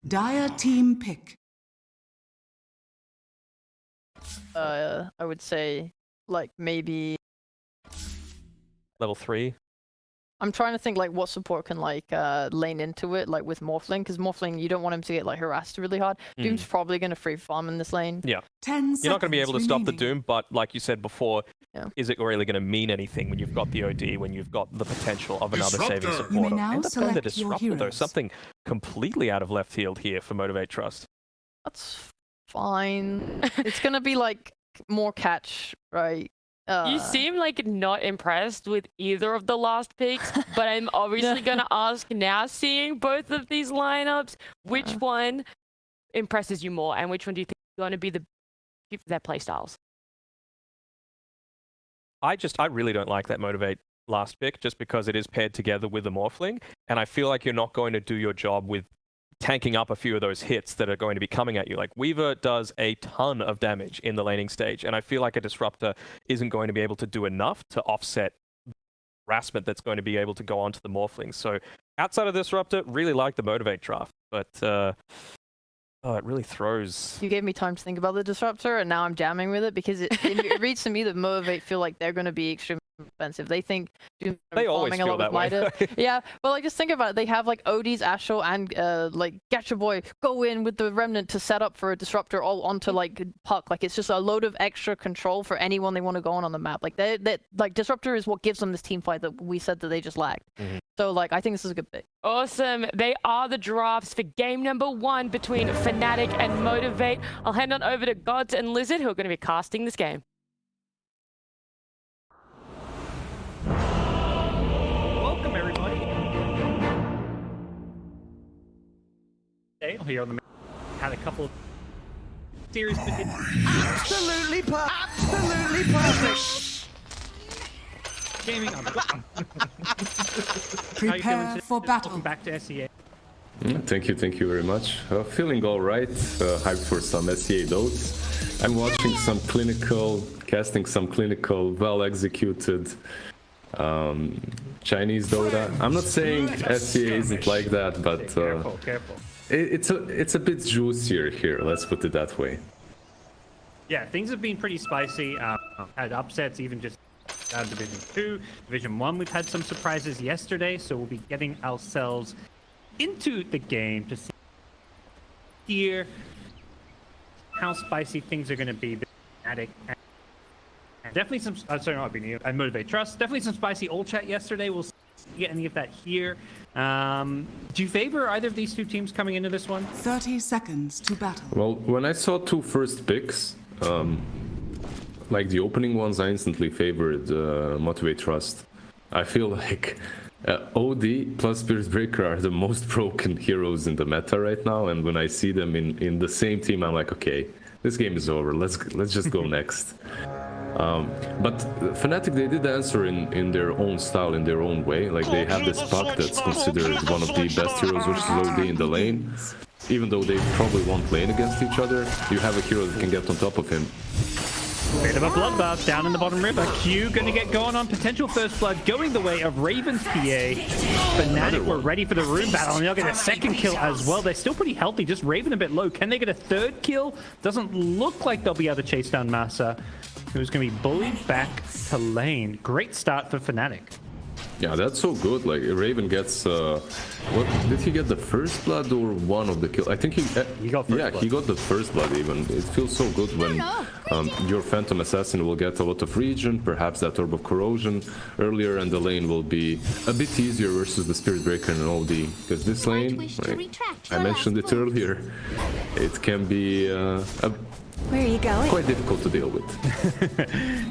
Dire team pick. I would say like maybe Level 3. I'm trying to think like what support can like lane into it like with Morphling, because Morphling you don't want him to get like harassed really hard. Doom's probably gonna free farm in this lane. Yeah. 10 You're not going to be able to stop the remaining. Doom, but like you said before, Yeah. is it really going to mean anything when you've got the OD, when you've got the potential of another saving You may supporter? now End up going to select your Disruptor, though. heroes. Something completely out of left field here for Motivate Trust. That's fine. It's gonna be like more catch, right? You seem like not impressed with either of the last picks, but I'm obviously gonna ask now, seeing both of these lineups, which one impresses you more, and which one do you think is going to be their playstyles? I really don't like that Motivate last pick, just because it is paired together with the Morphling, and I feel like you're not going to do your job with tanking up a few of those hits that are going to be coming at you. Like, Weaver does a ton of damage in the laning stage, and I feel like a Disruptor isn't going to be able to do enough to offset the harassment that's going to be able to go onto the Morphling. So outside of Disruptor, really like the Motivate draft, but it really throws. You gave me time to think about the Disruptor, and now I'm jamming with it because it reads to me that Motivate feel like they're going to be extremely expensive. They think they always feel that way. Yeah, but like just think about it. They have like ODs, Astral, and like Gacha Boy go in with the Remnant to set up for a Disruptor all onto like Puck. Like it's just a load of extra control for anyone they want to go on the map. Like they like Disruptor is what gives them this team fight that we said that they just lacked. So like I think this is a good pick. Awesome. They are the drafts for game number 1 between Fnatic and Motivate. I'll hand on over to Gods and Lizard, who are going to be casting this game. Welcome, everybody. Today, here on the had a couple of series. Absolutely perfect. Gaming. Prepare for battle. Welcome back to SEA. Thank you very much. Feeling all right, hyped for some SEA loads. I'm watching some clinical, casting some clinical, well-executed Chinese Dota. I'm not saying SEA isn't like that, but Careful. it's a bit juicier here, let's put it that way. Yeah, things have been pretty spicy. Had upsets even just down Division 2. Division 1, we've had some surprises yesterday, so we'll be getting ourselves into the game to see here how spicy things are going to be. Fnatic and definitely some, sorry, not being and Motivate Trust. Definitely some spicy old chat yesterday. We'll get any of that here. Do you favor either of these two teams coming into this one? 30 seconds to battle. Well, when I saw two first picks, like the opening ones, I instantly favored Motivate Trust. I feel like OD plus Spirit Breaker are the most broken heroes in the meta right now, and when I see them in the same team, I'm like, okay, this game is over. Let's just go next. But Fnatic, they did answer in their own style, in their own way. Like, they have this Puck that's considered one of the best heroes versus OD in the lane. Even though they probably won't lane against each other, you have a hero that can get on top of him. Bit of a bloodbath down in the bottom river. Q going to get going on potential first blood, going the way of Raven's PA. Fnatic were ready for the room battle, and they'll get a second kill as well. They're still pretty healthy, just Raven a bit low. Can they get a third kill? Doesn't look like they'll be able to chase down Massa, who's going to be bullied back to lane. Great start for Fnatic. Yeah, that's so good. Like, Raven gets what did he get, the first blood or one of the kill? I think he got first blood. He got the first blood even. It feels so good when your Phantom Assassin will get a lot of regen, perhaps that Orb of Corrosion earlier, and the lane will be a bit easier versus the Spirit Breaker and OD, because this lane, like, I mentioned it earlier, it can be Where are you going? quite difficult to deal with.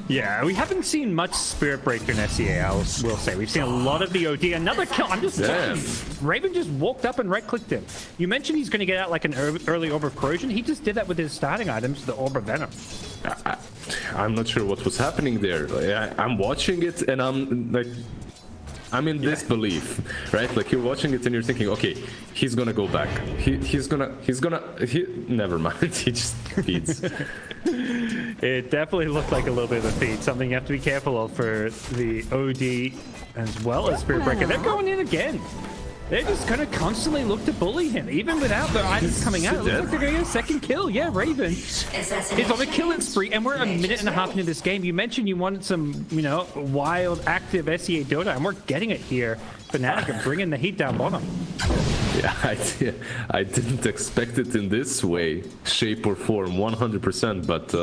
Yeah, we haven't seen much Spirit Breaker in SEA, I will say. We've seen a lot of the OD. Another kill. I'm just watching. Raven just walked up and right-clicked him. You mentioned he's going to get out like an early Orb of Corrosion. He just did that with his starting items, the Orb of Venom. I'm not sure what was happening there. Like, I'm watching it and I'm like, I'm in disbelief, right? Like, you're watching it and you're thinking, okay, he's gonna go back. Never mind, he just feeds. It definitely looked like a little bit of a feed, something you have to be careful of for the OD as well as Spirit Breaker. They're going in again. they're just going to constantly look to bully him, even without their items coming out. It looks like they're going to get a second kill. Yeah, Raven is on a killing spree, and we're a minute and a half into this game. You mentioned you wanted some, you know, wild, active SEA Dota, and we're getting it here. Fnatic are bringing the heat down bottom. Yeah, I didn't expect it in this way, shape or form, 100%. But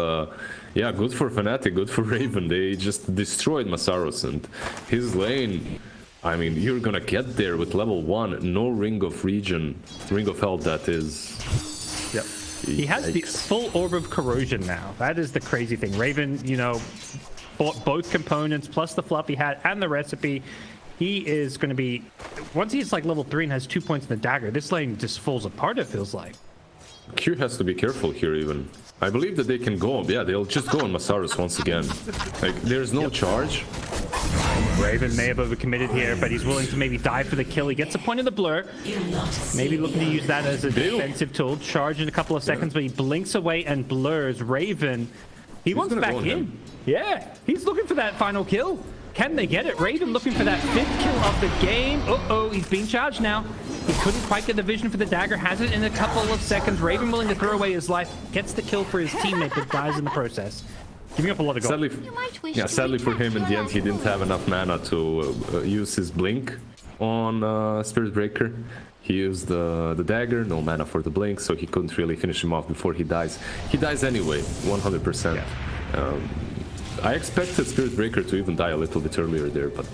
yeah, good for Fnatic, good for Raven. They just destroyed Masaros, and his lane. I mean, you're gonna get there with level 1, no ring of health. That is. Yep. He has the full orb of corrosion now. That is the crazy thing. Raven, you know, bought both components plus the floppy hat and the recipe. He is going to be, once he's like level 3 and has 2 points in the dagger, this lane just falls apart, it feels like. Q has to be careful here even. I believe that they can go, yeah, they'll just go on Masaros once again. Like, there's no charge. Raven may have overcommitted here, but he's willing to maybe dive for the kill. He gets a point of the blur. Maybe looking to use that as a defensive tool. Charge in a couple of seconds, but he blinks away and blurs. Raven, he wants back in. Yeah, he's looking for that final kill. Can they get it? Raven looking for that 5th kill of the game. Uh-oh, he's being charged now. He couldn't quite get the vision for the dagger. Has it in a couple of seconds. Raven willing to throw away his life. Gets the kill for his teammate, but dies in the process. Giving up a lot of gold. Sadly for him, in the end, he didn't have enough mana to use his blink on Spirit Breaker. He used the dagger, no mana for the blink, so he couldn't really finish him off before he dies. He dies anyway, 100%. Yeah. I expected Spirit Breaker to even die a little bit earlier there, but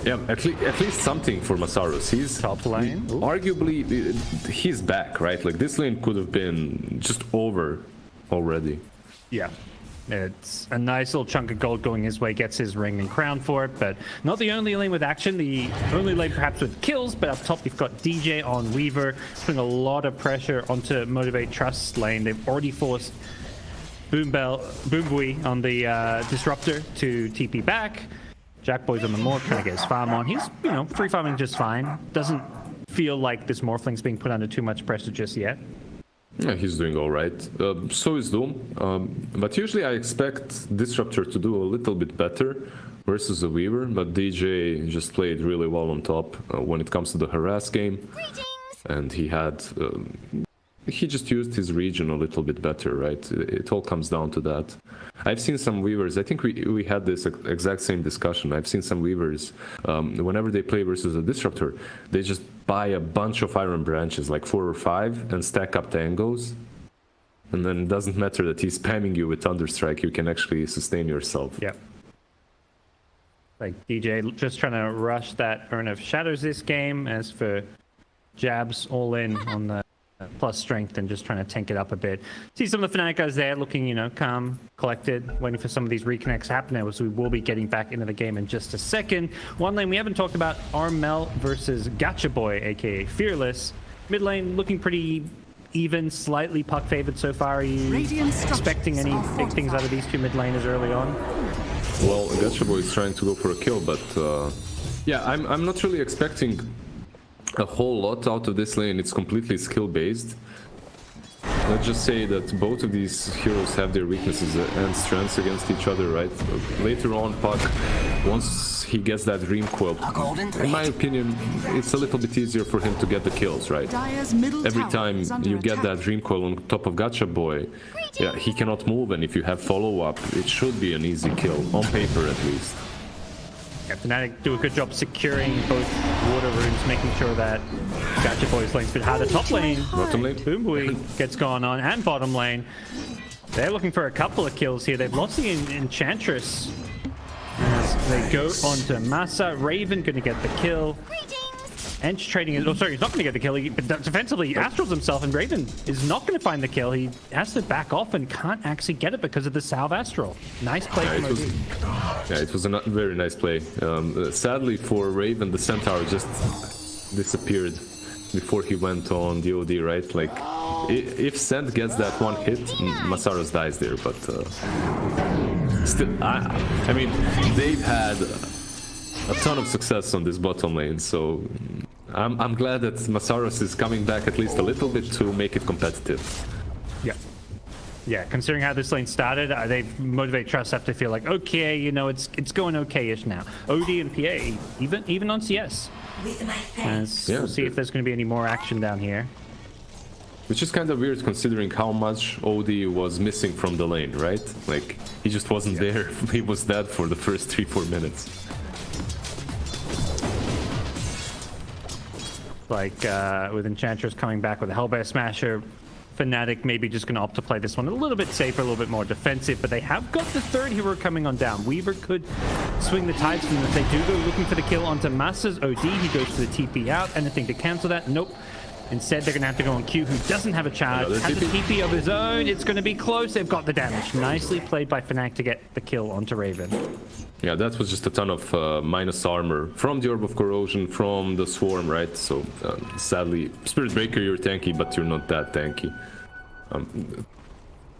yeah, at least something for Masaros. He's top lane. Arguably, he's back, right? Like, this lane could have been just over already. Yeah, it's a nice little chunk of gold going his way, gets his ring and crown for it, but not the only lane with action, the only lane perhaps with kills, but up top you've got DJ on Weaver, putting a lot of pressure onto Motivate Trust's lane. They've already forced Boombui on the Disruptor to TP back. Jackboy's on the Morph trying to get his farm on. He's, you know, free farming just fine. Doesn't feel like this Morphling's being put under too much pressure just yet. Yeah, he's doing all right. So is Doom. But usually I expect Disruptor to do a little bit better versus the Weaver, but DJ just played really well on top when it comes to the harass game. And he had... he just used his region a little bit better, right? It all comes down to that. I've seen some Weavers, I think we had this exact same discussion. I've seen some Weavers, whenever they play versus a Disruptor, they just buy a bunch of Iron Branches, like 4 or 5, and stack up tangos. And then it doesn't matter that he's spamming you with Thunderstrike, you can actually sustain yourself. Yep. Like DJ just trying to rush that Urn of Shadows this game. As for Jabs, all in on the plus strength and just trying to tank it up a bit. See some of the Fnatic guys there looking, you know, calm, collected, waiting for some of these reconnects to happen. So we will be getting back into the game in just a second. One lane we haven't talked about, Armel versus Gacha Boy, aka Fearless. Mid lane looking pretty even, slightly puck favored so far. Are you expecting any big things out of these two mid laners early on? Well, Gacha Boy is trying to go for a kill, but yeah, I'm not really expecting a whole lot out of this lane. It's completely skill based. Let's just say that both of these heroes have their weaknesses and strengths against each other, right? Later on, Puck, once he gets that Dream Coil, in my opinion, it's a little bit easier for him to get the kills, right? Every time you get that Dream Coil on top of Gacha Boy, yeah, he cannot move, and if you have follow-up, it should be an easy kill, on paper at least. Yeah, Fnatic do a good job securing both water rooms, making sure that Gacha Boy's lane's bit harder. Top lane, bottom lane, Boombui gets going on, and bottom lane. They're looking for a couple of kills here. They've lost the Enchantress as they go on to Massa. Raven gonna get the kill. Ench trading is, oh sorry, he's not gonna get the kill, but defensively he Astrals himself, and Raven is not gonna find the kill. He has to back off and can't actually get it because of the Salve Astral. Nice play from OD. Yeah, it was a very nice play. Sadly for Raven, the Centaur just disappeared before he went on the OD, right? Like, if Sand gets that one hit, Masaros dies there, but still, I mean, they've had a ton of success on this bottom lane, so I'm glad that Masaros is coming back at least a little bit to make it competitive. Yeah. Yeah, considering how this lane started, they motivate Trust have to feel like, okay, you know, it's going okay-ish now. OD and PA, even on CS. As Yeah, we'll see if there's going to be any more action down here. Which is kind of weird considering how much OD was missing from the lane, right? Like, he just wasn't there. He was dead for the first 3-4 minutes. Like, with Enchantress coming back with a Hellbear Smasher, Fnatic maybe just going to opt to play this one a little bit safer, a little bit more defensive, but they have got the third hero coming on down. Weaver could swing the tides from them if they do go looking for the kill onto Masa's OD. He goes for the TP out. Anything to cancel that? Nope. Instead, they're going to have to go on Q, who doesn't have a charge, has a TP of his own. It's going to be close. They've got the damage. Nicely played by Fnatic to get the kill onto Raven. Yeah, that was just a ton of minus armor from the Orb of Corrosion, from the Swarm, right? So, sadly, Spirit Breaker, you're tanky, but you're not that tanky.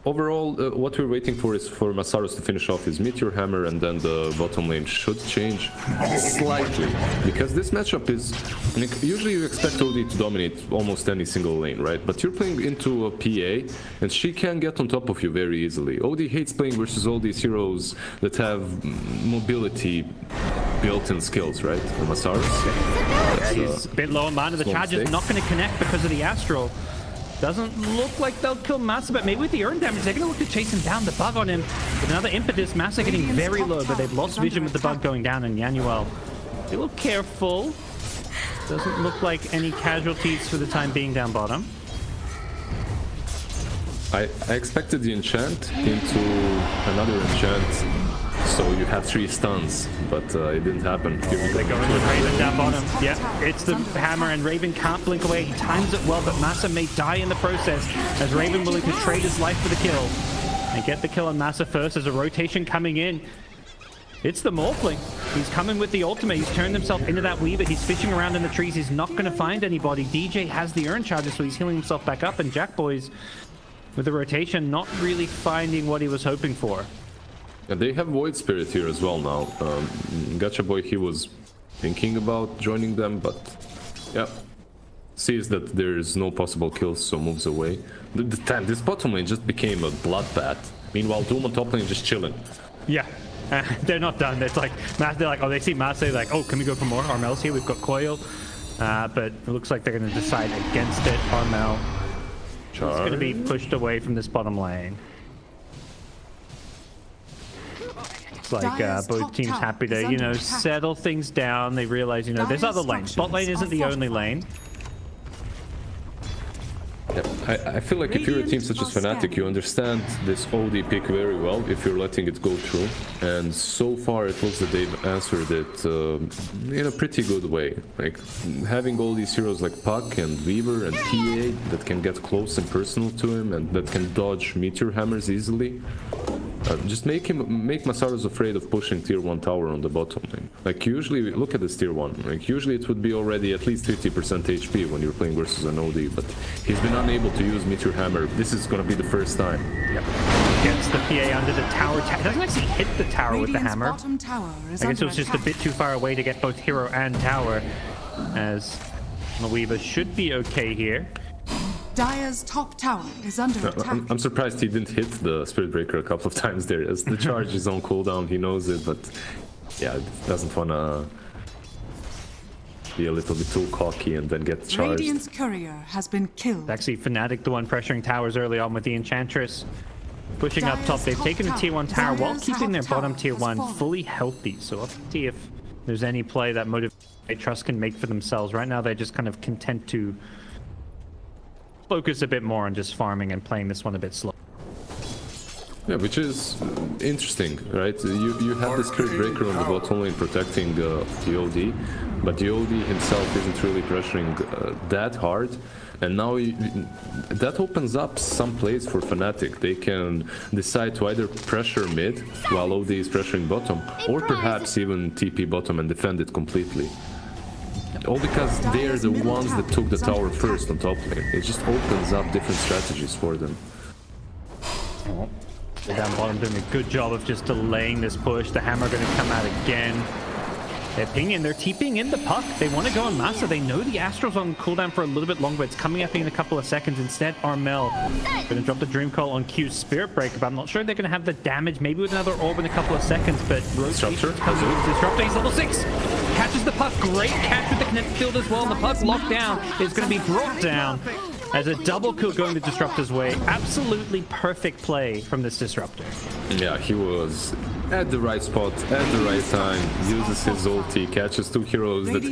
Overall, what we're waiting for is for Masaros to finish off his Meteor Hammer, and then the bottom lane should change slightly. Because this matchup is... I mean, usually you expect OD to dominate almost any single lane, right? But you're playing into a PA, and she can get on top of you very easily. OD hates playing versus all these heroes that have mobility built-in skills, right? For Masaros. He's a bit low on mana. The charge is not going to connect because of the Astral. Doesn't look like they'll kill Massa, but maybe with the Urn damage, they're going to look to chase him down. The bug on him with another impetus. Massa getting very low, but they've lost vision with the bug going down, and Yanuel a little careful. Doesn't look like any casualties for the time being down bottom. I expected the enchant into another enchant, so you have 3 stuns, but it didn't happen. They go in with Raven down bottom. Yeah, it's the hammer, and Raven can't blink away. He times it well, but Massa may die in the process, as Raven willing to trade his life for the kill. And get the kill on Massa first. There's a rotation coming in. It's the Morphling. He's coming with the ultimate. He's turned himself into that Weaver. He's fishing around in the trees. He's not going to find anybody. DJ has the Urn charges, so he's healing himself back up, and Jackboy's with the rotation not really finding what he was hoping for. And they have Void Spirit here as well now. Gacha Boy, he was thinking about joining them, but yeah, sees that there's no possible kills, so moves away. This bottom lane just became a bloodbath. Meanwhile, Doom on top lane just chilling. Yeah, they're not done. It's like, they're like, oh, they see Massa, they're like, oh, can we go for more Armel's here? We've got Coil, but it looks like they're going to decide against it. Armel is going to be pushed away from this bottom lane. Like both teams happy to, you know, settle things down. They realize, you know, there's other lanes. Bot lane isn't the only lane. Yeah, I feel like if you're a team such as Fnatic, you understand this OD pick very well if you're letting it go through. And so far it looks that they've answered it in a pretty good way. Like having all these heroes like Puck and Weaver and PA that can get close and personal to him and that can dodge Meteor Hammers easily. Just make Masaros afraid of pushing tier 1 tower on the bottom lane. Like usually, look at this tier 1. Like usually it would be already at least 50% HP when you're playing versus an OD, but he's been unable to use Meteor Hammer. This is gonna be the first time. Yep. Gets the PA under the tower. Doesn't actually hit the tower with the hammer. I guess it was just a bit too far away to get both hero and tower, as the Weaver should be okay here. Dire's top tower is under attack. I'm surprised he didn't hit the Spirit Breaker a couple of times there, as the charge is on cooldown, he knows it, but yeah, doesn't wanna be a little bit too cocky and then get charged. Radiant's courier has been killed. Actually, Fnatic the one pressuring towers early on with the Enchantress. Pushing up top, they've taken a tier 1 tower while keeping their bottom tier 1 fully healthy. So let's see if there's any play that Motivate Trust can make for themselves. Right now, they're just kind of content to focus a bit more on just farming and playing this one a bit slow. Yeah, which is interesting, right? You have the Spirit Breaker on the bottom lane protecting the OD, but the OD himself isn't really pressuring that hard. And now that opens up some plays for Fnatic. They can decide to either pressure mid while OD is pressuring bottom, or perhaps even TP bottom and defend it completely. All because they're the ones that took the tower first on top lane. It just opens up different strategies for them. Oh, down bottom doing a good job of just delaying this push. The hammer going to come out again. They're pinging, they're TPing in the puck. They want to go on Master. They know the Astral's on cooldown for a little bit longer. It's coming up in a couple of seconds. Instead, Armel going to drop the Dream Call on Q's Spirit Breaker, but I'm not sure they're going to have the damage. Maybe with another orb in a couple of seconds, but Disruptor. Disruptor, he's level 6. Catches the puck. Great catch with the kinetic field as well. And the puck locked down is going to be brought down as a double kill going the Disruptor's way. Absolutely perfect play from this Disruptor. Yeah, he was at the right spot, at the right time, uses his ulti, catches 2 heroes that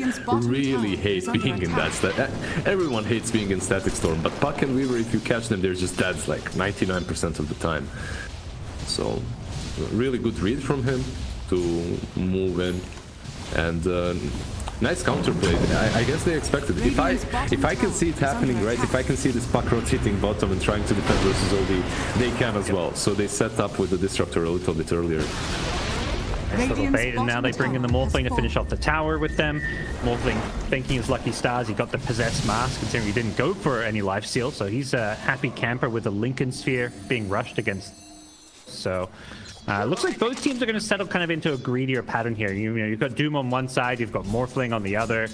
really hate being in that stat. Everyone hates being in Static Storm, but Puck and Weaver, if you catch them, they're just dead like 99% of the time. So, really good read from him to move in, and nice counterplay. I guess they expected it. If I can see it happening, right? If I can see this Puck rotating bottom and trying to defend versus OD, they can as well. So they set up with the Disruptor a little bit earlier. Nice little bait, and now they bring in the Morphling to finish off the tower with them. Morphling thinking his lucky stars. He got the Possessed Mask, considering he didn't go for any lifesteal. So he's a happy camper with the Lincoln Sphere being rushed against. So looks like both teams are going to settle kind of into a greedier pattern here. You know, you've got Doom on one side, you've got Morphling on the other.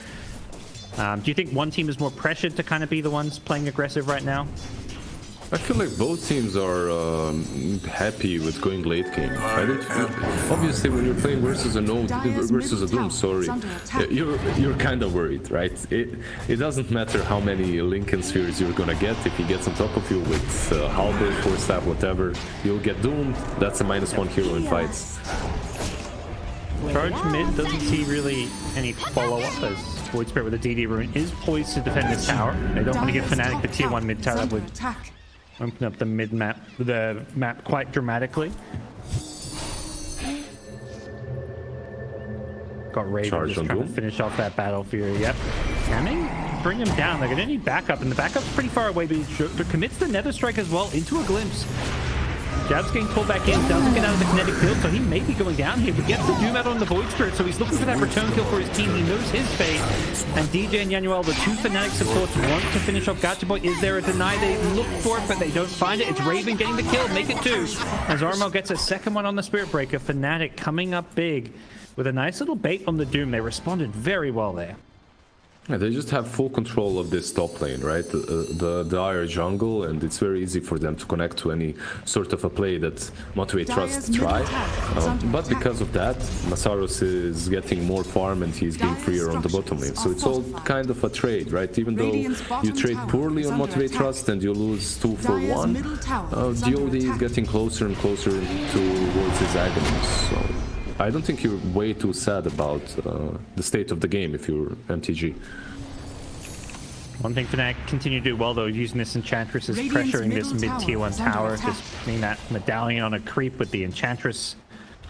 Do you think one team is more pressured to kind of be the ones playing aggressive right now? I feel like both teams are happy with going late game. Obviously, when you're playing versus a Node versus a Doom, sorry, you're kind of worried, right? It doesn't matter how many Lincoln Spheres you're gonna get. If he gets on top of you with Halberd, Force Staff, whatever, you'll get doomed. That's a -1 hero in fights. Charge mid doesn't see really any follow-up as Void Spirit with a DD rune is poised to defend this tower. They don't want to give Fnatic the tier 1 mid tower. That would open up the map quite dramatically. Got Raven just trying to finish off that battlefield. Yep. Can they bring him down? They're going to need backup, and the backup's pretty far away, but he commits the Nether Strike as well into a glimpse. Jab's getting pulled back in, doesn't get out of the kinetic field, so he may be going down here, but gets the Doom out on the Void Spirit, so he's looking for that return kill for his team. He knows his fate, and DJ and Yanuel, the two Fnatic supports, want to finish off Gacha Boy. Is there a deny? They look for it, but they don't find it. It's Raven getting the kill, make it 2, as Armel gets a second one on the Spirit Breaker. Fnatic coming up big with a nice little bait on the Doom. They responded very well there. Yeah, they just have full control of this top lane, right? The Dire jungle, and it's very easy for them to connect to any sort of a play that Motivate Trust try. But because of that, Masaros is getting more farm and he's being freer on the bottom lane. So it's all kind of a trade, right? Even though you trade poorly on Motivate Trust and you lose 2 for 1, the OD is getting closer and closer towards his agonies. So I don't think you're way too sad about the state of the game if you're MTG. One thing Fnatic continue to do well, though, using this Enchantress is pressuring this mid-tier 1 tower, just getting that medallion on a creep with the Enchantress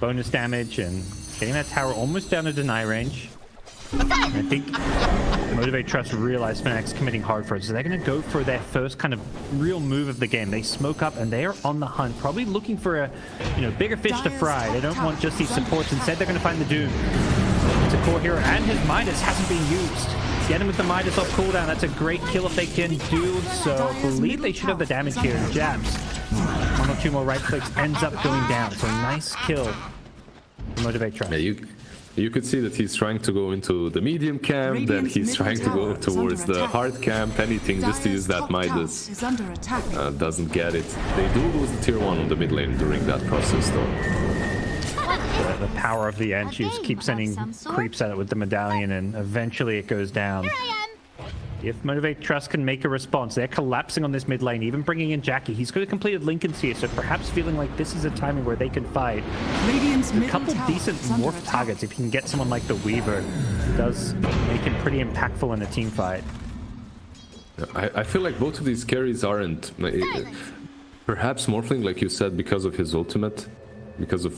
bonus damage and getting that tower almost down to deny range. And I think Motivate Trust realize Fnatic's committing hard for it, so they're going to go for their first kind of real move of the game. They smoke up and they are on the hunt, probably looking for a bigger fish to fry. They don't want just these supports. Instead, they're going to find the Doom. It's a core hero, and his Midas hasn't been used. Get him with the Midas off cooldown. That's a great kill if they can do so. I believe they should have the damage here. Jabs. 1 or 2 more right clicks, ends up going down. So nice kill. Motivate Trust. Yeah, you could see that he's trying to go into the medium camp, then he's trying to go towards the hard camp, anything just to use that Midas. Doesn't get it. They do lose the tier 1 on the mid lane during that process, though. The power of the end. She just keeps sending creeps at it with the medallion, and eventually it goes down. If Motivate Trust can make a response, they're collapsing on this mid lane, even bringing in Jackie. He's got a completed Lincoln's here, so perhaps feeling like this is a timing where they can fight. A couple decent morph targets, if you can get someone like the Weaver, does make him pretty impactful in a team fight. I feel like both of these carries aren't... Perhaps Morphling, like you said, because of his ultimate. Because of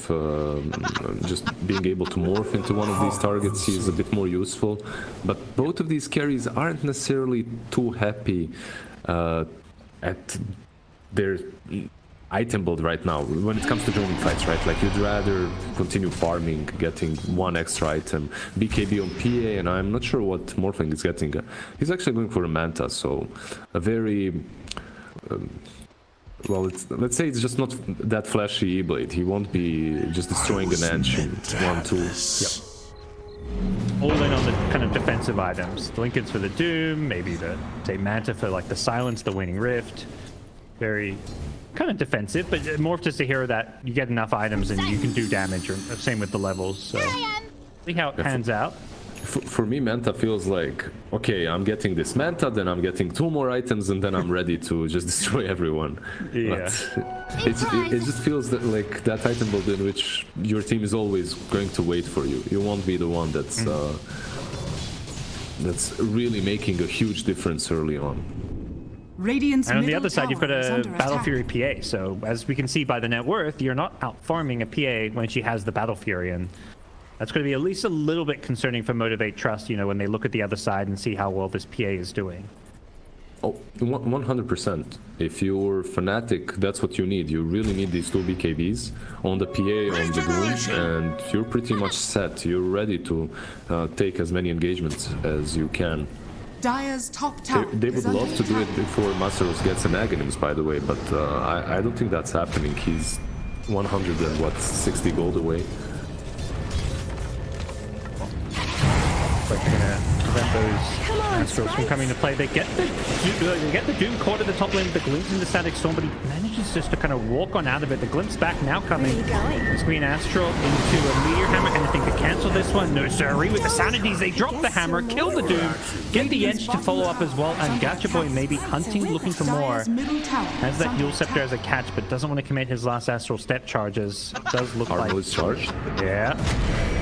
just being able to morph into one of these targets, he's a bit more useful. But both of these carries aren't necessarily too happy at their item build right now when it comes to joining fights, right? Like, you'd rather continue farming, getting 1 extra item, BKB on PA, and I'm not sure what Morphling is getting. He's actually going for a Manta, so a very... well, let's say it's just not that flashy E-Blade. He won't be just destroying an Ench in 1-2. Yep. all in on the kind of defensive items. Blinkets for the Doom, maybe the, say, Manta for like the Silence, the Waning Rift. Very kind of defensive, but more just a hero that you get enough items and you can do damage, or same with the levels. So see how it pans out. For me, Manta feels like, okay, I'm getting this Manta, then I'm getting 2 more items, and then I'm ready to just destroy everyone. Yeah. But it just feels that, like that item build in which your team is always going to wait for you. You won't be the one that's really making a huge difference early on. Radiant's And on the middle other side, you've got tower is a under Battle attack. Fury PA. So as we can see by the net worth, you're not out farming a PA when she has the Battle Fury, and that's going to be at least a little bit concerning for Motivate Trust, you know, when they look at the other side and see how well this PA is doing. Oh, 100%. If you're Fnatic, that's what you need. You really need these 2 BKBs on the PA, on the Doom, and you're pretty much set. You're ready to take as many engagements as you can. Dire's top tower They is would under love to do attack. it before Masteros gets an Aghanims, by the way, but I don't think that's happening. He's 160 gold away. But they're gonna prevent those Astrals from coming to play. They get the Doom caught at the top lane with the Glimpse into Static Storm, but he manages just to kind of walk on out of it. The Glimpse back now coming. Screen Astral into a Meteor Hammer. Anything to cancel this one? No, sirree. With the Sanities, they drop the hammer, kill the Doom, get the Edge to follow up as well, and Gacha Boy maybe hunting, looking for more. Dire's middle tower Has is that under Dual Scepter attack. as a catch, but doesn't want to commit his last Astral Step charges. Does look like... Armor is charged. Yeah.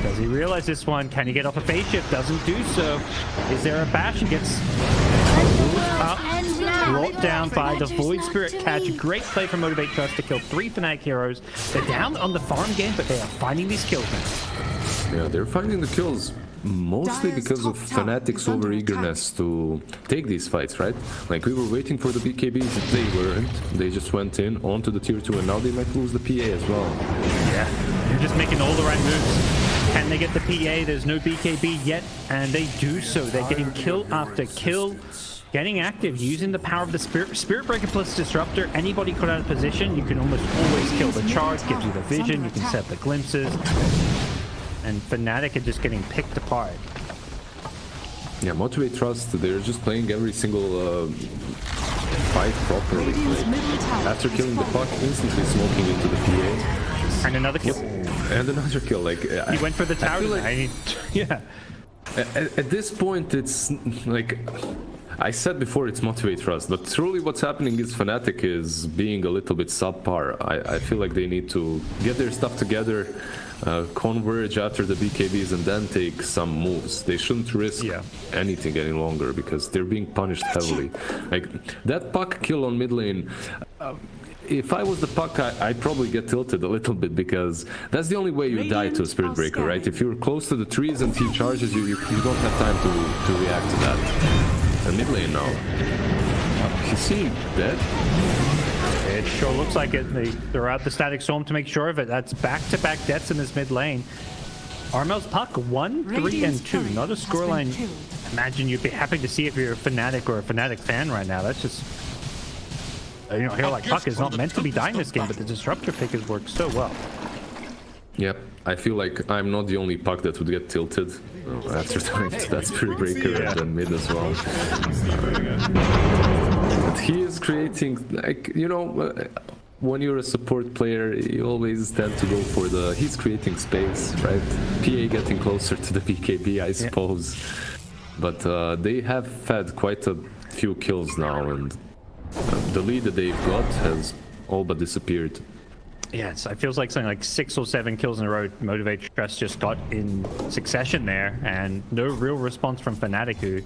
Does he realize this one? Can he get off a phase shift? Doesn't do so. Is there a bash? He gets up, brought down by the Void Spirit catch. Great play from Motivate Trust to kill 3 Fnatic heroes. They're down on the farm game, but they are finding these kills now. Yeah, they're finding the kills mostly Dire's because of top tower Fnatic's is under over-eagerness to take these fights, right? Like, we were waiting for the BKBs, they weren't. They just went in onto the tier 2, and now they might lose the PA as well. Yeah, they're just making all the right moves. Can they get the PA? There's no BKB yet, and they do so. They're getting kill after kill, getting active, using the power of the Spirit Breaker plus Disruptor. Anybody caught out of position, you can almost always kill the charge, gives you the vision, you can set the glimpses. And Fnatic are just getting picked apart. Yeah, Motivate Trust, they're just playing every single fight properly. Radiant's middle Like, tower after is killing the falling. puck, instantly smoking into the PA. And another kill. And another kill. Like, He went for the tower. feel like- Yeah. At this point, it's like I said before, it's Motivate Trust, but truly what's happening is Fnatic is being a little bit subpar. I feel like they need to get their stuff together, converge after the BKBs, and then take some moves. They shouldn't risk anything any longer because they're being punished heavily. Like that puck kill on mid lane. If I was the puck, I'd probably get tilted a little bit because that's the only way you die to a Spirit Breaker, right? If you're close to the trees and he charges you, you don't have time to react to that. And mid lane now. He seemed dead. It sure looks like it. They throw out the Static Storm to make sure of it. That's back-to-back deaths in this mid lane. Armel's puck 1, 3, Radiant's and 2. turret Not a has been scoreline. killed. Imagine you'd be happy to see if you're a Fnatic or a Fnatic fan right now. That's just... You know, a hero like Puck is not meant to be dying this game, but the Disruptor pick has worked so well. Yep, I feel like I'm not the only puck that would get tilted after dying to that Spirit Breaker and then mid as well. But he is creating, like, you know, when you're a support player, you always tend to go for the... He's creating space, right? PA getting closer to the BKB, I suppose. But they have fed quite a few kills now, and the lead that they've got has all but disappeared. Yes, it feels like something like 6 or 7 kills in a row Motivate Trust just got in succession there, and no real response from Fnatic, who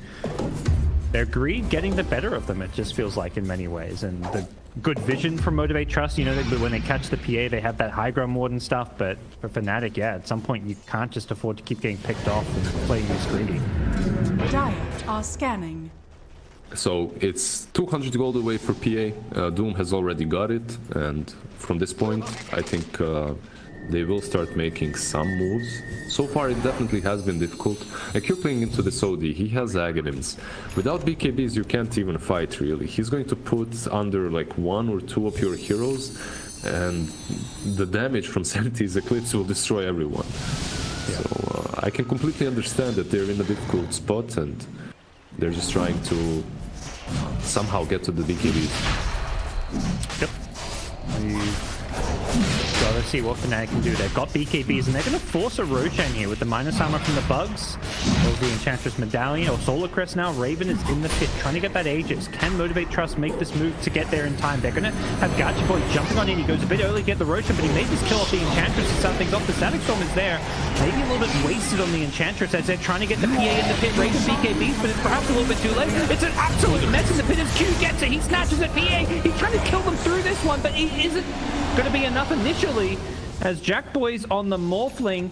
their greed getting the better of them, it just feels like in many ways. And the good vision from Motivate Trust, you know, when they catch the PA, they have that high ground ward and stuff, but for Fnatic, yeah, at some point you can't just afford to keep getting picked off and playing this greedy. Dire are scanning. So it's 200 gold away for PA. Doom has already got it, and from this point, I think they will start making some moves. So far, it definitely has been difficult. Like, you're playing into this OD, he has Aghanims. Without BKBs, you can't even fight, really. He's going to put under like 1 or 2 of your heroes, and the damage from Sanity's Eclipse will destroy everyone. So I can completely understand that they're in a difficult spot and they're just trying to somehow get to the BKBs. Yep. Gotta see what Fnatic can do. They've got BKBs and they're gonna force a Roshan here with the minus armor from the bugs. There's the Enchantress Medallion or Solar Crest now. Raven is in the pit trying to get that Aegis. Can Motivate Trust make this move to get there in time? They're gonna have Gacha Boy jumping on in. He goes a bit early to get the Roshan, but he made this kill off the Enchantress to start things off. The Static Storm is there. Maybe a little bit wasted on the Enchantress as they're trying to get the PA in the pit. Raven BKBs, but it's perhaps a little bit too late. It's an absolute mess in the pit as Q gets it. He snatches at PA. He's trying to kill them through this one, but he isn't going to be enough initially as Jack Boy's on the Morphling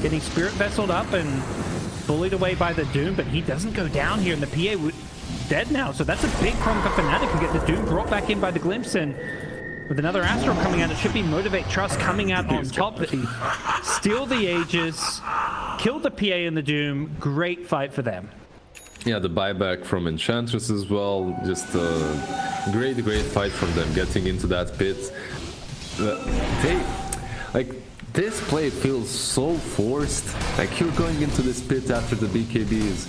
getting Spirit Vesseled up and bullied away by the Doom, but he doesn't go down here and the PA dead now, so that's a big problem for Fnatic who get the Doom brought back in by the Glimpse, and with another Astral coming out, it should be Motivate Trust coming out on top. Steal the Aegis, kill the PA and the Doom. Great fight for them. Yeah, the buyback from Enchantress as well. Just a great fight from them getting into that pit. This play feels so forced. Like, you're going into this pit after the BKBs.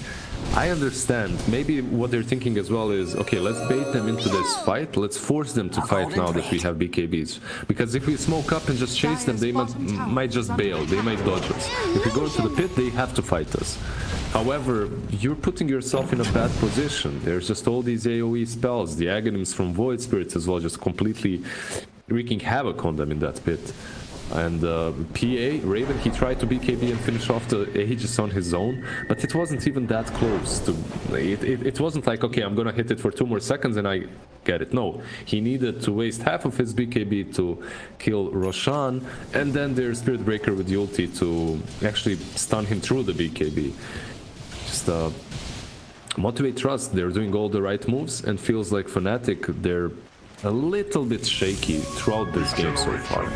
I understand. Maybe what they're thinking as well is, okay, let's bait them into this fight. Let's force them to fight now that we have BKBs. Because if we smoke up and just chase them, they might just bail. They might dodge us. If we go into the pit, they have to fight us. However, you're putting yourself in a bad position. There's just all these AoE spells, the Aghanims from Void Spirits as well, just completely wreaking havoc on them in that pit. And PA, Raven, he tried to BKB and finish off the Aegis on his own, but it wasn't even that close to... It wasn't like, okay, I'm gonna hit it for 2 more seconds and I get it. No, he needed to waste half of his BKB to kill Roshan, and then there's Spirit Breaker with the ulti to actually stun him through the BKB. Just Motivate Trust, they're doing all the right moves, and feels like Fnatic, they're a little bit shaky throughout this game so far.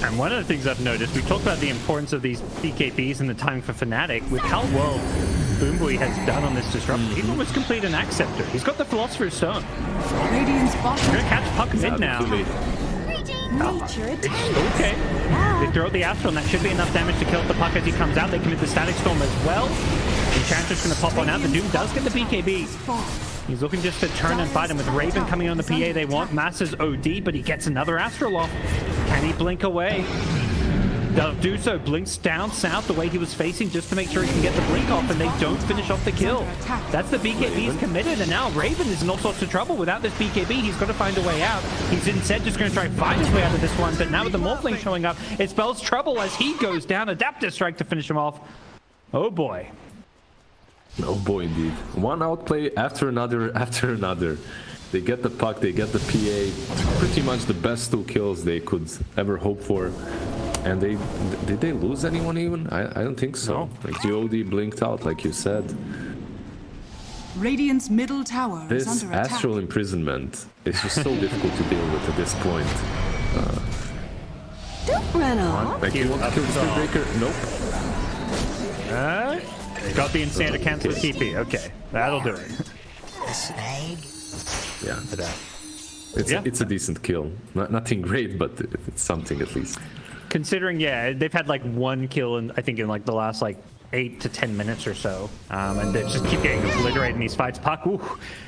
And one of the things I've noticed, we talked about the importance of these BKBs and the timing for Fnatic. With how well Boomboy has done on this disruptor, he's almost completed an Acceptor. He's got the Philosopher's Stone. Radiant's bottom We're gonna catch Puck mid now. Okay. They throw the Astral, and that should be enough damage to kill the Puck as he comes out. They commit the Static Storm as well. Enchantress gonna pop on out. The Doom does get the BKB. He's looking just to turn and fight him with Raven coming on the PA. They want Masses OD, but he gets another Astral off. Can he blink away? They'll do so. Blinks down south the way he was facing just to make sure he can get the blink off, and they don't finish off the kill. That's the BKB's committed, and now Raven is in all sorts of trouble. Without this BKB, he's got to find a way out. He's instead just going to try and find his way out of this one, but now with the Morphling showing up, it spells trouble as he goes down. Adaptive Strike to finish him off. Oh boy. Oh boy, indeed. One outplay after another after another. They get the Puck, they get the PA. Pretty much the best 2 kills they could ever hope for. And did they lose anyone even? I don't think so. No. Like, the OD blinked out, like you said. Radiant's middle tower is This under attack. Astral Imprisonment is just so difficult to deal with at this point. Don't run off. Like, you want to kill the Spirit Breaker? Nope. Got the Insane to cancel the TP. Okay, that'll do it. Yeah. It's a decent kill. Nothing great, but it's something at least. Considering, yeah, they've had like 1 kill in, I think, in like the last like 8 to 10 minutes or so, and they just keep getting obliterated in these fights. Puck, ooh,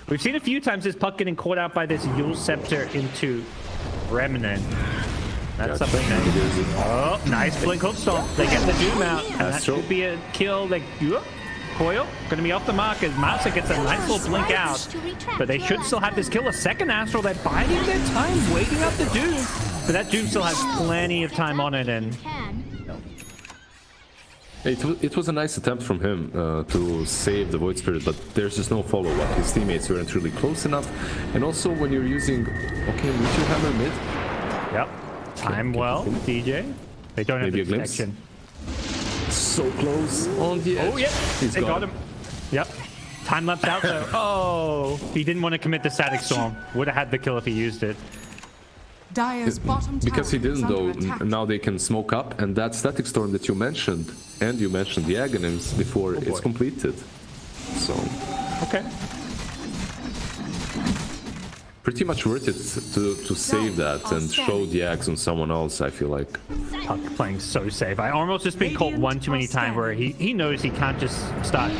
we've seen a few times this Puck getting caught out by this Yule Scepter into Remnant. That's something that... Oh, nice blink hook stomp. They get the Doom out, and that should be a kill. Like, Coil gonna be off the mark as Masa gets a nice little blink out, but they should still have this kill. A second Astral. They're biding their time, waiting out the Doom, but that Doom still has plenty of time on it, and it was a nice attempt from him to save the Void Spirit, but there's just no follow-up. His teammates weren't really close enough, and also when you're using... Okay, Meteor Hammer mid. Yep. Time well, DJ. They don't have the protection. So close on the edge. Oh, yep. They got him. Yep. Time lapse out though. Oh, he didn't want to commit the Static Storm. Would have had the kill if he used it. Dire's bottom tower Because he didn't, is though, under attack. now they can smoke up, and that Static Storm that you mentioned, and you mentioned the Aghanims before it's completed. So... Okay. pretty much worth it to save that and show the axe on someone else, I feel like. Puck playing so safe. I almost just been caught one too many times where he knows he can't just start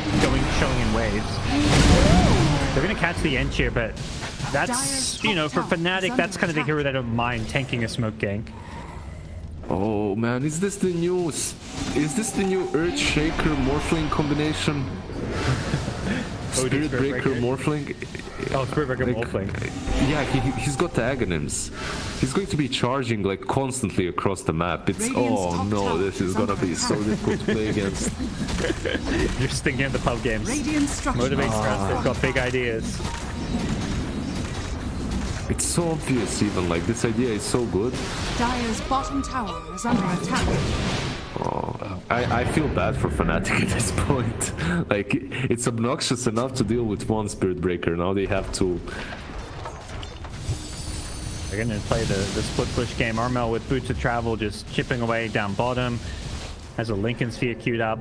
showing in waves. They're gonna catch the end here, but that's, you know, for Fnatic, that's kind of the hero that don't mind tanking a smoke gank. Oh man, is this the new Earthshaker Morphling combination? Spirit Breaker Morphling? Oh, Spirit Breaker Morphling. Yeah, he's got the Aghanims. He's going to be charging like constantly across the map. It's oh no, this is gonna be so difficult to play against. You're just thinking of the pub games. Motivate Strats, they've got big ideas. It's so obvious even, like this idea is so good. Dire's bottom tower is under attack. Oh, I feel bad for Fnatic at this point. Like, it's obnoxious enough to deal with one Spirit Breaker. Now they have to... They're going to play the split push game. Armel with Boots of Travel just chipping away down bottom. Has a Lincoln Sphere queued up.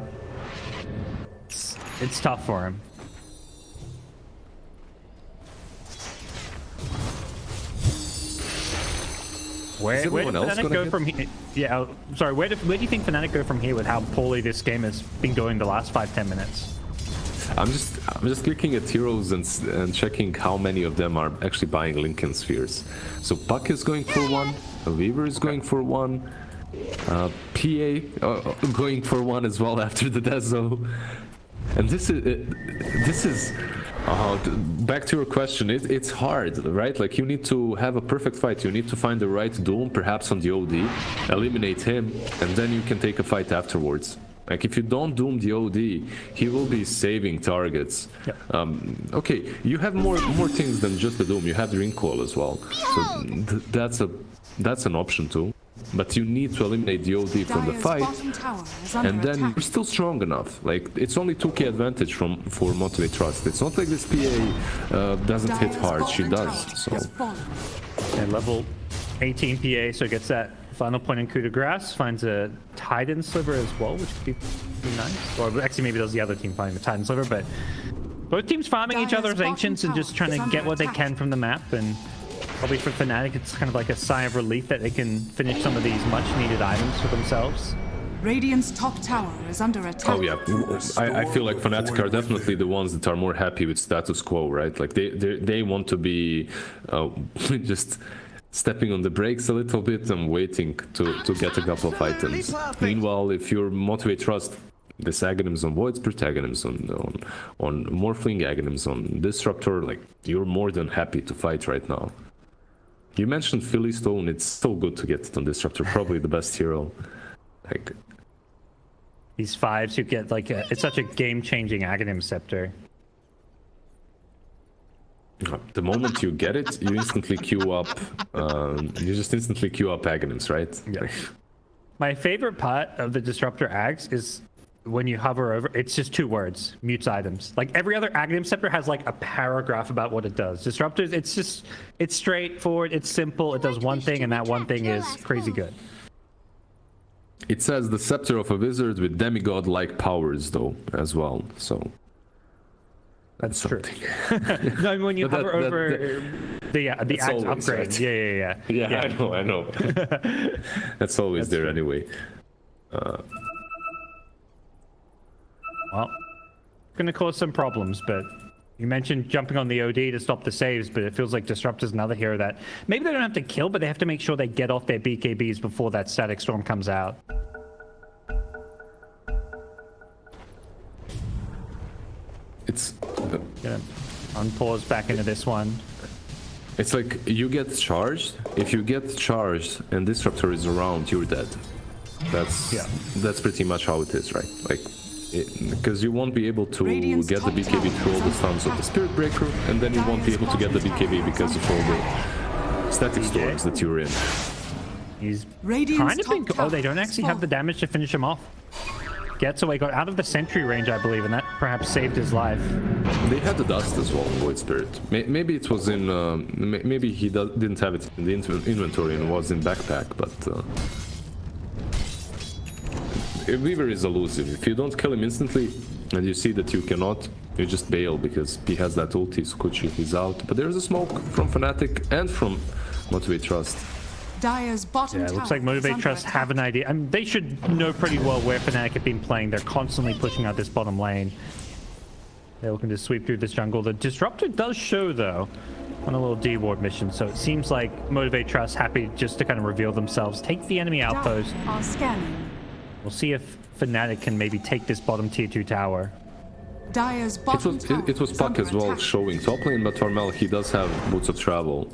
It's tough for him. Where did Fnatic go from here? Yeah, sorry. Where do you think Fnatic go from here with how poorly this game has been going the last 5-10 minutes? I'm just clicking at heroes and checking how many of them are actually buying Lincoln Spheres. So Puck is going for one, Weaver is going for one, PA going for one as well after the Dezo. And this is back to your question. It's hard, right? Like, you need to have a perfect fight. You need to find the right Doom, perhaps on the OD, eliminate him, and then you can take a fight afterwards. Like, if you don't Doom the OD, he will be saving targets. Yep. Okay, you have more things than just the Doom. You have the Recoil as well, so that's an option too. But you need to eliminate the OD from the fight, and then you're still strong enough. Like, it's only 2k advantage for Motivate Trust. It's not like this PA doesn't hit hard. She does. So. And level 18 PA, so gets that final point in coup de grace. Finds a Titan Sliver as well, which could be nice. Or actually, maybe that was the other team finding the Titan Sliver. But both teams farming each other's Ancients and just trying to get what they can from the map. And probably for Fnatic, it's kind of like a sigh of relief that they can finish some of these much-needed items for themselves. Radiant's top tower is under attack. Oh yeah, I feel like Fnatic are definitely the ones that are more happy with status quo, right? Like, they want to be just stepping on the brakes a little bit and waiting to get a couple of items. Meanwhile, if you're Motivate Trust, this Aghanims on Void Spirit, Aghanims on Morphling, Aghanims on Disruptor, like, you're more than happy to fight right now. You mentioned Philly Stone. It's so good to get it on Disruptor. Probably the best hero. Like, these fives you get, like, it's such a game-changing Aghanim Scepter. The moment you get it, you instantly queue up. You just instantly queue up Aghanims, right? Yeah. My favorite part of the Disruptor Ags is when you hover over, it's just 2 words: mutes items. Like, every other Aghanim Scepter has like a paragraph about what it does. Disruptors, it's straightforward, it's simple, it does one thing, and that one thing is crazy good. It says the scepter of a wizard with demigod-like powers, though, as well. So that's true. No, when you hover over the axe upgrade. Right. Yeah. I know. That's always there anyway. Well, it's going to cause some problems, but you mentioned jumping on the OD to stop the saves, but it feels like Disruptor's another hero that maybe they don't have to kill, but they have to make sure they get off their BKBs before that Static Storm comes out. It's... Gonna unpause back into this one. It's like, you get charged. If you get charged and Disruptor is around, you're dead. That's pretty much how it is, right? Like, because you won't be able to get the BKB through all the stuns of the Spirit Breaker, and then you won't be able to get the BKB because of all the Static Storms that you're in. He's kind of been... Oh, they don't actually have the damage to finish him off. Gets away, got out of the sentry range, I believe, and that perhaps saved his life. They had the dust as well, Void Spirit. Maybe it was in... maybe he didn't have it in the inventory and was in backpack, but... Weaver is elusive. If you don't kill him instantly, And you see that you cannot, you just bail because he has that ulti, Skuchi, he's out. But there's a smoke from Fnatic and from Motivate Trust. Dire's bottom Yeah, it tower looks like is Motivate under Trust attack. have an idea. I mean, they should know pretty well where Fnatic have been playing. They're constantly pushing out this bottom lane. They're looking to sweep through this jungle. The Disruptor does show, though, on a little D-ward mission. So it seems like Motivate Trust happy just to kind of reveal themselves, take the enemy outpost. Dire are scanning. We'll see if Fnatic can maybe take this bottom tier 2 tower. Dire's It bottom was tower it was is Puck under as well attack. showing top lane, but Tormel, he does have boots of travel.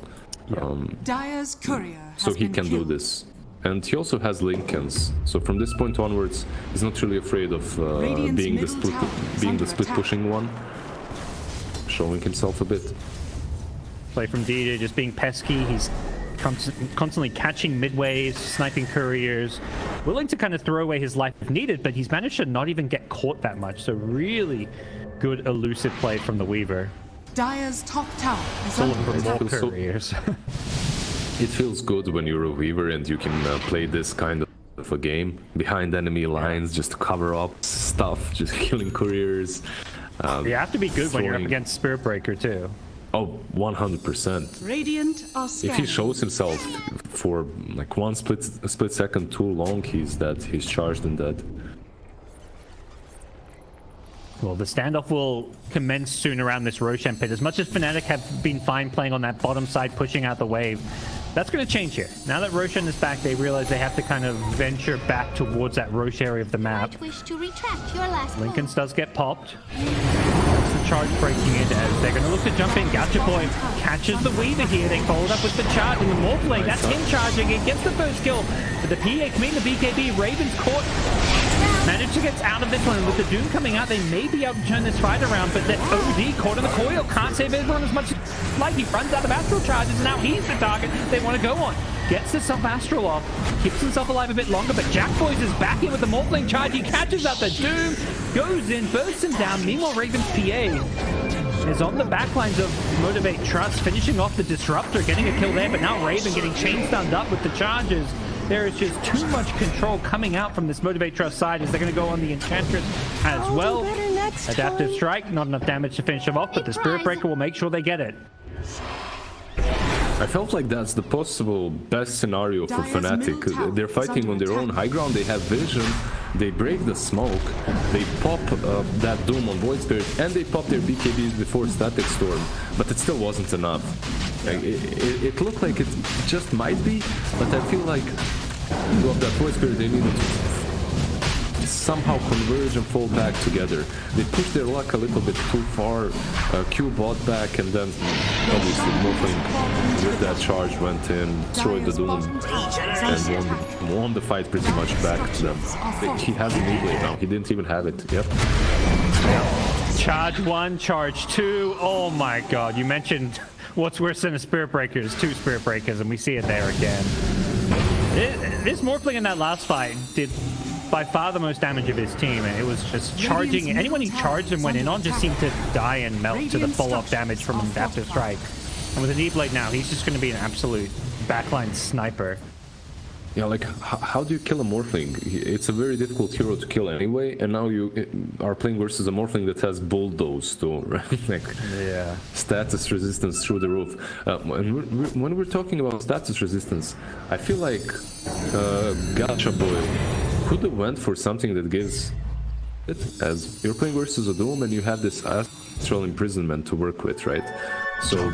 Dire's courier So has he been can do killed. this. And he also has Lincolns. So from this point onwards, he's not really afraid of Radiant's being the middle tower is being under the split attack. pushing one. Showing himself a bit. Play from DJ, just being pesky. He's constantly catching midways, sniping couriers, willing to kind of throw away his life if needed, but he's managed to not even get caught that much. So really good elusive play from the Weaver. Dire's top tower is Still under looking for attack. more So- couriers. It feels good when you're a Weaver and you can play this kind of a game behind enemy lines, just to cover up stuff, just killing couriers. You have to be good when you're up throwing- against Spirit Breaker too. Oh, 100%. Radiant are If scanning. he shows himself for like one split second too long, he's dead. He's charged and dead. Well, the standoff will commence soon around this Roshan pit. As much as Fnatic have been fine playing on that bottom side, pushing out the wave, that's going to change here. Now that Roshan is back, they realize they have to kind of venture back towards that Rosh area of the map. Might wish to retract your last Lincoln's does get popped. That's the charge breaking in as they're going to look to jump in. Gacha Boy catches the Weaver here. They followed up with the charge in the Morph lane. That's him charging. It gets the first kill. But the PA coming, the BKB, Raven's caught. Managed to get out of this one. With the Doom coming out, they may be able to turn this fight around, but the OD caught in the coil. Can't save everyone as much as like he runs out of astral charges, and now he's the target they want to go on. Gets the self-astral off, keeps himself alive a bit longer, but Jack Boys is back in with the Morphling charge. He catches out the Doom, goes in, bursts him down. Meanwhile, Raven's PA is on the backlines of Motivate Trust, finishing off the Disruptor, getting a kill there, but now Raven getting chain stunned up with the charges. There is just too much control coming out from this Motivate Trust side as they're going to go on the Enchantress as I'll do well. better next Adaptive time. Strike, not enough damage to finish them off, but the Spirit Breaker will make sure they get it. I felt like that's the possible best scenario for Dire's middle tower Fnatic. They're is fighting under on their own attack. high ground, they have vision, they break the smoke, they pop that Doom on Void Spirit, and they pop their BKBs before Static Storm, but it still wasn't enough. Like, it looked like it just might be, but I feel like to have that Void Spirit, they needed to somehow converge and fall back together. They pushed their luck a little bit too far, Q bought back, and then obviously Morphling with that charge went in, destroyed the Dire's Doom, bottom tower is under attack. and won the fight pretty much back to them. He has a knee blade now, he didn't even have it, yep. Charge 1, charge 2. Oh my god, you mentioned what's worse than a Spirit Breaker is 2 Spirit Breakers, and we see it there again. This Morphling in that last fight did by far the most damage of his team, and it was just charging. Anyone he charged and went in on just seemed to die and melt to the follow-up damage from an Adaptive Strike. And with a knee blade now, he's just going to be an absolute backline sniper. Yeah, like, how do you kill a Morphling? It's a very difficult hero to kill anyway, and now you are playing versus a Morphling that has Bulldoze too, right? Like, Yeah. status resistance through the roof. When we're talking about status resistance, I feel like Gacha Boy could have went for something that gives it, as you're playing versus a Doom and you have this astral imprisonment to work with, right? So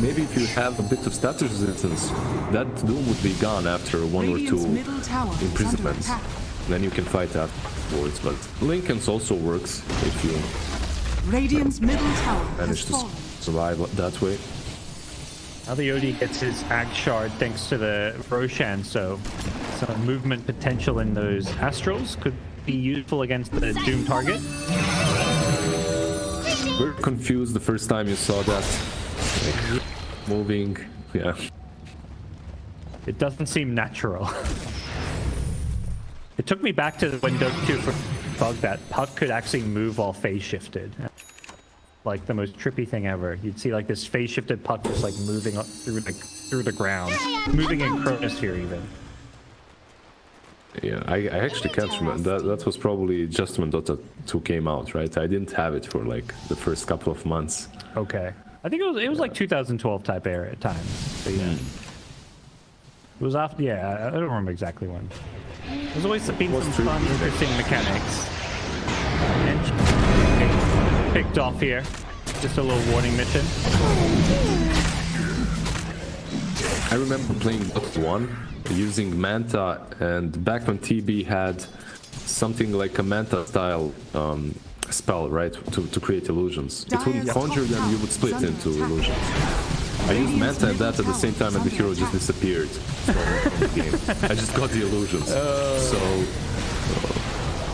maybe if you have a bit of status resistance, that Doom would be gone after 1 or Radiant's 2 middle tower is under imprisonments. attack. Then you can fight afterwards, but Lincoln's also works if you Radiant's middle tower has manage to fallen. survive that way. Now the OD gets his Ag Shard thanks to the Roshan, so some movement potential in those Astrals could be useful against the Doom target. We're confused the first time you saw that. Like, moving, yeah. It doesn't seem natural. It took me back to when Dota 2 bugged that Puck could actually move while phase shifted. Like the most trippy thing ever. You'd see like this phase shifted Puck just like moving up through the ground, moving in Chronosphere even. Yeah, I actually can't remember. That was probably just when Dota 2 came out, right? I didn't have it for like the first couple of months. Okay. I think it was like 2012 type era at times. So yeah. It was after. Yeah, I don't remember exactly when. There's always been some fun, interesting mechanics. And picked off here. Just a little warning mission. I remember playing Dota 1 using Manta, and back when TB had something like a Manta style spell, right, to create illusions. It wouldn't conjure them, you would split into illusions. I used Manta and that at the same time, and the hero just disappeared from the game. I just got the illusions. So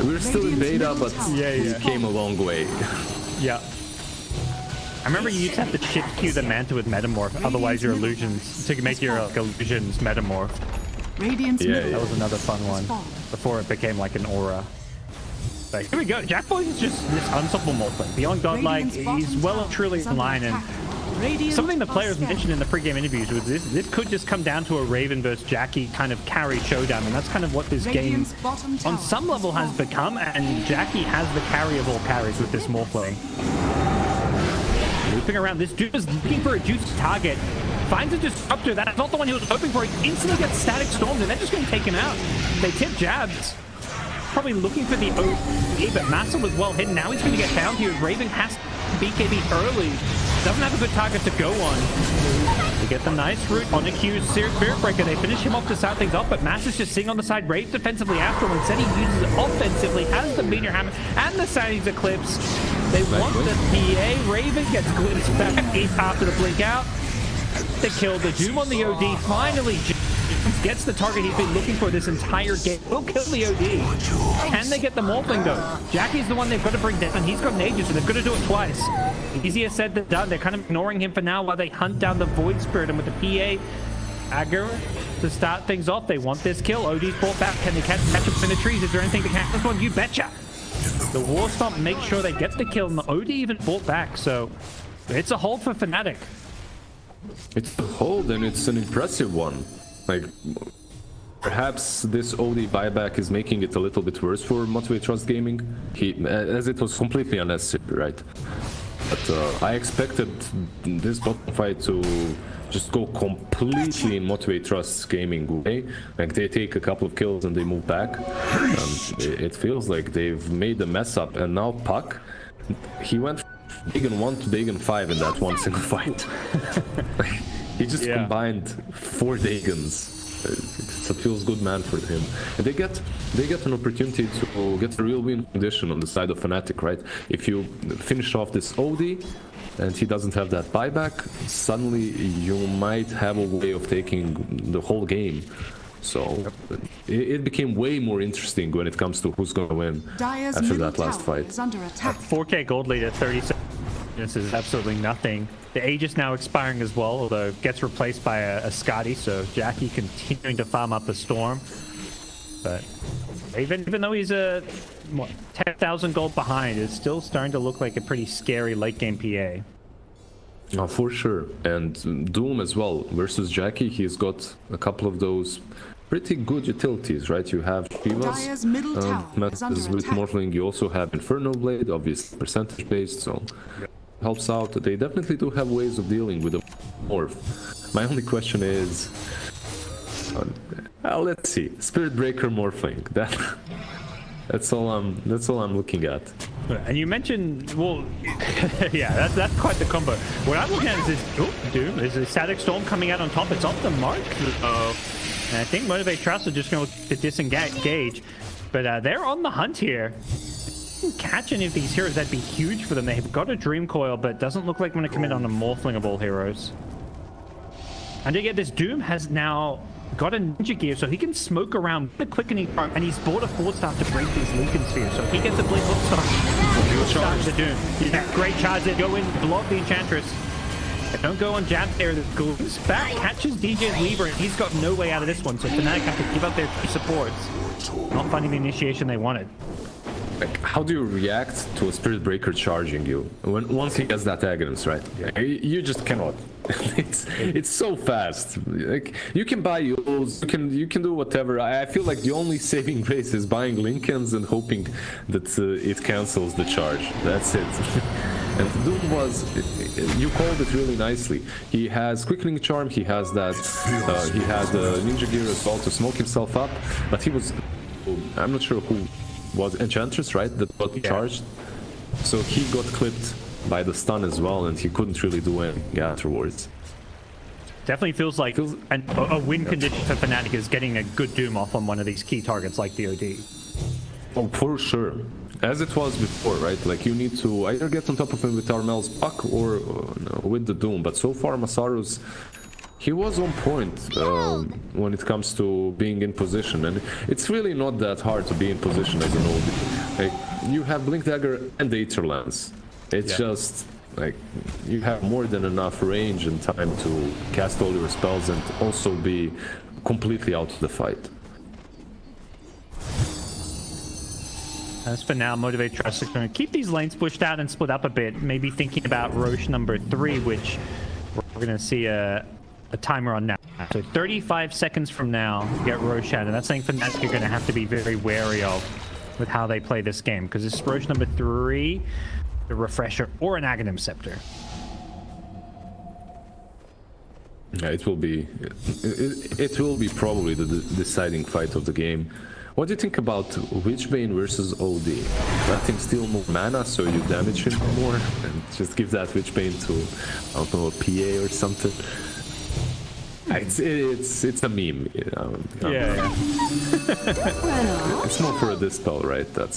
we're still in beta, but we came a long way. Yeah. I remember you used to have to shift queue the Manta with Metamorph, otherwise your illusions, to make your illusions Metamorph. That was another fun one, before it became like an aura. But here we go, Jackboy is just this unstoppable Morphling. Beyond Godlike, he's well and truly in line, and something the players mentioned in the pre-game interviews was this could just come down to a Raven versus Jackie kind of carry showdown, and that's kind of what this game on some level has become, and Jackie has the carry of all carries with this Morphling. Looping around, this dude is looking for a juicy target. Finds a disruptor. That's not the one he was hoping for. He instantly gets static stormed, and they're just going to take him out. They tip jabs. Probably looking for the OP, but Massa was well hidden. Now he's going to get found here. Raven has BKB early. Doesn't have a good target to go on. They get the nice route on a Q. Spirit Breaker. They finish him off to start things off, but Massa's just sitting on the side. Rave defensively after him. Instead, he uses it offensively. Has the Meteor Hammer and the Sandy's Eclipse. They want the PA. Raven gets glimpsed back after the blink out. They kill the Doom on the OD. Finally, gets the target he's been looking for this entire game. Will kill the OD. Can they get the Morphling though? Jackie's the one they've got to bring down, and he's got an Aegis, so they've got to do it twice. Easier said than done. They're kind of ignoring him for now while they hunt down the Void Spirit, and with the PA Aggro to start things off, they want this kill. OD's brought back. Can they catch him in the trees? Is there anything to catch this one? You betcha. The War Stomp makes sure they get the kill, and the OD even brought back, so it's a hold for Fnatic. It's a hold, and it's an impressive one. Like, perhaps this OD buyback is making it a little bit worse for Motivate Trust Gaming, as it was completely unnecessary, right? But I expected this bottom fight to just go completely in Motivate Trust Gaming way. Like, they take a couple of kills and they move back. It feels like they've made a mess up, and now Puck, he went from Dagon 1 to Dagon 5 in that one single fight. He just combined 4 Dagons. It's a feels good man for him. And they get an opportunity to get a real win condition on the side of Fnatic, right? If you finish off this OD and he doesn't have that buyback, suddenly you might have a way of taking the whole game. So it became way more interesting when it comes to who's going to win after that last fight. 4K gold lead at 37. This is absolutely nothing. The Aegis now expiring as well, although gets replaced by a Scotty, so Jackie continuing to farm up a Storm. But even though he's 10,000 gold behind, it's still starting to look like a pretty scary late game PA. Oh, for sure. And Doom as well versus Jackie, he's got a couple of those pretty good utilities, right? You have Shiva's methods with Morphling, you also have Infernal Blade, obviously percentage based, so helps out. They definitely do have ways of dealing with the Morph. My only question is, let's see, Spirit Breaker Morphling. That's all I'm looking at. And you mentioned, well, yeah, that's quite the combo. What I'm looking at is this Doom. Is a Static Storm coming out on top. It's off the mark. And I think Motivate Trust are just going to disengage. But they're on the hunt here. Catch any of these heroes, that'd be huge for them. They've got a Dream Coil, but doesn't look like I'm going to commit on a Morphling of all heroes. And to get this Doom has now got a Ninja Gear, so he can smoke around the quickening, and he's bought a 4-star to break these Lincoln Spheres. So if he gets a Blink Hook Star, the Doom. Yeah, great charge. They go in, block the Enchantress. They don't go on jab there. The Glimpse back catches DJ's Weaver, and he's got no way out of this one. So Fnatic have to give up their supports. Not finding the initiation they wanted. like, how do you react to a Spirit Breaker charging you once he gets that Aghanim's, right? You just cannot. It's so fast. Like, you can buy Euros, you can do whatever. I feel like the only saving grace is buying Lincolns and hoping that it cancels the charge. That's it. And Doom was, you called it really nicely. He has Quickening Charm, he has that, he had Ninja Gear as well to smoke himself up, but he was, I'm not sure who was, Enchantress, right, that got charged. So he got clipped by the stun as well, and he couldn't really do anything afterwards. Definitely feels like a win condition for Fnatic is getting a good Doom off on one of these key targets like DOD. Oh, for sure. As it was before, right? Like, you need to either get on top of him with Armel's Puck or with the Doom. But so far, Masaru's, he was on point when it comes to being in position. And it's really not that hard to be in position as an OD. Like, you have Blink Dagger and Aether Lance. It's just, like, you have more than enough range and time to cast all your spells and also be completely out of the fight. As for now, Motivate Trust is going to keep these lanes pushed out and split up a bit. Maybe thinking about Roche number 3, which we're going to see a timer on now. So 35 seconds from now, you get Roche out. And that's something Fnatic you're going to have to be very wary of with how they play this game. Because this is Roche number 3, the Refresher, or an Aghanim Scepter. Yeah, it will be probably the deciding fight of the game. What do you think about Witchbane versus OD? Let him steal more mana so you damage him more and just give that Witchbane to, I don't know, a PA or something? It's a meme. You know? It's more for a dispel, right? That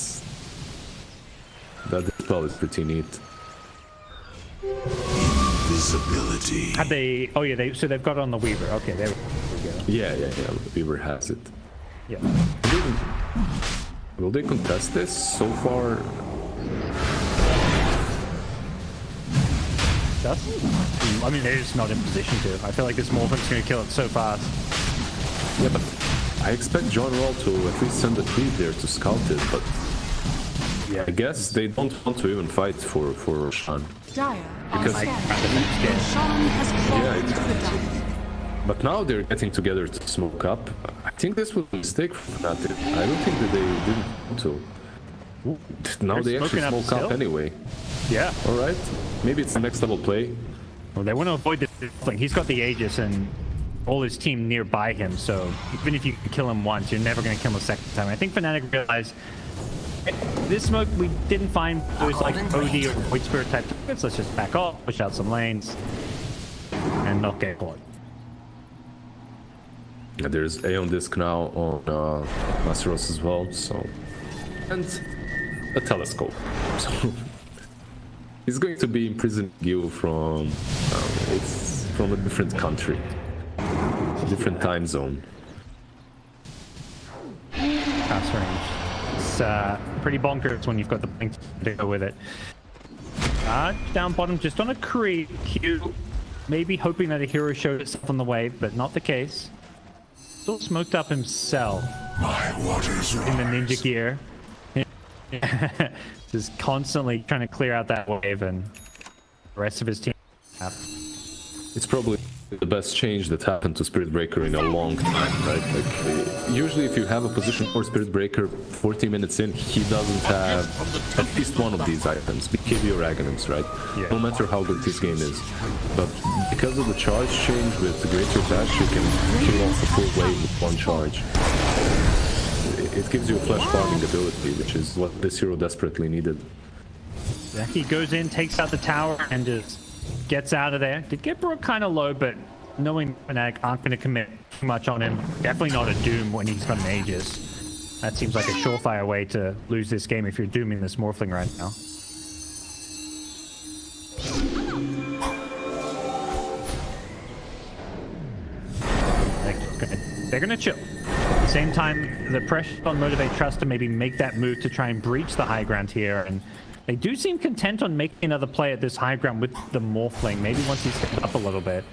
dispel is pretty neat. Invisibility. Have they? Oh yeah, so they've got it on the Weaver. Okay, there we go. Yeah. Weaver has it. Yeah. Will they contest this? So far, I mean, they're just not in position to. I feel like this Morphin's going to kill it so fast. yeah, but I expect John Wall to at least send a creep there to scout it, but I guess they don't want to even fight for Roshan. Dire Because- are scared. Sean has fallen to the dark. But now they're getting together to smoke up. I think this was a mistake for Fnatic. I don't think that they didn't want to. Now they actually smoking up smoke up still? anyway. Yeah. All right, maybe it's the next level play. Well, they want to avoid this thing. He's got the Aegis and all his team nearby him, so even if you kill him once, you're never going to kill him a second time. I think Fnatic realized this smoke, we didn't find those like OD or Void Spirit type targets. Let's just back off, push out some lanes, and not get caught. Yeah, there's Aeon Disc now on Masteros as well, so, and a telescope. So he's going to be imprisoning you from it's from a different country, different time zone. Pass range. It's pretty bonkers when you've got the blink to go with it. Down bottom, just on a creep. Q, maybe hoping that a hero showed itself on the wave, but not the case. Still smoked up himself in the ninja gear. Just constantly trying to clear out that wave, and the rest of his team. It's probably the best change that happened to Spirit Breaker in a long time, right? Like, usually if you have a position for Spirit Breaker 40 minutes in, he doesn't have at least one of these items, BKB or Aghanims, right? Yeah. No matter how good this game is. But because of the charge change with the Greater Dash, you can kill off the full wave with one charge. It gives you a flash farming ability, which is what this hero desperately needed. Yeah, he goes in, takes out the tower, and just gets out of there. Did get brought kind of low, but knowing Fnatic aren't going to commit too much on him, definitely not a Doom when he's got an Aegis. That seems like a surefire way to lose this game if you're dooming this Morphling right now. They're gonna chill. At the same time, the pressure on Motivate Trust to maybe make that move to try and breach the high ground here, and they do seem content on making another play at this high ground with the Morphling, maybe once he's stepped up a little bit.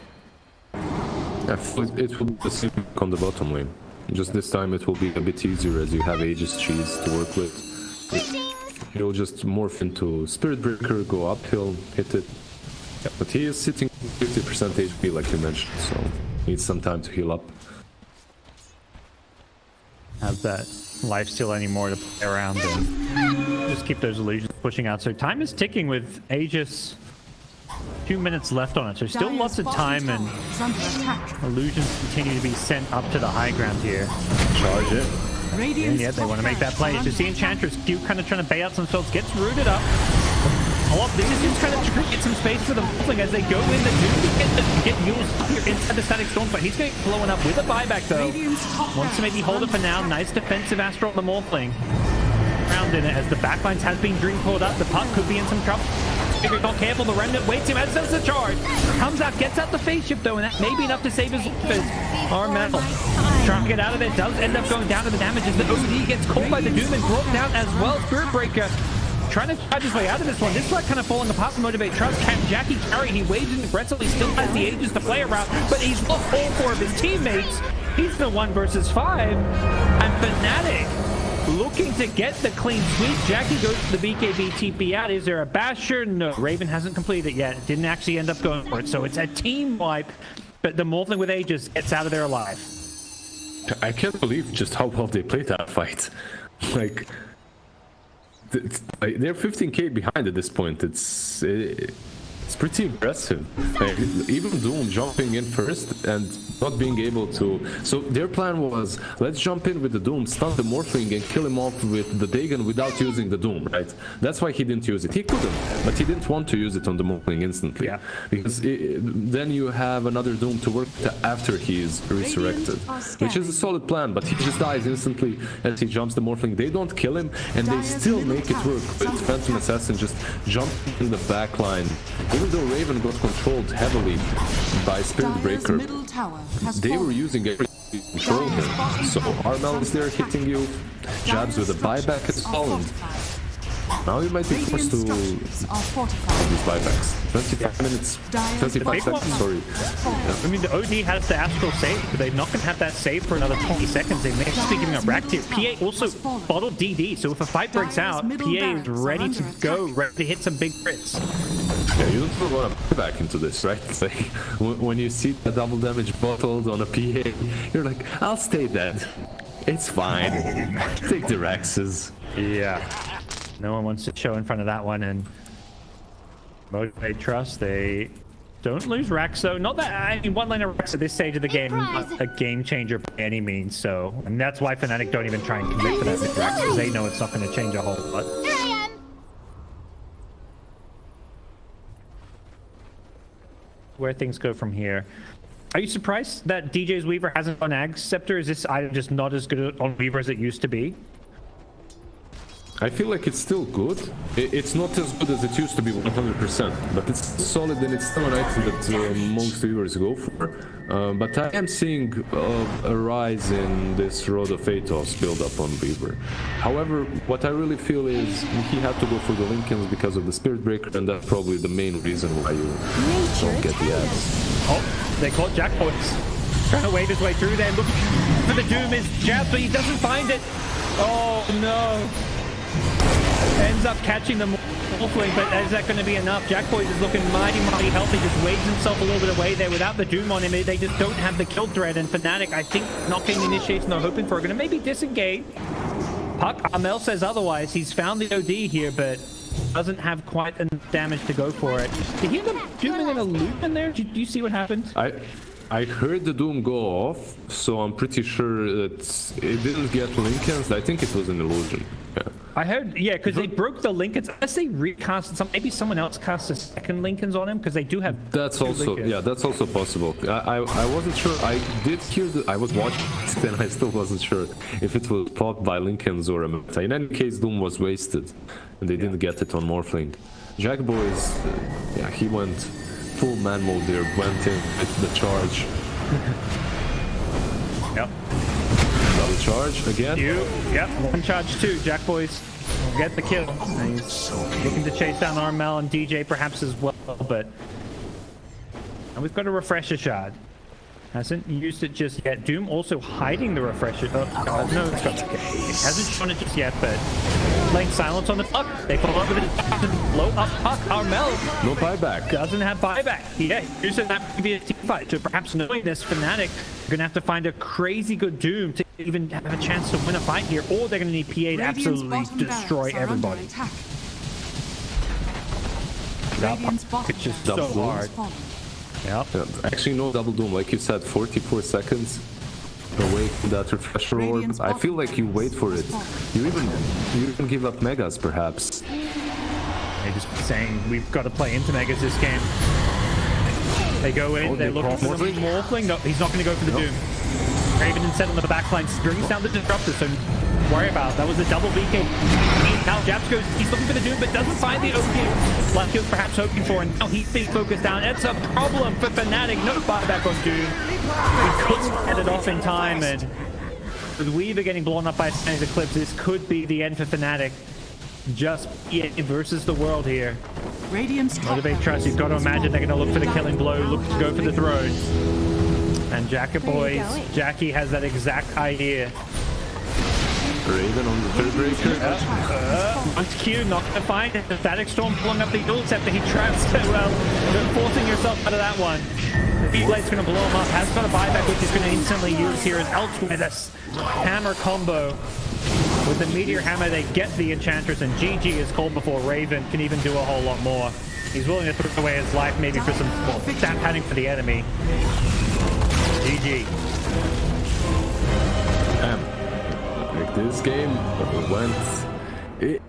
It will be the same on the bottom lane. Just this time it will be a bit easier as you have Aegis Cheese to work with. He'll just morph into Spirit Breaker, go uphill, hit it. Yep. But he is sitting 50% HP like you mentioned, so needs some time to heal up. Have that life steal anymore to play around and just keep those illusions pushing out. So time is ticking with Aegis 2 minutes left on it. So still lots of time, and illusions continue to be sent up to the high ground here. Charge it. And yet they want to make that play. Just the Enchantress Q kind of trying to bait out some spells, gets rooted up. This is just kind of to get some space for the Morphling as they go in. The Doom get Yule's here inside the Static Storm, but he's going to get blown up with a buyback though. Wants to maybe hold it for now. Nice defensive Astral on the Morphling. Round in it as the backlines has been dream pulled up. The puck could be in some trouble. If you're not careful, the Remnant waits him as does the charge. Comes out, gets out the face shift though, and that may be enough to save his life. Armel trying to get out of there, does end up going down to the damage as the OD gets caught by the Doom and brought down as well. Spirit Breaker trying to fight his way out of this one. This is like kind of falling apart from Motivate Trust. Can Jackie carry? He waves in aggressive. He still has the Aegis to play around, but he's lost all 4 of his teammates. He's the 1 versus 5. And Fnatic looking to get the clean sweep. Jackie goes to the BKB TP out. Is there a Basher? No. Raven hasn't completed it yet. Didn't actually end up going for it. So it's a team wipe, but the Morphling with Aegis gets out of there alive. I can't believe just how well they played that fight. Like, they're 15k behind at this point. It's pretty impressive. Like, even Doom jumping in first and not being able to. So their plan was, let's jump in with the Doom, stun the Morphling and kill him off with the Dagon without using the Doom, right? That's why he didn't use it. He couldn't, but he didn't want to use it on the Morphling instantly. Yeah. Because then you have another Doom to work to after he is resurrected, which is a solid plan, but he just dies instantly as he jumps the Morphling. They don't kill him, and they still make it work with Phantom Assassin just jumping in the back line. Even though Raven got controlled heavily by Spirit Breaker, they were using it to control him. So Armel is there hitting you, jabs with a buyback as well, and now you might be forced to these buybacks. 25 minutes, 25 seconds, sorry. I mean, the OD has the Astral save, but they're not going to have that save for another 20 seconds. They may just be giving up rack tier. PA also bottled DD, so if a fight breaks out, PA is ready to go, ready to hit some big crits. Yeah, you don't want to put back into this, right? It's like, when you see the double damage bottled on a PA, you're like, I'll stay dead. It's fine. Take the Rexes. Yeah. No one wants to show in front of that one, and Motivate Trust, they don't lose Rex, though. Not that, I mean, one lane of Rex at this stage of the game, not a game changer by any means, so, and that's why Fnatic don't even try and commit for that with Rex, because they know it's not going to change a whole lot. Here I am. Where things go from here. Are you surprised that DJ's Weaver hasn't gone Ag Scepter? Is this item just not as good on Weaver as it used to be? I feel like it's still good. It's not as good as it used to be 100%, but it's solid and it's still an item that most viewers go for. But I am seeing a rise in this Road of Athos build-up on Weaver. However, what I really feel is he had to go for the Lincolns because of the Spirit Breaker, and that's probably the main reason why you don't get the ads. Oh, they caught Jack Boys. Trying to wave his way through there, looking for the Doom is jabbed, but he doesn't find it. Oh no. Ends up catching the Morphling, but is that going to be enough? Jackboys is looking mighty healthy, just waves himself a little bit away there without the Doom on him. They just don't have the kill threat, and Fnatic, I think, not getting the initiation they're hoping for, are going to maybe disengage. Puck, Armel says otherwise. He's found the OD here, but doesn't have quite enough damage to go for it. Did he end up doing a loop in there? Did you see what happened? I heard the Doom go off, so I'm pretty sure that it didn't get Lincolns. I think it was an illusion. Yeah. I heard, yeah, because they broke the Lincolns. Unless they recast some, maybe someone else cast a second Lincolns on him, because they do have. That's also, Lincolns. Yeah, that's also possible. I wasn't sure. I did hear that. I was watching it, and I still wasn't sure if it was popped by Lincolns or a meta. In any case, Doom was wasted, and they didn't get it on Morphling. Jackboys, yeah, he went full man mode there, went in with the charge. Yep. Double charge again. Yep, one charge too. Jackboys will get the kill. And he's looking to chase down Armel and DJ perhaps as well, but. And we've got a refresher shard. Hasn't used it just yet. Doom also hiding the refresher. Oh, God, no, it's got okay. It hasn't shown it just yet, but playing silence on the puck. They follow up with it. Low up puck. Armel. No buyback. Doesn't have buyback. Yeah, using that previous team fight. So perhaps knowing this, Fnatic are going to have to find a crazy good Doom to even have a chance to win a fight here, or they're going to need PA to absolutely destroy everybody. It's just so hard. Yep. Yeah, actually, no double doom. Like you said, 44 seconds away from that refresher orb. I feel like you wait for it. You even give up megas, perhaps. They're just saying we've got to play into megas this game. They go in, they're looking for the Morphling. No, he's not going to go for the Doom. Raven instead on the backline brings down the Disruptor, so worry about. That was a double BK. Now Japs goes, he's looking for the Doom, but doesn't find the OQ like he was perhaps hoping for, and now he's being focused down. It's a problem for Fnatic. No buyback on Doom. He couldn't get it off in time, and with Weaver getting blown up by Sandy's Eclipse, this could be the end for Fnatic. Just EA versus the world here. Motivate Trust, you've got to imagine they're going to look for the killing blow, look to go for the throne. And Jackie has that exact idea. Raven on the third breaker. Once Q, not going to find it. The Static Storm pulling up the ult after he traps it. Well, you're forcing yourself out of that one. The B-Blade's going to blow him up. Has got a buyback, which he's going to instantly use here. And elsewhere, this hammer combo. With the Meteor Hammer, they get the Enchantress, and GG is called before Raven can even do a whole lot more. He's willing to throw away his life maybe for some stat padding for the enemy. GG. Like this game went... It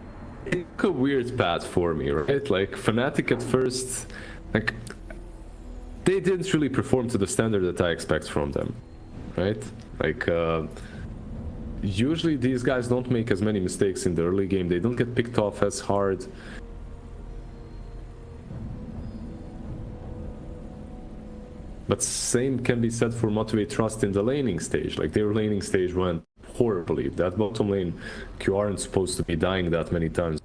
took a weird path for me, right? Like, Fnatic at first, like, they didn't really perform to the standard that I expect from them, right? Like, usually these guys don't make as many mistakes in the early game. They don't get picked off as hard. But same can be said for Motivate Trust in the laning stage. Like, their laning stage went horribly. That bottom lane Q aren't supposed to be dying that many times.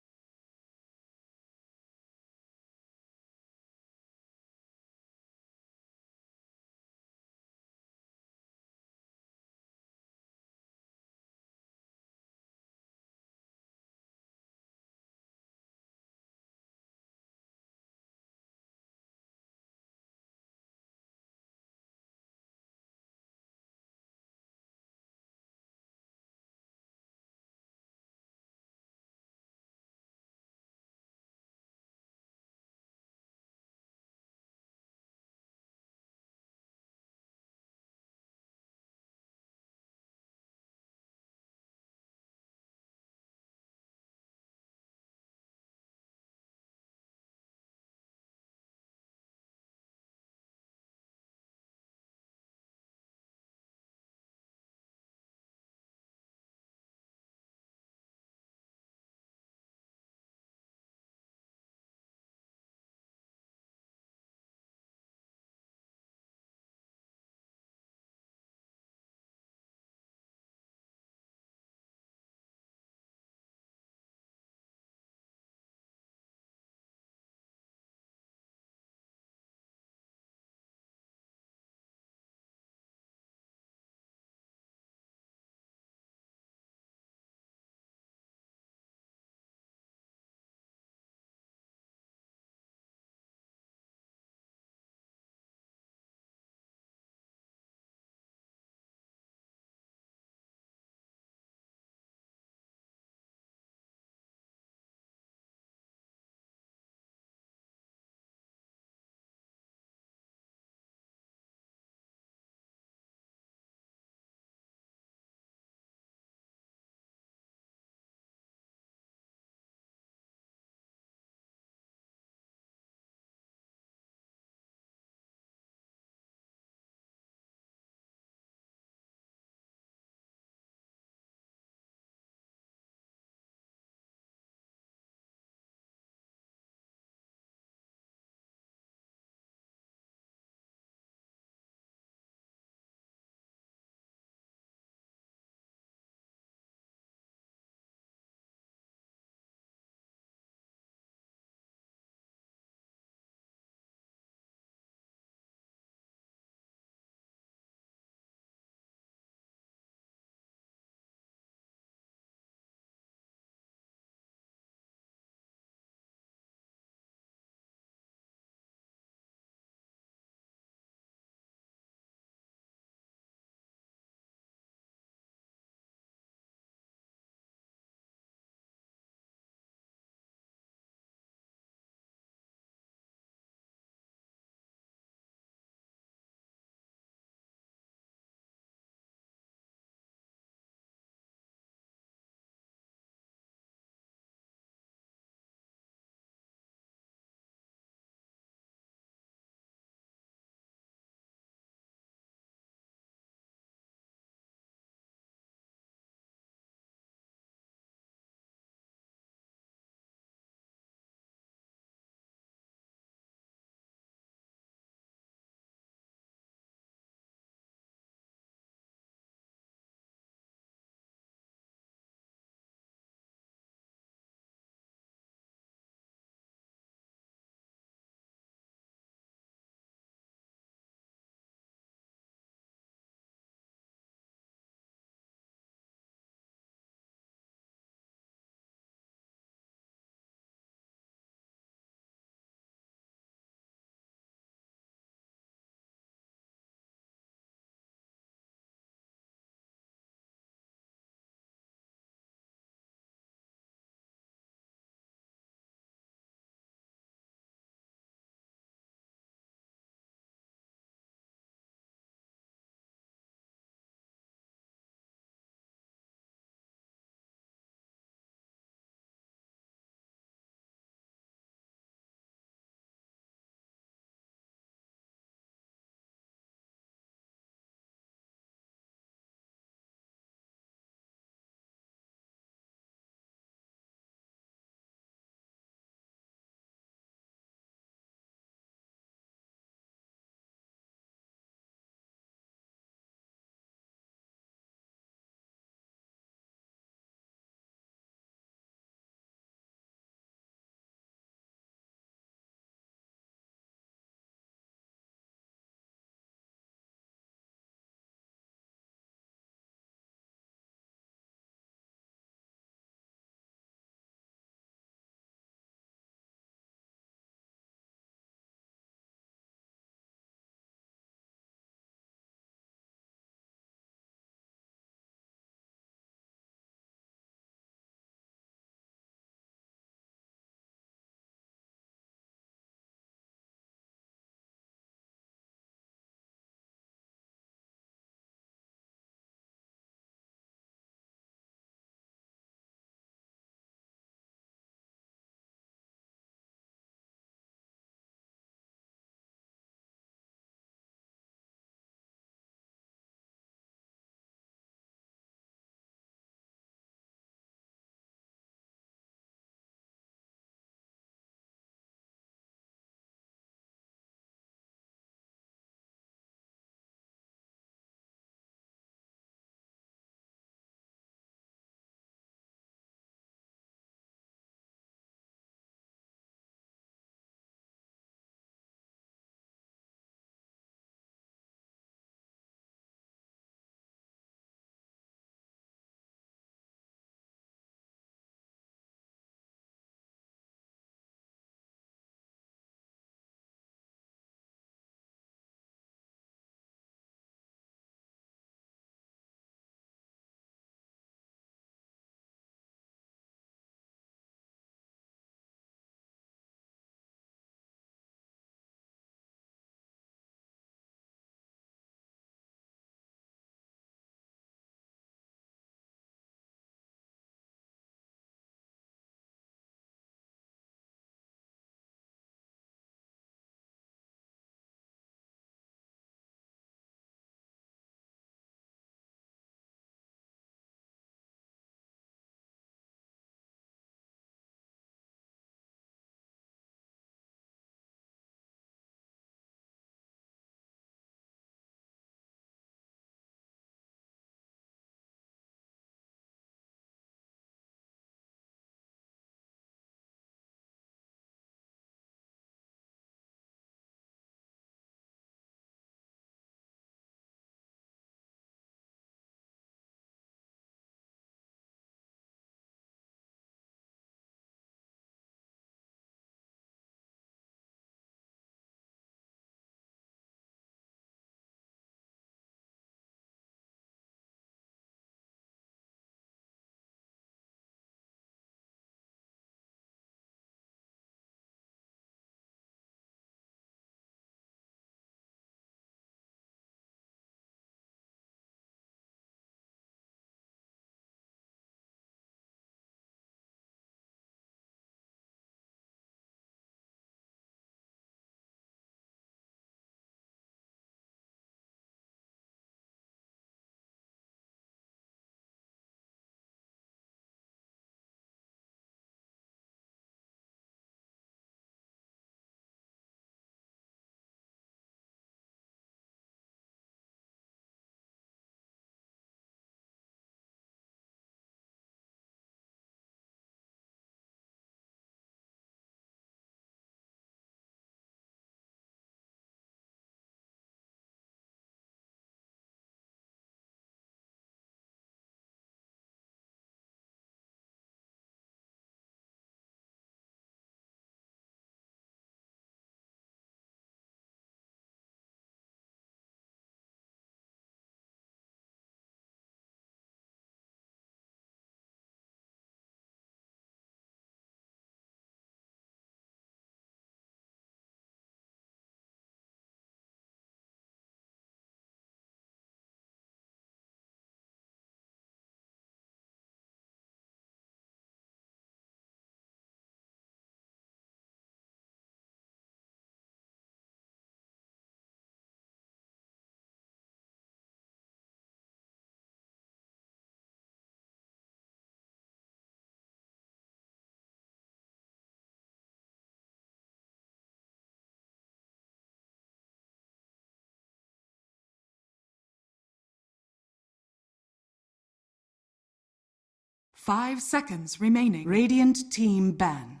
5 seconds remaining. Radiant team ban.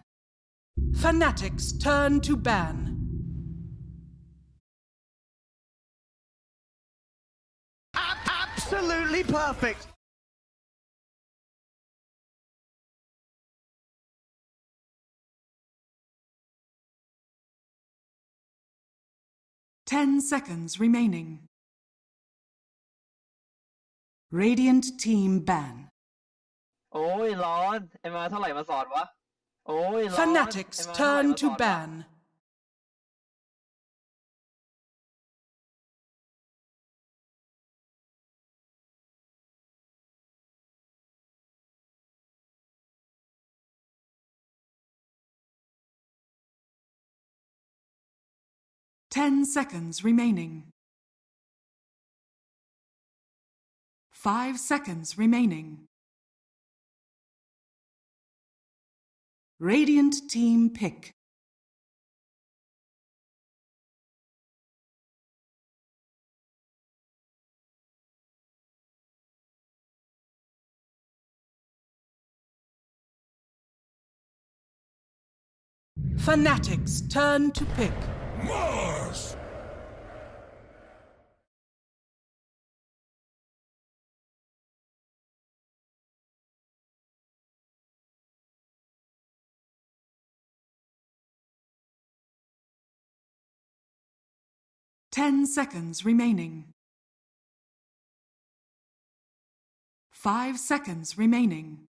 Fnatic's turn to ban. Absolutely perfect. Ten seconds remaining. Radiant team ban. โอ้ยร้อนไอ้มาเท่าไหร่มาสอนวะโอ้ยร้อน Fnatic's ไอ้มาเท่าไหร่ turn มาส to อนวะ ban. Ten seconds remaining. 5 seconds remaining. Radiant team pick. Fnatic's turn to pick. Mars! Ten seconds remaining. 5 seconds remaining.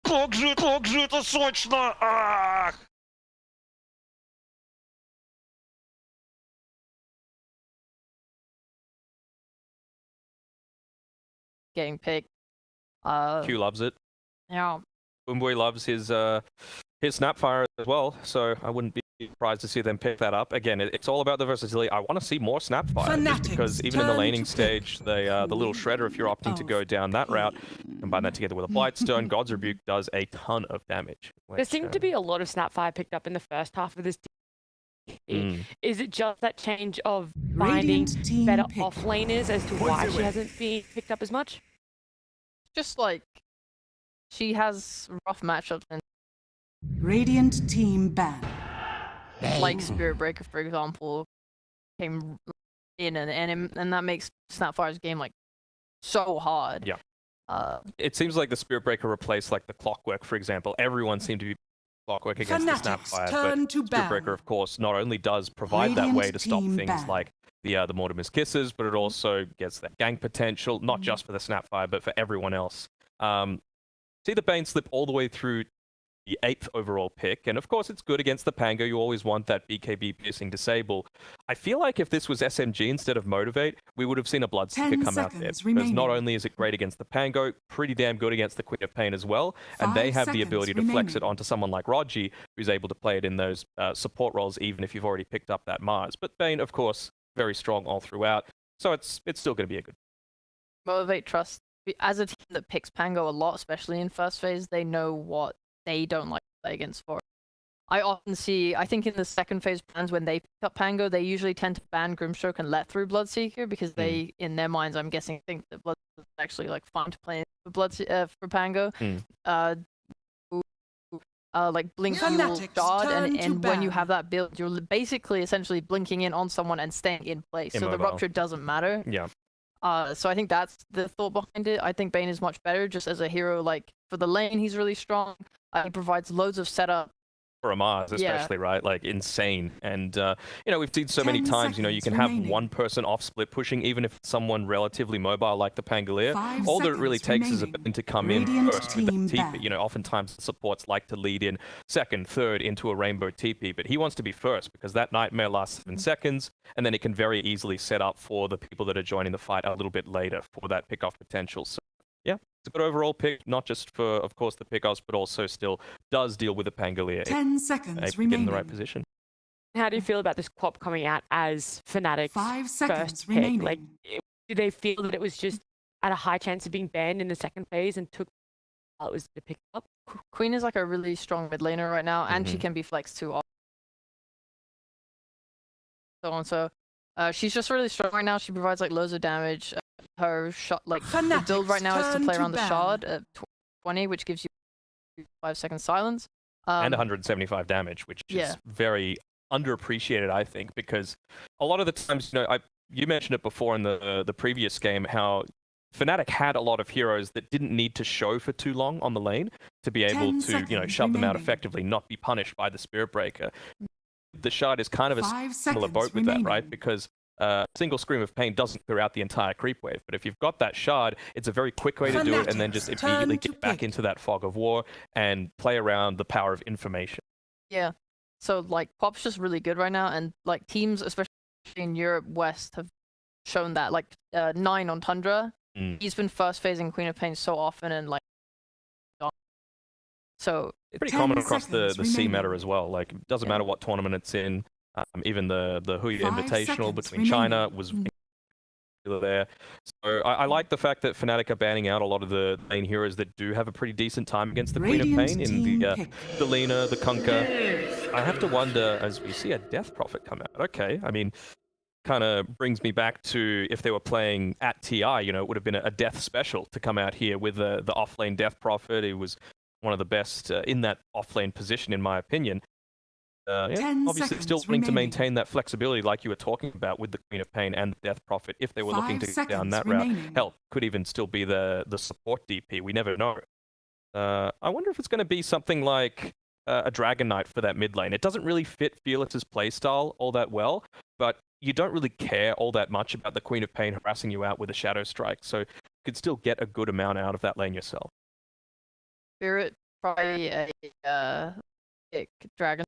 Как же это сочно! Ах! Getting picked. Q loves it. Yeah. Boomboy loves his Snapfire as well, so I wouldn't be surprised to see them pick that up. Again, it's all about the versatility. I want to see more Snapfire, just because even in the laning stage, the little Shredder, if you're opting to go down that route, combine that together with a Blightstone, God's Rebuke does a ton of damage. There seemed to be a lot of Snapfire picked up in the first half of this. Is it just that change of finding better off-laners as to why she hasn't been picked up as much? Just like she has rough matchups and Radiant team ban. like Spirit Breaker, for example, came in and that makes Snapfire's game like so hard. Yeah. It seems like the Spirit Breaker replaced like the Clockwork, for example. Everyone seemed to be Clockwork against the Snapfire, but Spirit Breaker, of course, not only does provide that way to stop things like the Mortimer's Kisses, but it also gets that gank potential, not just for the Snapfire, but for everyone else. See the Bane slip all the way through the 8th overall pick, and of course it's good against the Pango. You always want that BKB piercing disable. I feel like if this was SMG instead of Motivate, we would have seen a Bloodseeker come out there, because not only is it great against the Pango, pretty damn good against the Queen of Pain as well, and they have the ability to flex it onto someone like Rogi, who's able to play it in those support roles, even if you've already picked up that Mars. But Bane, of course, very strong all throughout, so it's still going to be a good. Motivate Trust. As a team that picks Pango a lot, especially in first phase, they know what they don't like to play against for. I often see, I think in the second phase plans when they pick up Pango, they usually tend to ban Grimstroke and let through Bloodseeker because they, in their minds, I'm guessing, think that Bloodseeker is actually like fun to play for Pango. Like blink fuel guard, and when you have that build, you're basically essentially blinking in on someone and staying in place. So the rupture doesn't matter. Yeah. So I think that's the thought behind it. I think Bane is much better just as a hero. Like for the lane, he's really strong. He provides loads of setup. For a Mars, especially, right? Like insane. And we've seen so many times, you can have one person off split pushing, even if it's someone relatively mobile like the Pangolier. All that it really takes is a Bane to come in first with the TP. Oftentimes supports like to lead in second, third into a Rainbow TP, but he wants to be first because that Nightmare lasts 7 seconds, and then it can very easily set up for the people that are joining the fight a little bit later for that pick-off potential. So yeah, it's a good overall pick, not just for, of course, the pickoffs, but also still does deal with the Pangolier. 10 seconds remaining. Get in the right position. How do you feel about this Quap coming out as Fnatic's 5 seconds first remaining. pick? Like, do they feel that it was just at a high chance of being banned in the second phase and took while it was to pick up? Queen is like a really strong mid laner right now, and she can be flexed too. So she's just really strong right now. She provides like loads of damage. her shot, like the Fnatic's build right now is to turn play to around the ban. shard at 20, which gives you 5-second silence. And 175 damage, which is very underappreciated, I think, because a lot of the times, you mentioned it before in the previous game, how Fnatic had a lot of heroes that didn't need to show for too long on the lane to be able to, shove them out effectively, not be punished by the Spirit Breaker. The shard is kind of a 5 similar seconds boat with that, right? remaining. Because a single Scream of Pain doesn't clear out the entire creep wave, but if you've got that shard, it's a very quick way to do it, and then just Fnatic's immediately turn to get back pick. into that fog of war and play around the power of information. Yeah. So like Pop's just really good right now, and like teams, especially in Europe West, have shown that. Like 9 on Tundra, he's been first phasing Queen of Pain so often, and like so It's pretty 10 common across the seconds C meta remaining. as well. Like, it doesn't matter what tournament it's in. Even the Huya 5 Invitational seconds between China remaining. was there. So I like the fact that Fnatic are banning out a lot of the main heroes that do have a pretty decent time against the Queen of Radiant Pain in team the pick. Lina, the Kunkka. I have to wonder, as we see a Death Prophet come out. Okay, I mean, kind of brings me back to if they were playing at TI, it would have been a Death special to come out here with the offlane Death Prophet. He was one of the best in that offlane position, in my opinion. 10 obviously still seconds wanting to remaining. maintain that flexibility like you were talking about with the Queen of Pain and the Death Prophet if they were looking 5 to go down seconds that remaining. route. Hell, could even still be the support DP. We never know. I wonder if it's going to be something like a Dragon Knight for that mid lane. It doesn't really fit Felix's playstyle all that well, but you don't really care all that much about the Queen of Pain harassing you out with a Shadow Strike, so you could still get a good amount out of that lane yourself. Spirit probably a pick Dragon,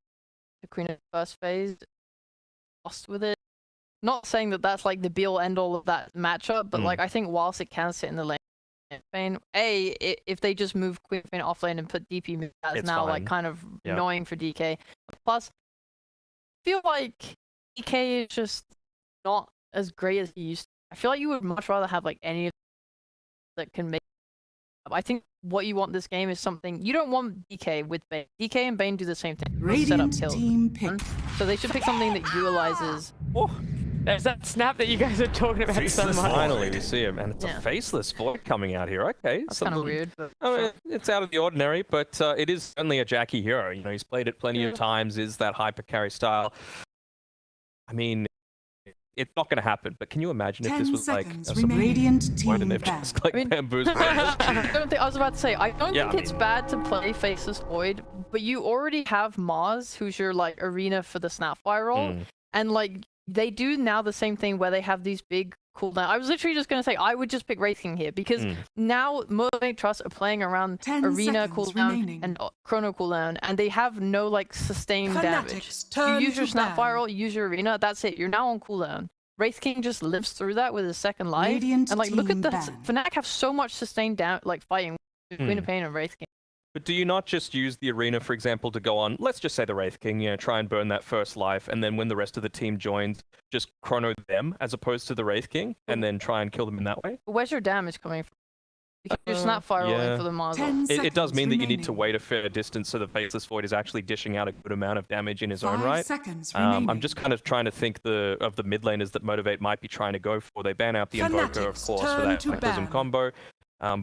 the Queen of first phase, lost with it. Not saying that that's like the be-all end-all of that matchup, but like I think whilst it can sit in the lane, Pain, if they just move Queen of Pain off lane and put DP move, that's It's now fine. like kind of annoying for DK. Plus, I feel like DK is just not as great as he used to. I feel like you would much rather have like any of that can make. I think what you want this game is something you don't want DK with Bane. DK and Bane do the same thing. They set up Radiant kills. team pick. So they should pick something that utilizes. There's that snap that you guys are talking about so much. Finally, we see him, and it's a faceless Void coming out here. Okay, That's kind of weird. But I mean, it's out of the ordinary, but it is certainly a Jackie hero. He's played it plenty of times, is that hyper carry style. I mean, it's not going to happen, but can you imagine if 10 this was like seconds a remaining. Radiant Void and team they've back. just like bamboozled? I was about to say, I don't Yeah, think I it's mean- bad to play Faceless Void, but you already have Mars, who's your like arena for the Snapfire role, and like they do now the same thing where they have these big cooldown. I was literally just gonna say I would just pick Wraith King here because now Motivate Trust are playing around 10 arena seconds cooldown remaining. and chrono cooldown, and they have no like sustained damage. Fnatic's You turn use your to ban. Snapfire role, you use your arena, that's it. You're now on cooldown. Wraith King just lives through that with his second life, Radiant and like look at team the ban. Fnatic have so much sustained down like fighting with Queen of Pain and Wraith King. But do you not just use the arena, for example, to go on, let's just say the Wraith King, try and burn that first life, and then when the rest of the team joins, just chrono them as opposed to the Wraith King, and then try and kill them in that way? But where's your damage coming from? You can just Snapfire roll in for the Mars. 10 It does seconds mean that you need to remaining. wait a fair distance so the Faceless Void is actually dishing out a good amount of damage in his own 5 right. seconds I'm remaining. just kind of trying to think of the mid laners that Motivate might be trying to go for. They ban out the Invoker, of Fnatic's course, for turn that to Cataclysm ban. combo.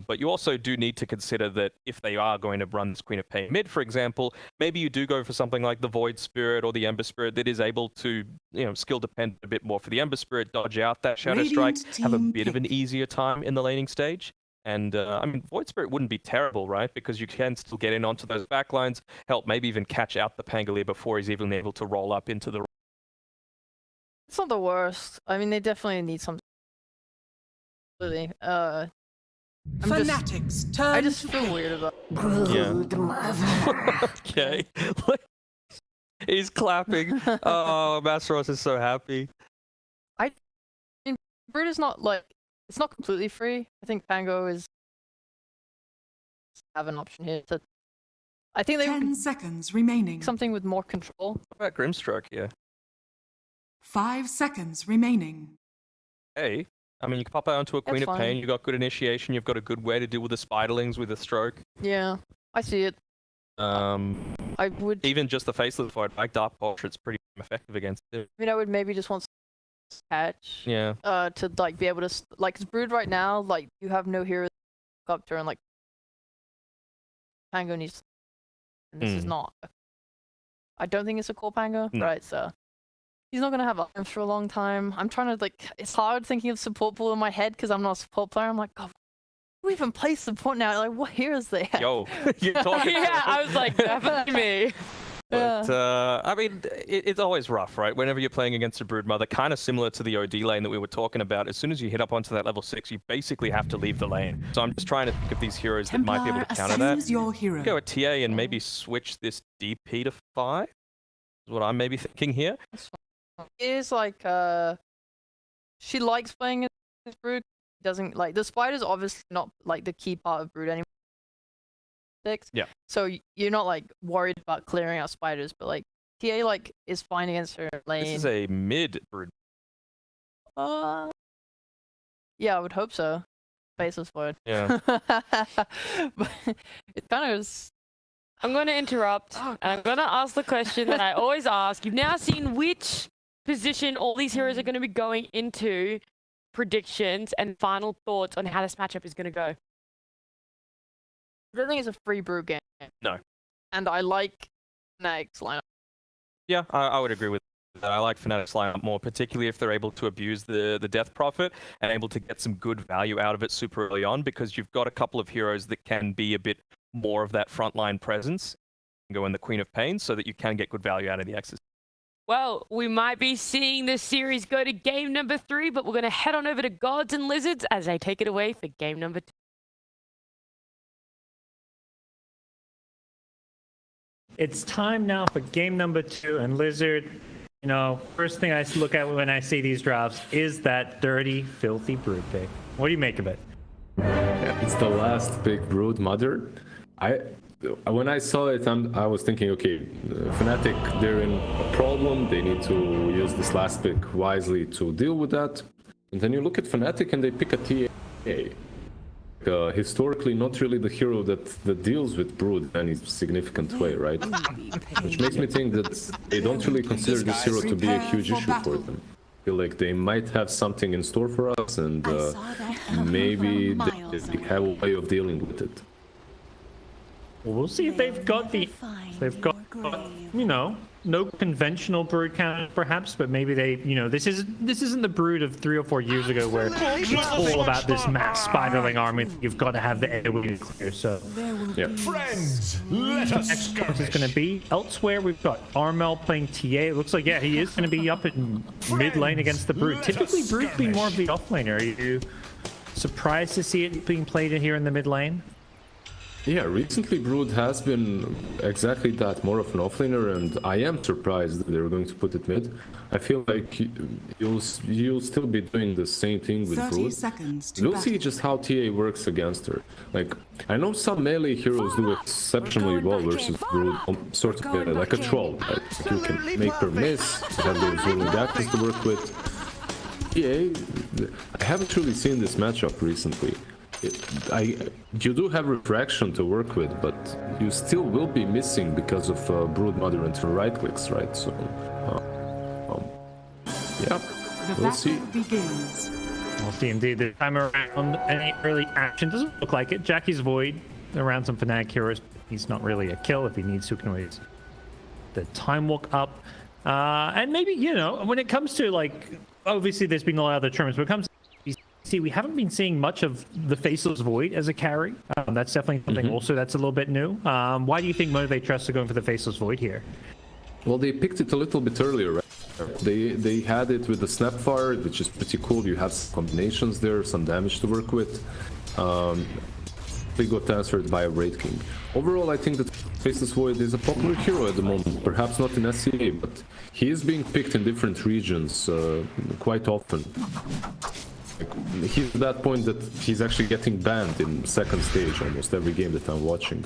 But you also do need to consider that if they are going to run this Queen of Pain mid, for example, maybe you do go for something like the Void Spirit or the Ember Spirit that is able to, skill depend a bit more for the Ember Spirit, dodge out that Shadow Strike, Radiant have a team bit of an pick. easier time in the laning stage. And, I mean, Void Spirit wouldn't be terrible, right? Because you can still get in onto those backlines, help maybe even catch out the Pangolier before he's even able to roll up into the... It's not the worst. I mean, they definitely need something. Really. Fnatic's turn I just to feel pick. weird about. Okay. He's clapping. Oh, Masteros is so happy. Bird is not like it's not completely free. I think Pango is have an option here. So I think they 10 would seconds remaining. pick something with more control. What about Grimstroke here? 5 seconds remaining. Hey, I mean, you can pop out onto a Queen That's of Pain, fine. you've got good initiation, you've got a good way to deal with the Spiderlings with a stroke. Yeah, I see it. I would. Even just the Faceless Void, like Dark Portrait's pretty effective against it. I mean, I would maybe just want catch. Yeah. To like be able to like, 'cause Brood right now, like you have no heroes up during like Pango needs, and this is not. I don't think it's a core Pango, right? So he's not gonna have items for a long time. I'm trying to like, it's hard thinking of support pool in my head because I'm not a support player. I'm like, God, who even plays support now? Like, what heroes they have? Yo, you're talking. Yeah, I was like, definitely me. But, I mean, it's always rough, right? Whenever you're playing against a Broodmother, kind of similar to the OD lane that we were talking about, as soon as you hit up onto that level 6, you basically have to leave the lane. So I'm just trying to think of these heroes that might be able to counter that. Your hero. Go with TA and maybe switch this DP to 5, is what I'm maybe thinking here. It is like, she likes playing as Brood. Doesn't like, the spider's obviously not like the key part of Brood anymore. Yeah. So you're not like worried about clearing out spiders, but like TA like is fine against her lane. This is a mid Brood. Yeah, I would hope so. Faceless void. Yeah. But it kind of is. I'm going to interrupt, and I'm going to ask the question that I always ask. You've now seen which position all these heroes are going to be going into. Predictions and final thoughts on how this matchup is going to go. I don't think it's a free Brood game. No. And I like Fnatic's lineup. Yeah, I would agree with that. I like Fnatic's lineup more, particularly if they're able to abuse the Death Prophet and able to get some good value out of it super early on, because you've got a couple of heroes that can be a bit more of that frontline presence. Go in the Queen of Pain so that you can get good value out of the X's. Well, we might be seeing this series go to game number 3, but we're going to head on over to Gods and Lizards as they take it away for game number 2. It's time now for game number 2, and Lizard, you know, first thing I look at when I see these drafts is that dirty, filthy Brood pick. What do you make of it? Yeah, it's the last big Brood Mother. When I saw it, I was thinking, okay, Fnatic, they're in a problem. They need to use this last pick wisely to deal with that. And then you look at Fnatic and they pick a TA. Historically, not really the hero that deals with Brood in any significant way, right? Which makes me think that they don't really consider this hero to be a huge issue for them. I feel like they might have something in store for us, and maybe they have a way of dealing with it. Well, we'll see if they've got you know, no conventional Brood counters perhaps, but maybe they, you know, this isn't the Brood of 3 or 4 years ago where it's all about this mass spiderling army. You've got to have the AoE clear. So yeah. Friends, let us next course is going to be elsewhere. We've got Armel playing TA. It looks like, yeah, he is going to be up in mid lane against the Brood. Typically, Brood being more of the off laner. Are you surprised to see it being played in here in the mid lane? Yeah, recently Brood has been exactly that, more of an offlaner, and I am surprised that they're going to put it mid. I feel like you'll still be doing the same thing with 30 Brood. seconds to We'll battle. see just how TA works against her. Like, I know some melee heroes do exceptionally well versus Brood, sort of like a troll. Like, you can make her miss, you have those rolling actors to work with. TA, I haven't really seen this matchup recently. You do have refraction to work with, but you still will be missing because of Brood Mother and her right clicks, right? So, yeah, we'll see. Begins. We'll see indeed. This time around, any early action doesn't look like it. Jackie's Void around some Fnatic heroes. He's not really a kill. If he needs to, can always the time walk up. And maybe, you know, when it comes to, like, obviously there's been a lot of other tournaments, but when it comes to see, we haven't been seeing much of the Faceless Void as a carry. That's definitely something also that's a little bit new. Why do you think Motivate Trust are going for the Faceless Void here? Well, they picked it a little bit earlier, right? They had it with the Snapfire, which is pretty cool. You have some combinations there, some damage to work with. They got answered by a Raid King. Overall, I think that Faceless Void is a popular hero at the moment. Perhaps not in SCA, but he is being picked in different regions quite often. He's at that point that he's actually getting banned in second stage almost every game that I'm watching.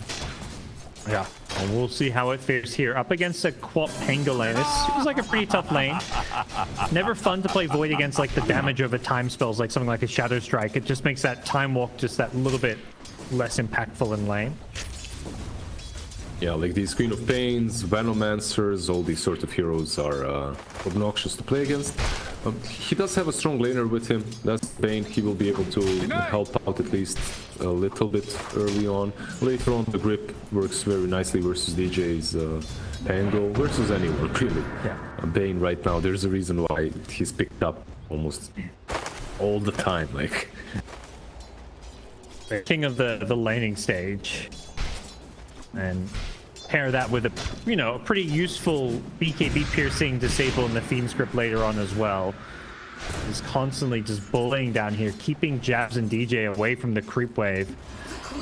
Yeah, and we'll see how it fares here. Up against a Quap Pango lane. This seems like a pretty tough lane. Never fun to play Void against like the damage over time spells, like something like a Shadow Strike. It just makes that time walk just that little bit less impactful in lane. Yeah, like these Queen of Pains, Venomancers, all these sort of heroes are obnoxious to play against. He does have a strong laner with him. That's Bane. He will be able to help out at least a little bit early on. Later on, the grip works very nicely versus DJ's Pango, versus anyone, really. Yeah. Bane right now, there's a reason why he's picked up almost all the time. Like, king of the laning stage. And pair that with a, you know, a pretty useful BKB piercing disable in the theme script later on as well. He's constantly just bullying down here, keeping Jabs and DJ away from the creep wave,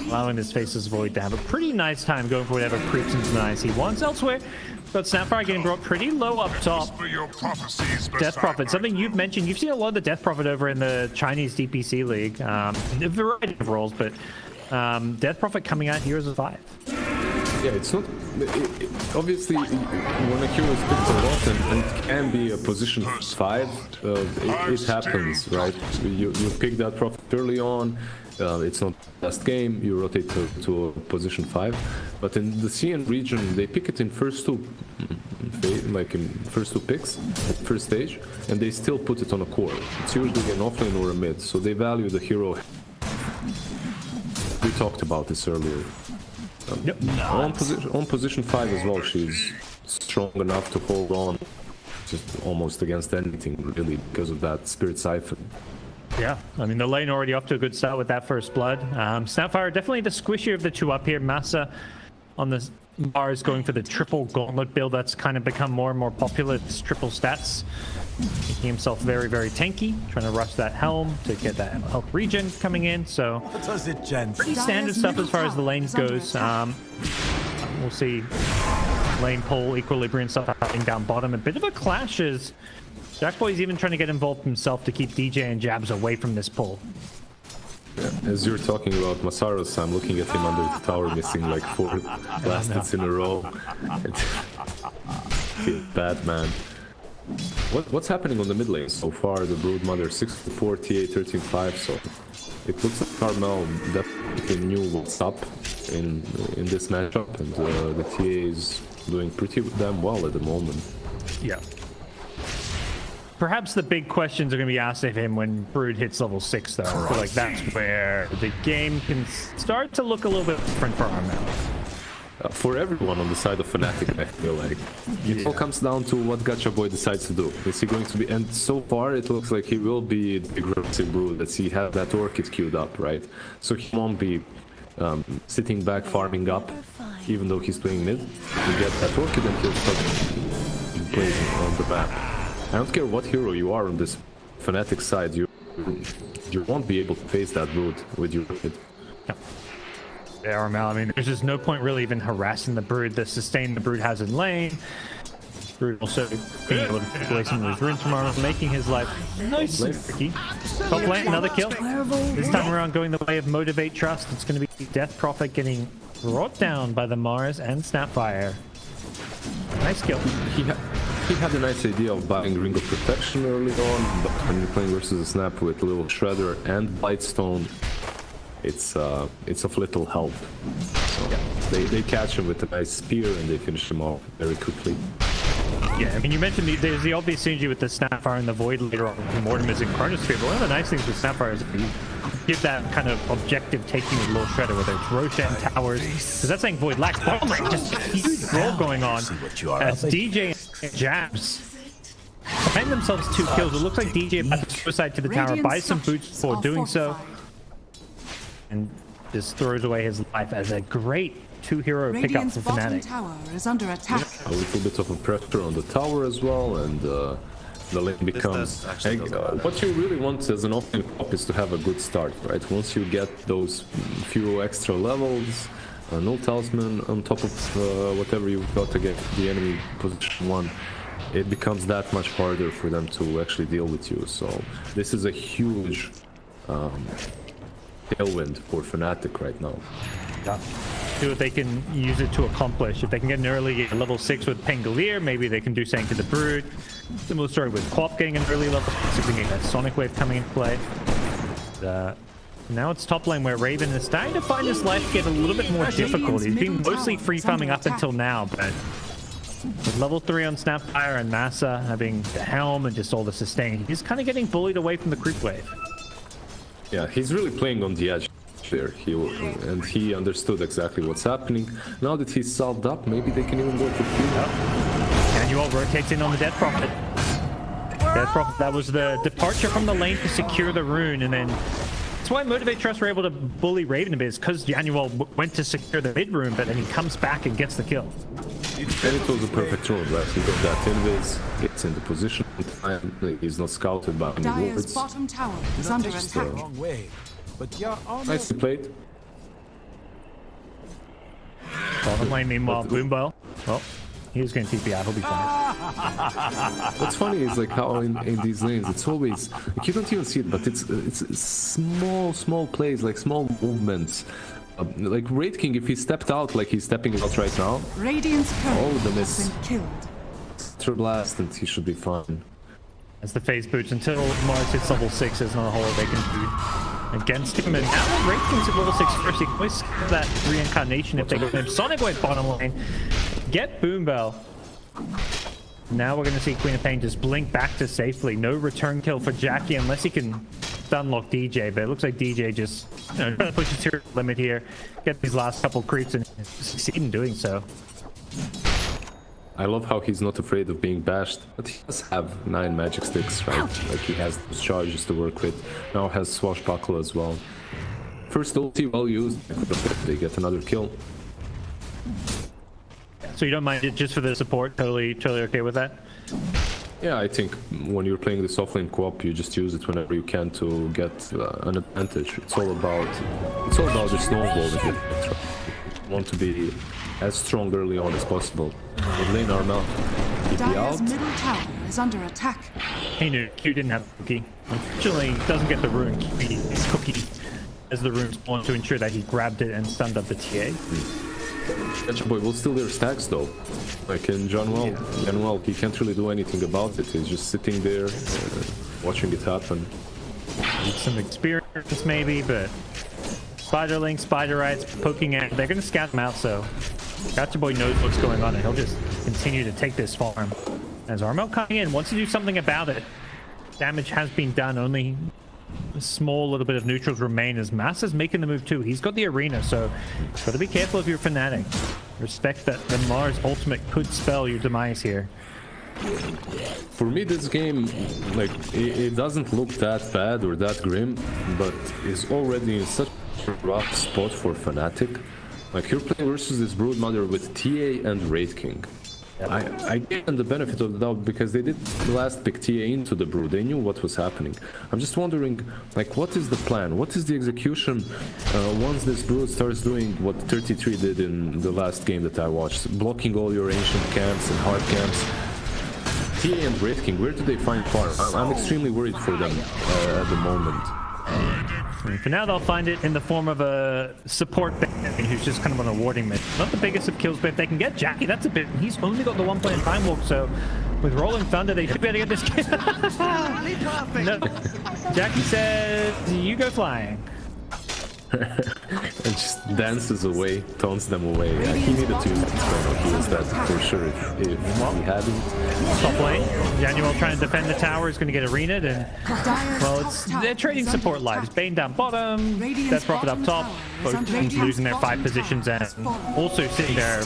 allowing this Faceless Void to have a pretty nice time going for whatever creeps into the eyes he wants. Elsewhere, but Snapfire getting brought pretty low up top. Death Prophet, something you've mentioned. You've seen a lot of the Death Prophet over in the Chinese DPC League. A variety of roles, but Death Prophet coming out here as a 5. yeah, it's not... obviously, when a hero is picked a lot and it can be a position 5, it happens, right? You pick that Prophet early on, it's not the last game, you rotate to a position 5. But in the CN region, they pick it in first two picks, first stage, and they still put it on a core. It's usually an offlane or a mid, so they value the hero. We talked about this earlier. On position 5 as well, she's strong enough to hold on just almost against anything, really, because of that Spirit Siphon. Yeah, I mean, the lane already off to a good start with that first blood. Snapfire, definitely the squishier of the two up here. Massa on the bars going for the triple gauntlet build. That's kind of become more and more popular. It's triple stats. Making himself very, very tanky. Trying to rush that helm to get that health regen coming in. So, pretty standard stuff as far as the lanes goes. We'll see lane pull, equilibrium stuff happening down bottom. A bit of a clash as Jackboy's even trying to get involved himself to keep DJ and Jabs away from this pull. Yeah, as you're talking about Masaros, I'm looking at him under the tower, missing like 4 last hits in a row. Feel bad, man. What's happening on the mid lane so far? The Broodmother 6-4, TA 13-5, so it looks like Carmel definitely knew what's up in this matchup, and the TA is doing pretty damn well at the moment. Yeah. Perhaps the big questions are going to be asked of him when Brood hits level 6, though. I feel like that's where the game can start to look a little bit different for Carmel. For everyone on the side of Fnatic, I feel like. It all comes down to what Gacha Boy decides to do. Is he going to be... And so far, it looks like he will be the aggressive Brood, that he has that Orchid queued up, right? So he won't be sitting back, farming up, even though he's playing mid. You get that Orchid and he'll start playing on the map. I don't care what hero you are on this Fnatic side, you won't be able to face that Brood with your Orchid. Yeah. Yeah, Armel, I mean, there's just no point really even harassing the Brood. The sustain the Brood has in lane. Brood also being able to take away some of those runes from Armel, making his life nice and tricky. Top lane, another kill. This time around going the way of Motivate Trust. It's going to be Death Prophet getting brought down by the Mars and Snapfire. Nice kill. He had a nice idea of buying Ring of Protection early on, but when you're playing versus a Snap with Little Shredder and Blightstone, it's of little help. So they catch him with a nice spear and they finish him off very quickly. Yeah, I mean, you mentioned there's the obvious synergy with the Snapfire and the Void later on with Mortimer's and Chronosphere, but one of the nice things with Snapfire is if you give that kind of objective taking with Little Shredder, whether it's Roshan Towers, because that's saying Void lacks bottom lane, just a huge roll going on as DJ and Jabs find themselves 2 kills. It looks like DJ about to suicide to the tower, buys some boots before doing so, and just throws away his life as a great 2-hero pickup for Fnatic. Tower is under attack. A little bit of a pressure on the tower as well, and the lane becomes... what you really want as an offlane pop is to have a good start, right? Once you get those few extra levels, no talisman on top of whatever you've got to get the enemy position 1, it becomes that much harder for them to actually deal with you. So this is a huge tailwind for Fnatic right now. Yeah. See what they can use it to accomplish. If they can get an early level 6 with Pangolier, maybe they can do something to the Brood. Similar story with Quap getting an early level 6, if we can get that Sonic Wave coming into play. Now it's top lane where Raven is starting to find his life get a little bit more difficult. He's been mostly free farming up until now, but with level 3 on Snapfire and Massa having the helm and just all the sustain, he's kind of getting bullied away from the creep wave. Yeah, he's really playing on the edge there. He understood exactly what's happening. Now that he's solved up, maybe they can even go for Q. Manuel rotates in on the Death Prophet. Death Prophet, that was the departure from the lane to secure the rune, and then that's why Motivate Trust were able to bully Raven a bit, is because Januel went to secure the mid rune, but then he comes back and gets the kill. And it was a perfect rule, right? He got that invis, gets in the position in time, he's not scouted by any Dire's wards. bottom tower is under attack. Nicely played. Bottom lane, meanwhile, Boombo. Well, he was going to TP out, he'll be fine. What's funny is like how in these lanes, it's always, like you don't even see it, but it's small plays, like small movements. Like Raid King, if he stepped out like he's stepping out right now, Radiant's current the has miss. been killed. Ultra Blast, and he should be fine. As the phase boots, until Mars hits level 6, there's not a whole lot they can do against him. And now that Raid King's at level 6 first, he can always skip that reincarnation if they get him. Sonic Wave bottom lane. Get Boombell. Now we're going to see Queen of Pain just blink back to safely. No return kill for Jackie unless he can stunlock DJ, but it looks like DJ just trying to push his tier limit here, get these last couple creeps and succeed in doing so. I love how he's not afraid of being bashed, but he does have 9 magic sticks, right? Like he has those charges to work with. Now has Swashbuckle as well. First ulti well used, they get another kill. So you don't mind it just for the support? Totally okay with that? Yeah, I think when you're playing the soft lane co-op, you just use it whenever you can to get an advantage. It's all about the snowball that you want to be as strong early on as possible. With lane Armel, keep you out. Dire's middle tower is under attack. He knew Q didn't have Cookie. Unfortunately, he doesn't get the rune. His Cookie as the runes want to ensure that he grabbed it and stunned up the TA. Gacha Boy will steal their stacks though. Like in Januel, he can't really do anything about it. He's just sitting there, watching it happen. Need some experience maybe, but Spiderling, Spiderites, poking at, they're going to scout him out, so Gacha Boy knows what's going on and he'll just continue to take this farm. As Armel coming in, wants to do something about it. Damage has been done, only a small little bit of neutrals remain as Massa's making the move too. He's got the arena, so got to be careful if you're Fnatic. Respect that the Mars ultimate could spell your demise here. For me, this game, like, it doesn't look that bad or that grim, but it's already in such a rough spot for Fnatic. Like, you're playing versus this Broodmother with TA and Raid King. I gave them the benefit of the doubt because they did last pick TA into the Brood. They knew what was happening. I'm just wondering, like, what is the plan? What is the execution once this Brood starts doing what 33 did in the last game that I watched? Blocking all your ancient camps and hard camps. TA and Raid King, where do they find farm? I'm extremely worried for them at the moment. For now, they'll find it in the form of a support Benjamin who's just kind of on a warding mission. Not the biggest of kills, but if they can get Jackie, that's a bit. He's only got the 1 point in Time Walk, so with Rolling Thunder, they should be able to get this kill. No. Jackie says, you go flying. And just dances away, taunts them away. Yeah, he needed to use that. He was that for sure if he hadn't. Top lane, Januel trying to defend the tower is going to get arena'd, and well, they're trading support lives. Bane down bottom, Death Prophet up top, both teams losing their 5 positions and also sitting their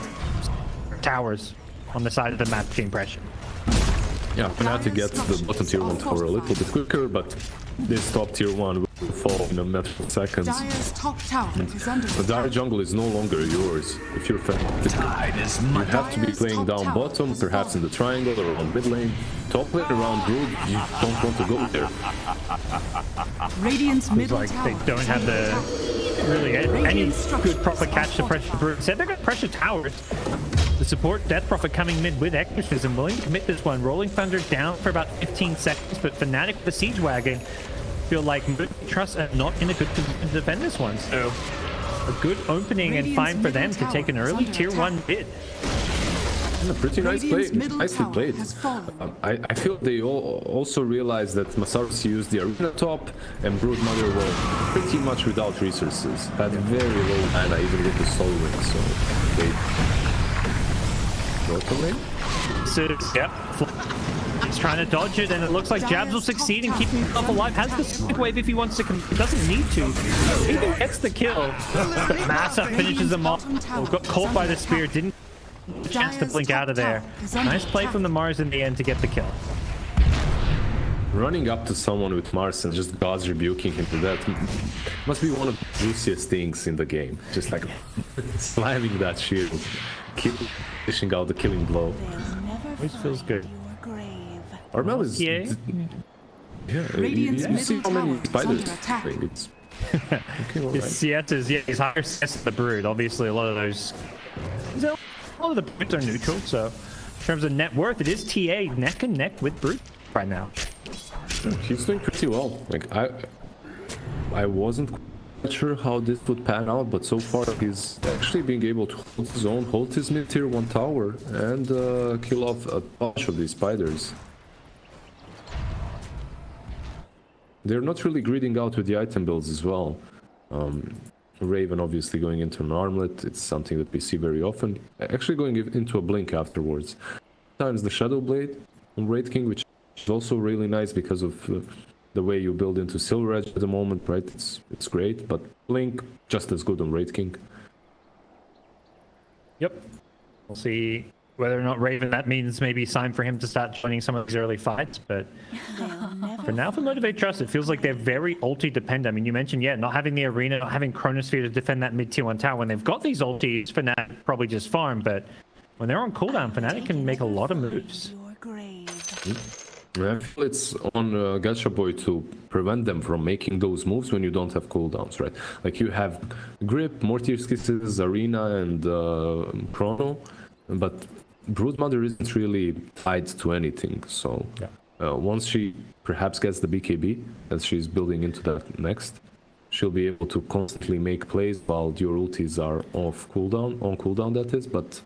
towers on the side of the map getting pressure. Yeah, Fnatic gets the bottom tier 1 tower a little bit quicker, but this top tier 1 will fall in a matter of seconds. The Dire jungle is no longer yours. If you're Fnatic, you have to be playing down bottom, perhaps in the triangle or on mid lane. Top lane around Brood, you don't want to go there. Radiant's middle like they don't have the really any good proper catch to pressure Brood. Said they're going to pressure towers. The support Death Prophet coming mid with Exorcism, willing to commit this one. Rolling Thunder down for about 15 seconds, but Fnatic with the Siege Wagon feel like Trust are not in a good position to defend this one. So a good opening and fine for them to take an early tier 1 bid. Pretty nice play. Radiant's middle Nicely tower played. has fallen. I feel they also realized that Masarus used the arena top and Broodmother were pretty much without resources. Had very low mana even with the Soul Ring, so they broke away. So, yep. He's trying to dodge it, and it looks like Jabs will succeed in keeping himself alive. Has the Sonic Wave if he wants to. Doesn't need to. He even gets the kill. Massa finishes him off. Oh, got caught by the spear. Didn't have a chance to blink out of there. Nice play from the Mars in the end to get the kill. Running up to someone with Mars and just God's rebuking him to that must be one of the juiciest things in the game. Just like slamming that shield, dishing out the killing blow. Always feels good. Armel is... Yeah. You see how many spiders it's... Okay, all His right. Sietas, yeah, his higher CS the Brood. Obviously, a lot of those... A lot of the Broods are neutral, so... In terms of net worth, it is TA neck and neck with Brood right now. He's doing pretty well. Like, I wasn't quite sure how this would pan out, but so far he's actually being able to hold his own, hold his mid-tier 1 tower, and kill off a bunch of these spiders. They're not really greeding out with the item builds as well. Raven obviously going into an armlet, it's something that we see very often. Actually going into a blink afterwards. Sometimes the Shadow Blade on Wraith King, which is also really nice because of the way you build into Silver Edge at the moment, right? It's great, but blink just as good on Wraith King. Yep. We'll see whether or not Raven, that means maybe sign for him to start joining some of these early fights, but for now, for Motivate Trust, it feels like they're very ulti dependent. I mean, you mentioned, yeah, not having the arena, not having Chronosphere to defend that mid-tier 1 tower. When they've got these ultis, Fnatic probably just farm, but when they're on cooldown, Fnatic can make a lot of moves. I feel it's on Gacha Boy to prevent them from making those moves when you don't have cooldowns, right? Like you have Grip, Mortier's Kisses, Arena, and Chrono, but Broodmother isn't really tied to anything, so once she perhaps gets the BKB, as she's building into that next, she'll be able to constantly make plays while your ultis are off cooldown, on cooldown that is, but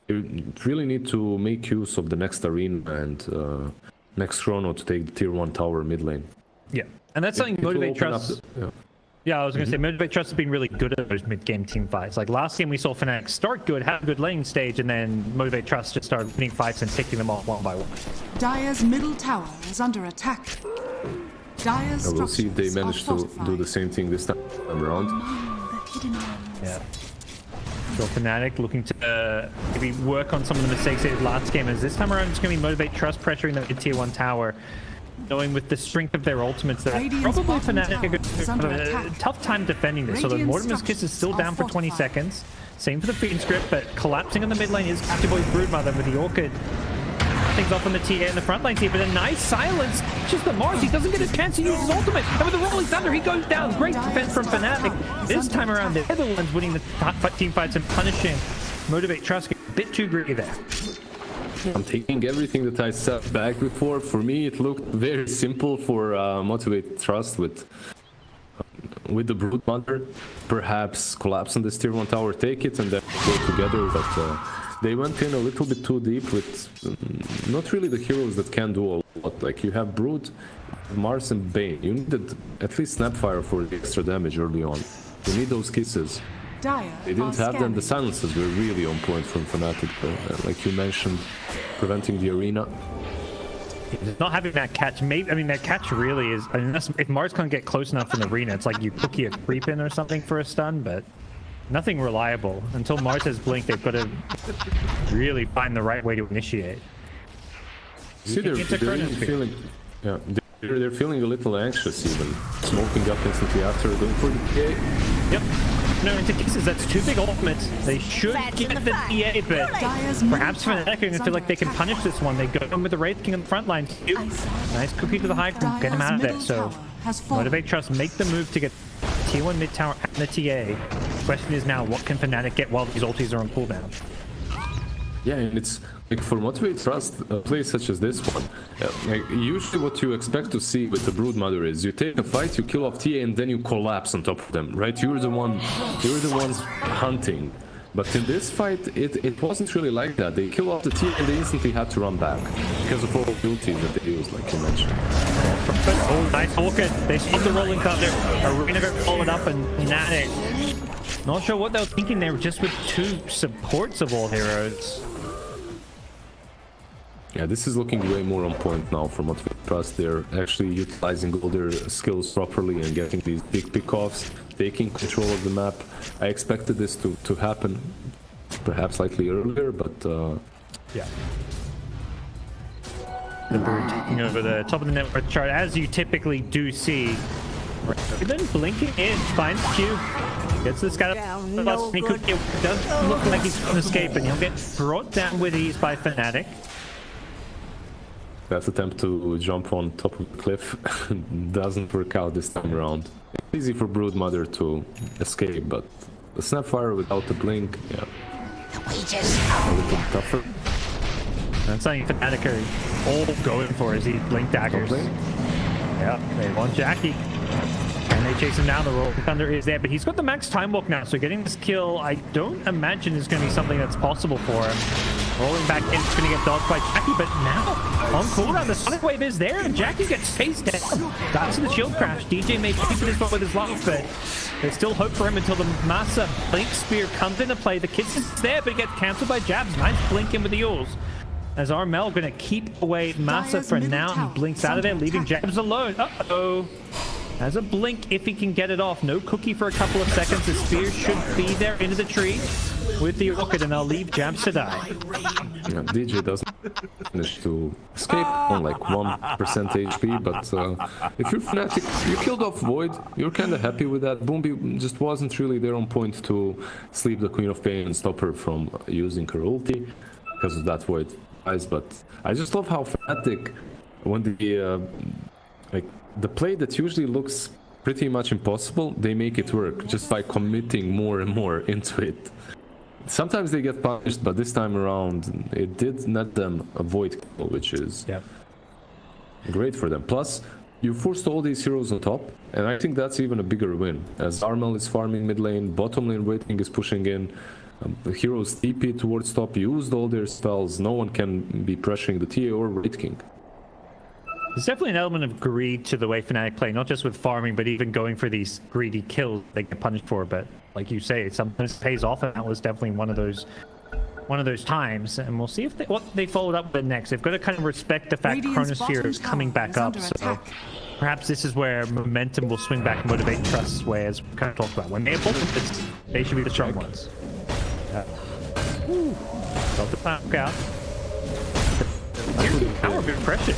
you really need to make use of the next arena and next Chrono to take the tier 1 tower mid lane. Yeah, and that's something Motivate Trust... Yeah, I was going to say, Motivate Trust has been really good at those mid-game team fights. Like last game we saw Fnatic start good, have a good lane stage, and then Motivate Trust just started winning fights and taking them off one by one. Dire's middle tower is under attack. Dire's We'll see if they manage to do the same thing this time around. Yeah. So Fnatic looking to maybe work on some of the mistakes they did last game, as this time around it's going to be Motivate Trust pressuring the mid-tier 1 tower. Knowing with the strength of their ultimates, that probably Fnatic are going to have a tough time defending this. So the Mortimer's Kiss is still down for 20 seconds. Same for the Fiend Script, but collapsing on the mid lane is Captain Boy's Broodmother with the Orchid. Things off on the TA in the front lane here, but a nice silence. Just the Mars, he doesn't get a chance to use his ultimate. And with the Rolling Thunder, he goes down. Great defense from Fnatic. This time around, they're the ones winning the team fights and punishing Motivate Trust. A bit too greedy there. I'm taking everything that I said back before. For me, it looked very simple for Motivate Trust with the Broodmother. Perhaps collapse on this tier 1 tower, take it, and then go together. But they went in a little bit too deep with not really the heroes that can do a lot. Like you have Brood, Mars, and Bane. You needed at least Snapfire for the extra damage early on. You need those kisses. They didn't have them. The silences were really on point from Fnatic, like you mentioned, preventing the arena. Not having that catch, maybe, I mean, that catch really is, unless if Mars can't get close enough in the arena, it's like you cookie a creep in or something for a stun, but nothing reliable. Until Mars has blinked, they've got to really find the right way to initiate. See, they're feeling, they're feeling a little anxious even. Smoking up instantly after going for the TA. Yep. No, into cases, that's 2 big ultimates. They should get the TA, but perhaps Fnatic are going to feel like they can punish this one. They go in with the Wraith King on the front line. Nice cookie to the high ground, get him out of there. So, Motivate Trust, make the move to get tier 1 mid tower and the TA. The question is now, what can Fnatic get while these ultis are on cooldown? Yeah, and it's like for Motivate Trust, plays such as this one, like usually what you expect to see with the Broodmother is you take a fight, you kill off TA, and then you collapse on top of them, right? You're the ones hunting, But in this fight, it wasn't really like that. They kill off the team and they instantly had to run back because of all the abilities that they used, like you mentioned. Oh, nice orchid. They stopped the rolling thunder. Arena got followed up and Fnatic. Not sure what they were thinking. They were just with 2 supports of all heroes. Yeah, this is looking way more on point now from what we trust. They're actually utilizing all their skills properly and getting these big pickoffs, taking control of the map. I expected this to happen perhaps slightly earlier, but yeah. The Brood taking over the top of the network chart, as you typically do see. Then blinking in, finds Q, gets this guy up. It does look like he's going to escape, and he'll get brought down with ease by Fnatic. that attempt to jump on top of the cliff doesn't work out this time around. It's easy for Broodmother to escape, but the Snapfire without the blink, yeah, a little tougher. That's something Fnatic are all going for, is these blink daggers. Yeah, they want Jackie. And they chase him down. The Rolling Thunder is there, but he's got the max time walk now, so getting this kill, I don't imagine is going to be something that's possible for him. Rolling back in, it's going to get dodged by Jackie, but now, on cooldown, the Sonic Wave is there, and Jackie gets chased down. That's the shield crash. DJ may pay for this one with his life, but there's still hope for him until the Massa Blink Spear comes into play. The kiss is there, but it gets cancelled by jabs. Nice blink in with the Yules. As Armel going to keep away Massa for now. He blinks out of there, leaving jabs alone. Uh-oh. Has a blink if he can get it off. No cookie for a couple of seconds. The spear should be there into the tree with the orchid, and they'll leave jabs to die. Yeah, DJ doesn't manage to escape on like 1% HP, but if you're Fnatic, you killed off Void, you're kind of happy with that. Boombi just wasn't really there on point to sleep the Queen of Pain and stop her from using her ulti because of that Void eyes. But I just love how Fnatic, when the play that usually looks pretty much impossible, they make it work just by committing more and more into it. Sometimes they get punished, but this time around it did net them a Void kill, which is great for them. Plus, you forced all these heroes on top, and I think that's even a bigger win, as Armel is farming mid lane, bottom lane waiting is pushing in, the heroes TP towards top, used all their spells, no one can be pressuring the TA or Wraith King. There's definitely an element of greed to the way Fnatic play, not just with farming, but even going for these greedy kills they get punished for. But like you say, it sometimes pays off, and that was definitely one of those times. And we'll see if what they followed up with next. They've got to kind of respect the fact Chronosphere is coming back up. So perhaps this is where momentum will swing back and motivate Trust's way, as we kind of talked about. When they have ultimates, they should be the strong ones. Got the back out. Power of impression.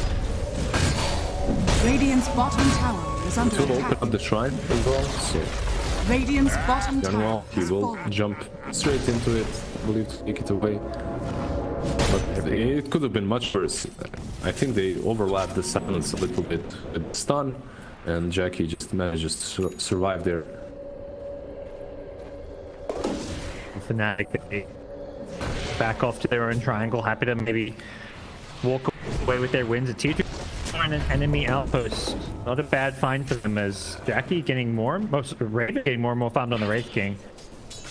Radiant's bottom tower is under To attack. open up the shrine as well, so Radiant's bottom tower Januel, he has will fallen. jump straight into it, I believe, to take it away. But it could have been much worse. I think they overlapped the silence a little bit with stun, and Jackie just manages to survive there. Fnatic, they back off to their own triangle, happy to maybe walk away with their wins. A tier 2 on an enemy outpost, not a bad find for them, as Jackie getting Raven getting more and more farmed on the Wraith King.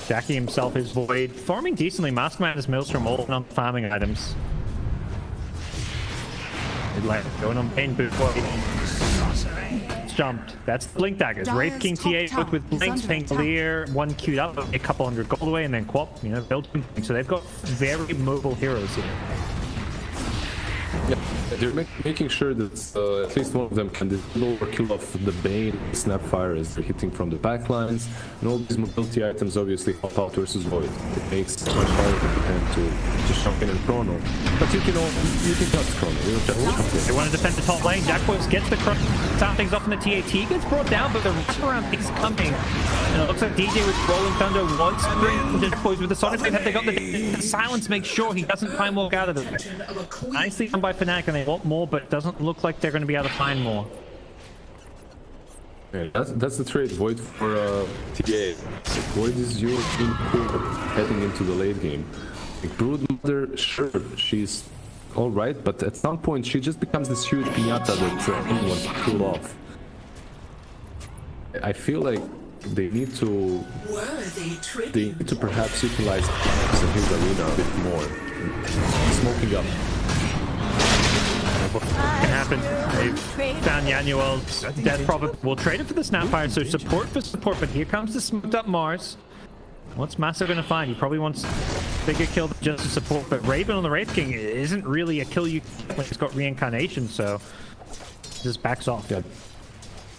Jackie himself is Void, farming decently. Maskman is Maelstrom, all on farming items. Like going on pain boot. Jumped. That's the Blink Daggers. Wraith King TA both with Blinks, paying clear, one queued up, a couple hundred gold away, and then Quap, build. So they've got very mobile heroes here. Yeah, they're making sure that at least one of them can disable or kill off the Bane, Snapfire as they're hitting from the backlines, and all these mobility items obviously help out versus Void. It makes it much harder for them to just jump in and chrono. But you can just chrono. You don't just They want to defend the top lane. Jackboys gets the chrono, sound things off in the TAT, gets brought down, but the wraparound is coming. And it looks like DJ with Rolling Thunder wants to bring the Jackboys with the Sonic Wave. Have they got the silence? Make sure he doesn't time walk out of it. Nicely done by Fnatic, and they want more, but it doesn't look like they're going to be able to find more. Yeah, that's the trade, Void for TA. Void is your team core heading into the late game. Like Broodmother, sure, she's alright, but at some point she just becomes this huge piñata that anyone can pull off. I feel like they need to perhaps utilize in his arena a bit more. Smoking up. Can happen. They've found Yanuel's death probably. We'll trade it for the Snapfire, so support for support, but here comes the smoked up Mars. What's Massa going to find? He probably wants bigger kill than just a support, but Raven on the Wraith King isn't really a kill you when it's got reincarnation, so just backs off. Yeah.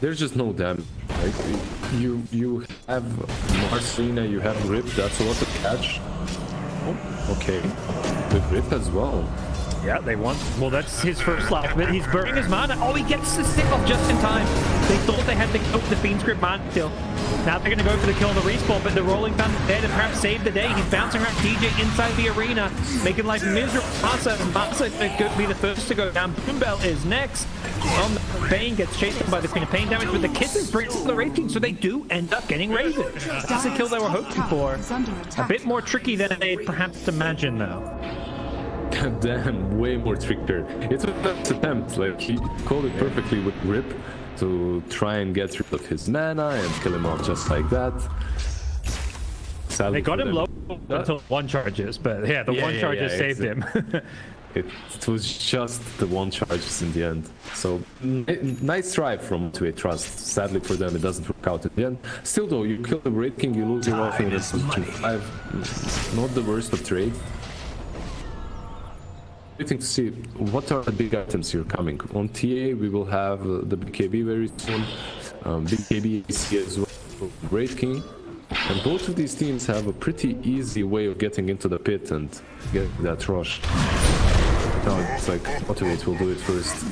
There's just no damage. Like, you have Marcina, you have Rip, that's a lot to catch. Oh, okay. With Rip as well. Yeah, they want... Well, that's his first last bit. He's burning his mana. Oh, he gets the stick off just in time. They thought they had the kill with the Fiend Script mana kill. Now they're going to go for the kill on the respawn, but the Rolling Thunder there to perhaps save the day. He's bouncing around DJ inside the arena, making life miserable. Massa could be the first to go down. Boombell is next. Bane gets chased by the Queen of Pain damage, but the kisses brings the Wraith King, so they do end up getting Raven. That's the kill they were hoping for. A bit more tricky than they'd perhaps imagined, though. Damn, way more trickier. It's a first attempt, like he called it perfectly with Rip to try and get rid of his mana and kill him off just like that. Sadly they got him low until one charges, but yeah, the one charges saved him. It was just the one charges in the end. So nice try from Motivate Trust. Sadly for them, it doesn't work out in the end. Still though, you kill the Wraith King, you lose your offering in position 5. Not the worst of trade. Waiting to see what are the big items here coming. On TA we will have the BKB very soon, BKB AC as well, Wraith King, and both of these teams have a pretty easy way of getting into the pit and getting that rush. No, it's like Motivate will do it first.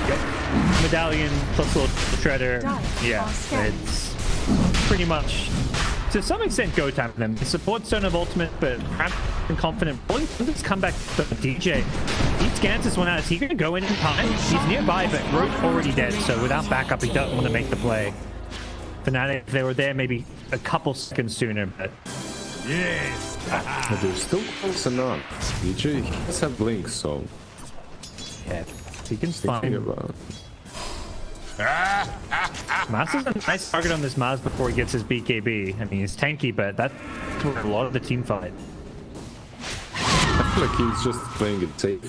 Yep. Medallion plus little Shredder, yeah, it's pretty much to some extent go time for them. The supports don't have ultimate, but perhaps confident. Let's come back to DJ. He scans this one out. Is he going to go in time? He's nearby, but Road's already dead, so without backup, he doesn't want to make the play. Fnatic, if they were there maybe a couple seconds sooner, but... Yes! But they're still close enough. DJ, he does have Blink, so... Yeah, he can find... about... Maz is a nice target on this Maz before he gets his BKB. I mean, he's tanky, but that's where a lot of the team fight. I feel like he's just playing it safe.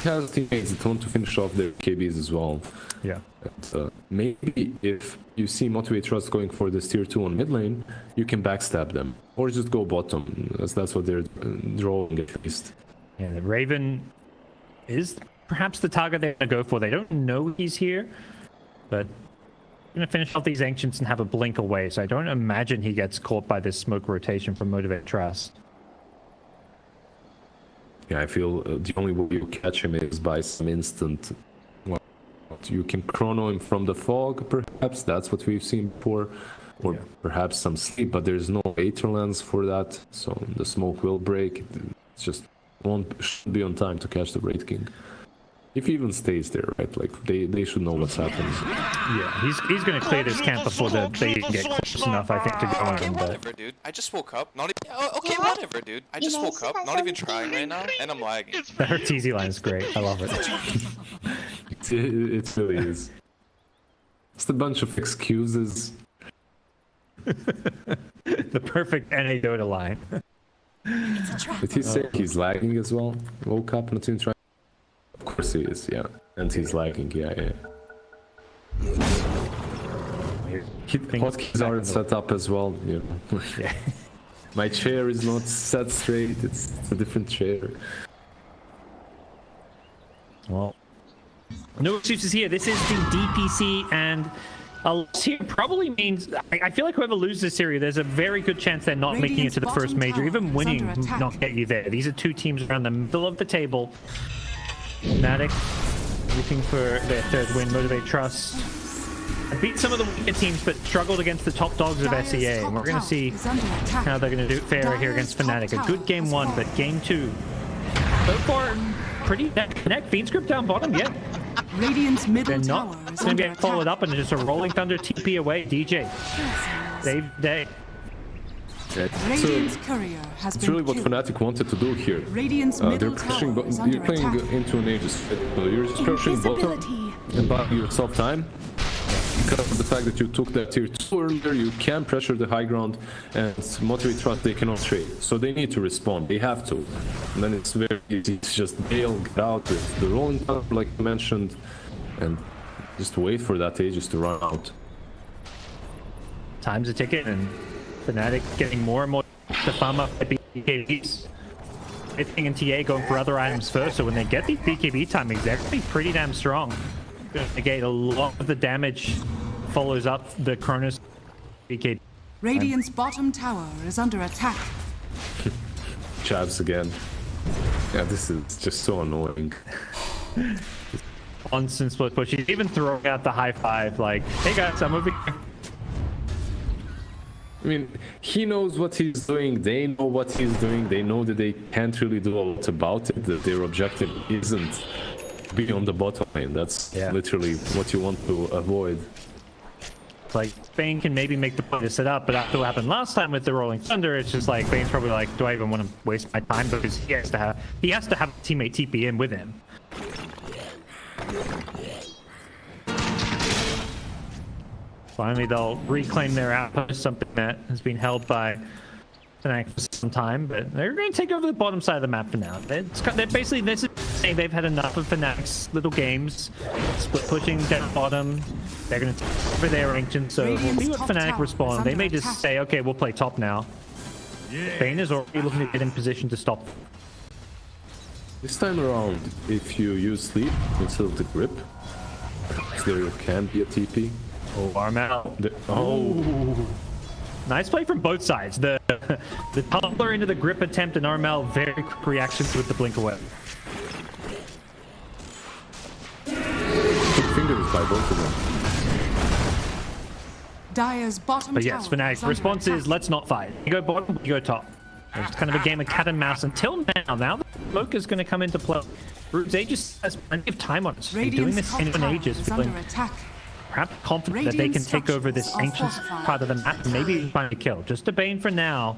He has teammates that want to finish off their KBs as well. Yeah. And, maybe if you see Motivate Trust going for this tier 2 on mid lane, you can backstab them. Or just go bottom, as that's what they're drawing at least. Yeah, the Raven is perhaps the target they're going to go for. They don't know he's here, but going to finish off these Ancients and have a blink away, so I don't imagine he gets caught by this smoke rotation from Motivate Trust. Yeah, I feel the only way you catch him is by some instant... Well, you can chrono him from the fog, perhaps, that's what we've seen before. Or perhaps some sleep, but there's no Aether Lens for that, so the smoke will break. It's just should be on time to catch the Wraith King. If he even stays there, right? Like, they should know what's happening. Yeah, he's going to clear this camp before they can get close enough, I think, to go on him. But... Whatever, dude. I just woke up. Not even... Okay, whatever, dude. I just woke up, not even trying right now, and I'm lagging. The Hertz easy line is great. I love it. It really is. Just a bunch of excuses. The perfect NA Dota line. Did he say he's lagging as well? Woke up and trying. Of course he is, yeah. And he's lagging, yeah. Hotkeys aren't set up as well, you know. Yeah. My chair is not set straight, it's a different chair. Well, no excuses here. This is the DPC, and a loss here probably means... I feel like whoever loses this series, there's a very good chance they're not making it to the first major. Even winning not get you there. These are two teams around the middle of the table. Fnatic looking for their third win. Motivate Trust beat some of the weaker teams, but struggled against the top dogs of SEA. And we're going to see how they're going to do fare here against Fnatic. A good game 1, but game 2 so far pretty neck. Fiend Script down bottom, yeah. Radiant's middle They're tower not is going to under get followed attack. up and just a Rolling Thunder TP away. DJ save day. Radiant's courier has It's been really what killed. Fnatic wanted to do here. Radiant's They're middle pushing, tower is you're under playing attack. into an Aegis. So you're just pushing bottom and buying yourself time. because of the fact that you took that tier 2 earlier, you can pressure the high ground and motivate trust, they cannot trade. So they need to respond, they have to. And then it's very easy to just bail, get out with the rolling thunder like you mentioned, and just wait for that Aegis to run out. Time's a ticket, and Fnatic getting more and more to farm up at BKBs. Everything in TA going for other items first, so when they get these BKB timings, they're actually pretty damn strong. Gonna negate a lot of the damage, follows up the Cronus BKB. Radiant's bottom tower is under attack. Jabs again. Yeah, this is just so annoying. Constant split push. He's even throwing out the high five, like, hey guys, I'm over here. I mean, he knows what he's doing, they know what he's doing, they know that they can't really do a lot about it, that their objective isn't being on the bottom lane. That's literally what you want to avoid. It's like, Bane can maybe make the play to set up, but after what happened last time with the Rolling Thunder, it's just like, Bane's probably like, do I even want to waste my time? Because he has to have a teammate TP in with him. Finally, they'll reclaim their outpost, something that has been held by Fnatic for some time, but they're going to take over the bottom side of the map for now. They're basically, this is saying they've had enough of Fnatic's little games, split pushing down bottom. They're going to take over their ancient, so we'll see what Fnatic respond. They may just say, okay, we'll play top now. Bane is already looking to get in position to stop. This time around, if you use sleep instead of the grip, there can be a TP. Oh, arm out. Nice play from both sides. The tumbler into the grip attempt and Armel, very quick reactions with the blink away. Good fingers by both of them. Dire's bottom But yes, tower Fnatic, response is let's not fight. You go bottom, you go top. It's kind of a game of cat and mouse until now. Now the smoke is going to come into play. Brute's Aegis has plenty of time on us. They're doing this in an Aegis, feeling perhaps confident that they can take over this ancient part of the map and maybe find a kill. Just a Bane for now.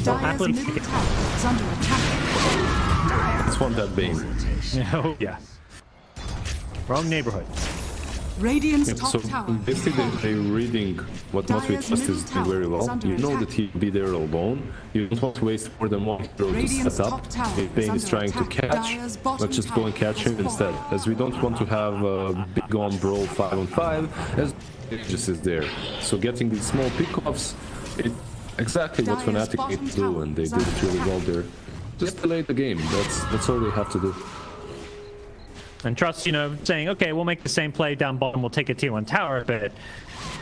Dire's middle tower is under attack. Let's want that Bane. Oh, yeah. Wrong neighborhood. Radiant's top So tower. basically they're reading what Motivate Trust is doing very well. You know that he'll be there alone. You don't want to waste more than one hero to set up. If Bane is trying to catch, let's just go and catch him instead. As we don't want to have a big on brawl 5-on-5, as Aegis is there. So getting these small pickoffs, it's exactly what Fnatic need to do, and they did it really well there. Just delay the game, that's all they have to do. And Trust, you know, saying, okay, we'll make the same play down bottom, we'll take a tier 1 tower, but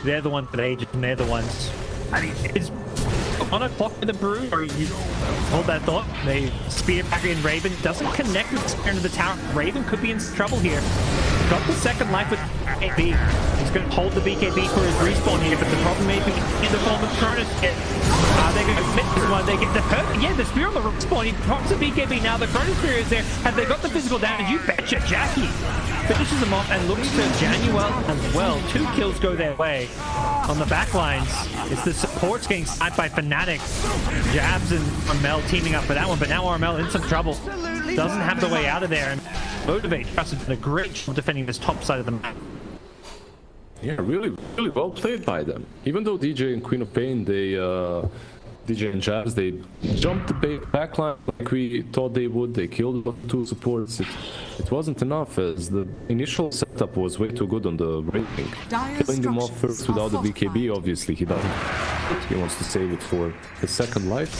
they're the ones with Aegis, and they're the ones... I mean, is on a clock with the Brood, or you hold that thought? They spear back in Raven, doesn't connect with the spear into the tower. Raven could be in trouble here. Got the second life with BKB. He's going to hold the BKB for his respawn here, but the problem may be in the form of Cronus. They're going to commit this one. They get the hurt. Yeah, the spear on the respawn. He drops the BKB now. The Cronus spear is there. Have they got the physical damage? You betcha. Jackie finishes them off and looks to Januel as well. 2 kills go their way. On the back lines, it's the supports getting sniped by Fnatic. Jabs and Armel teaming up for that one, but now Armel in some trouble. Doesn't have the way out of there. And Motivate Trust has done a great job defending this top side of the map. Yeah, really well played by them. Even though DJ and Queen of Pain, DJ and Jabs, they jumped the backline like we thought they would. They killed 2 supports. It wasn't enough, as the initial setup was way too good on the rating. Killing them off first without the BKB, obviously he doesn't. He wants to save it for his second life.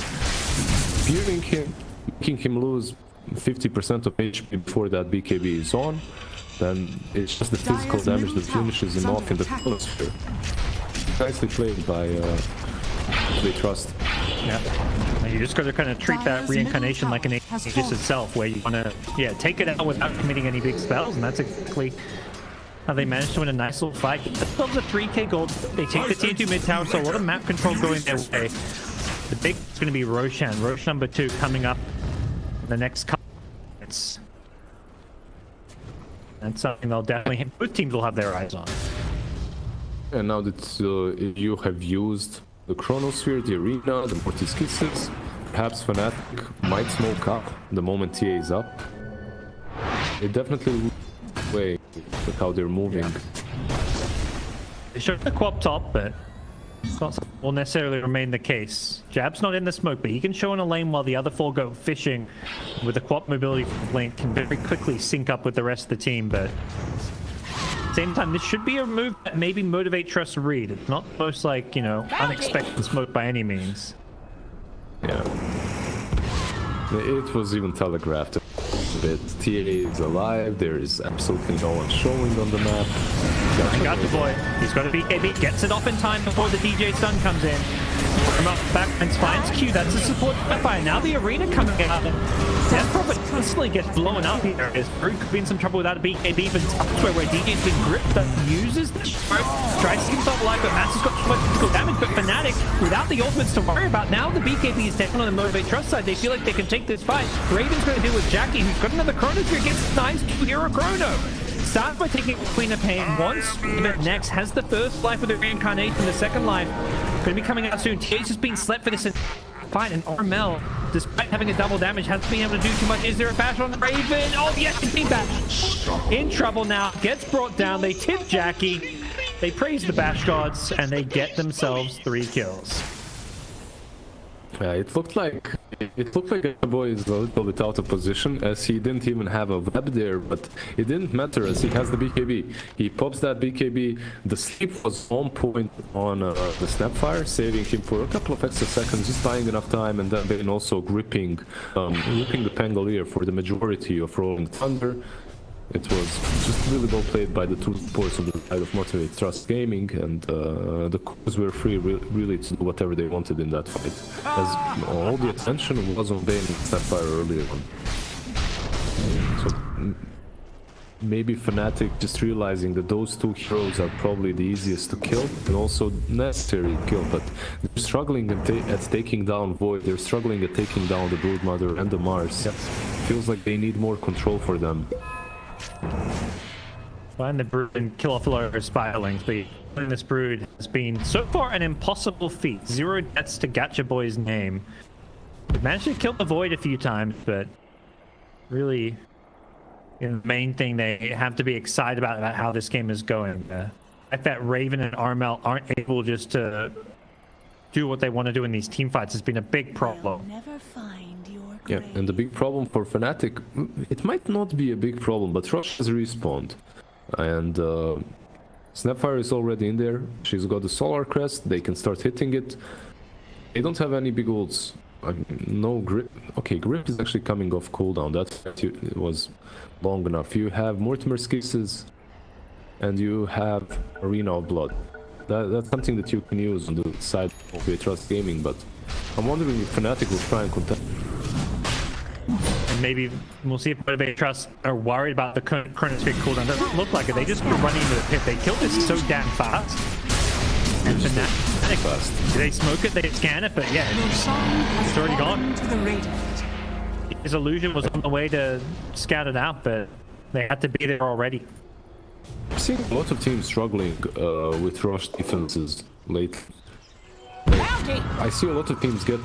Spearing him, making him lose 50% of HP before that BKB is on. Then it's just the physical damage that finishes him off in the atmosphere. Nicely played by They Trust. Yeah. You just got to kind of treat that reincarnation like an Aegis itself, where you want to, take it out without committing any big spells, and that's exactly how they managed to win a nice little fight. Themselves a 3k gold. They take the tier 2 mid tower, so a lot of map control going their way. The big is going to be Roshan. Rosh number 2 coming up in the next couple minutes. That's something they'll definitely hit. Both teams will have their eyes on. And now that you have used the Chronosphere, the Arena, the Mortis Kisses, perhaps Fnatic might smoke up the moment TA is up. It definitely way with how they're moving. They showed the quap top, but it's not something will necessarily remain the case. Jab's not in the smoke, but he can show in a lane while the other four go fishing. With the quap mobility from Blink, can very quickly sync up with the rest of the team, but same time, this should be a move that maybe motivate, trust, read. It's not most like, you know, unexpected smoke by any means. Yeah. It was even telegraphed a bit. TA is alive, there is absolutely no one showing on the map. Got the boy. He's got a BKB, gets it off in time before the DJ stun comes in. From up back and finds Q, that's a support fire. Now the arena coming out. Death Prophet constantly gets blown up here. Is Brute could be in some trouble without a BKB, but elsewhere where DJ's been gripped, that uses the smoke, tries to keep himself alive, but Mass has got too much physical damage. But Fnatic, without the ultimates to worry about, now the BKB is taken on the Motivate Trust side. They feel like they can take this fight. Raven's going to deal with Jackie, who's got another Chrono Trigger against Nice 2-hero Chrono. Starts by taking Queen of Pain once, but next has the first life with the reincarnation, the second life going to be coming out soon. TA's just been slept for this fight, and RML, despite having a double damage, hasn't been able to do too much. Is there a bash on the Raven? Oh yes, indeed, bash. In trouble now, gets brought down. They tip Jackie, they praise the bash gods, and they get themselves 3 kills. Yeah, it looked like the boy is a little bit out of position, as he didn't even have a web there, but it didn't matter as he has the BKB. He pops that BKB. The sleep was on point on the Snapfire, saving him for a couple of extra seconds, just buying enough time, and then Bane also gripping the Pangolier for the majority of Rolling Thunder. It was just really well played by the two supports on the side of Motivate Trust Gaming, and the cores were free really to do whatever they wanted in that fight, as all the attention was on Bane and Snapfire earlier on. So maybe Fnatic just realizing that those two heroes are probably the easiest to kill and also necessary to kill, but they're struggling at taking down Void, they're struggling at taking down the Broodmother and the Mars. Yep. Feels like they need more control for them. Find the Brood and kill off a lot of Spiralings, but winning this Brood has been so far an impossible feat. 0 deaths to Gacha Boy's name. They've managed to kill the Void a few times, but really, you know, the main thing they have to be excited about how this game is going. The fact that Raven and RML aren't able just to do what they want to do in these team fights has been a big problem. Yeah, and the big problem for Fnatic, it might not be a big problem, but Rush has respawned. And Snapfire is already in there. She's got the Solar Crest, they can start hitting it. They don't have any big ults. No grip. Okay, grip is actually coming off cooldown. That was long enough. You have Mortimer's Kisses, and you have Arena of Blood. That's something that you can use on the side of Trust Gaming, but I'm wondering if Fnatic will try and contest. And maybe we'll see if Motivate Trust are worried about the Chrono Trigger cooldown. Doesn't look like it. They just go running into the pit. They killed this so damn fast. And Fnatic fast. They smoke it, they scan it, but yeah, it's already gone. His illusion was on the way to scout it out, but they had to be there already. I've seen a lot of teams struggling with rush defenses lately. I see a lot of teams get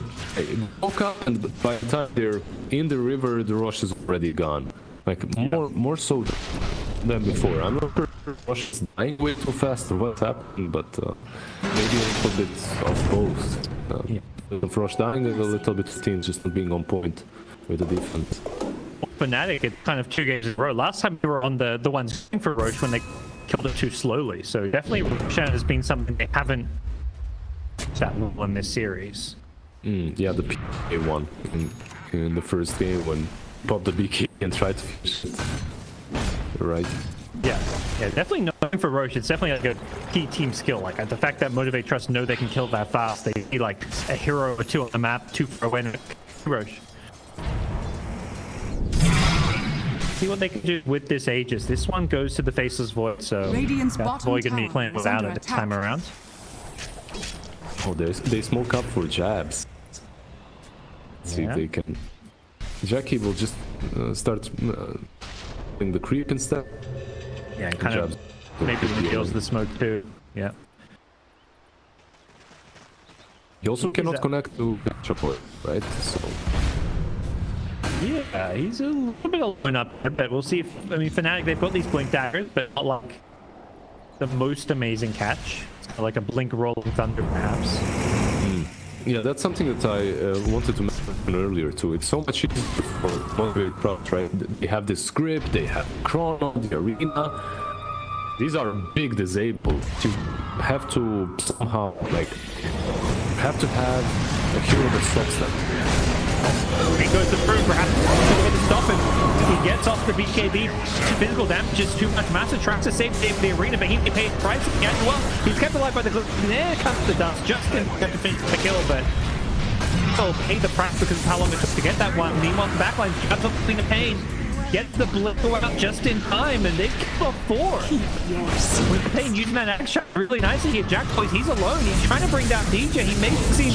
woke up, and by the time they're in the river, the rush is already gone. Like more so than before. I'm not sure rush is dying way too fast or what's happening, but maybe a little bit of both. Of rush dying and a little bit of teams just not being on point with the defense. Fnatic, it's kind of 2 games in a row. Last time we were on the ones for Roche when they killed it too slowly. So definitely Roshan has been something they haven't that well in this series. Yeah, the PK one in the first game when popped the BK and tried to finish it. Right. Yeah, definitely known for Roche. It's definitely like a key team skill. Like the fact that Motivate Trust know they can kill that fast. They need like a hero or two on the map, 2 for a win. Roche. See what they can do with this Aegis. This one goes to the Faceless Void, so that Void gonna be playing without it this time around. Oh, they smoke up for jabs. Let's see if they can. Jackie will just start doing the creep instead. Yeah, and kind of maybe reveals the smoke too. Yeah. He also cannot connect to Chocolate, right? So. Yeah, he's a little bit alone up there, but we'll see if, I mean, Fnatic, they've got these blink daggers, but not like the most amazing catch. Like a blink rolling thunder, perhaps. Yeah, that's something that I wanted to mention earlier too. It's so much easier for motivated crowds, right? They have the script, they have Chrono, the arena. These are big disabled. You have to somehow, like, have to have a hero that stops them. He goes to Brood, perhaps going to stop him. He gets off the BKB. Physical damage is too much. Massive tracks to save the arena, but he paid the price again. Well, he's kept alive by the glue. There comes the dust. Just in time to finish the kill, but he'll pay the price because of how long it took to get that one. Meanwhile, the backline cuts off the pain. Gets the blink out just in time, and they kill off 4. With Pain using that action really nicely here. Jack Boys, he's alone. He's trying to bring down DJ. He makes the scene.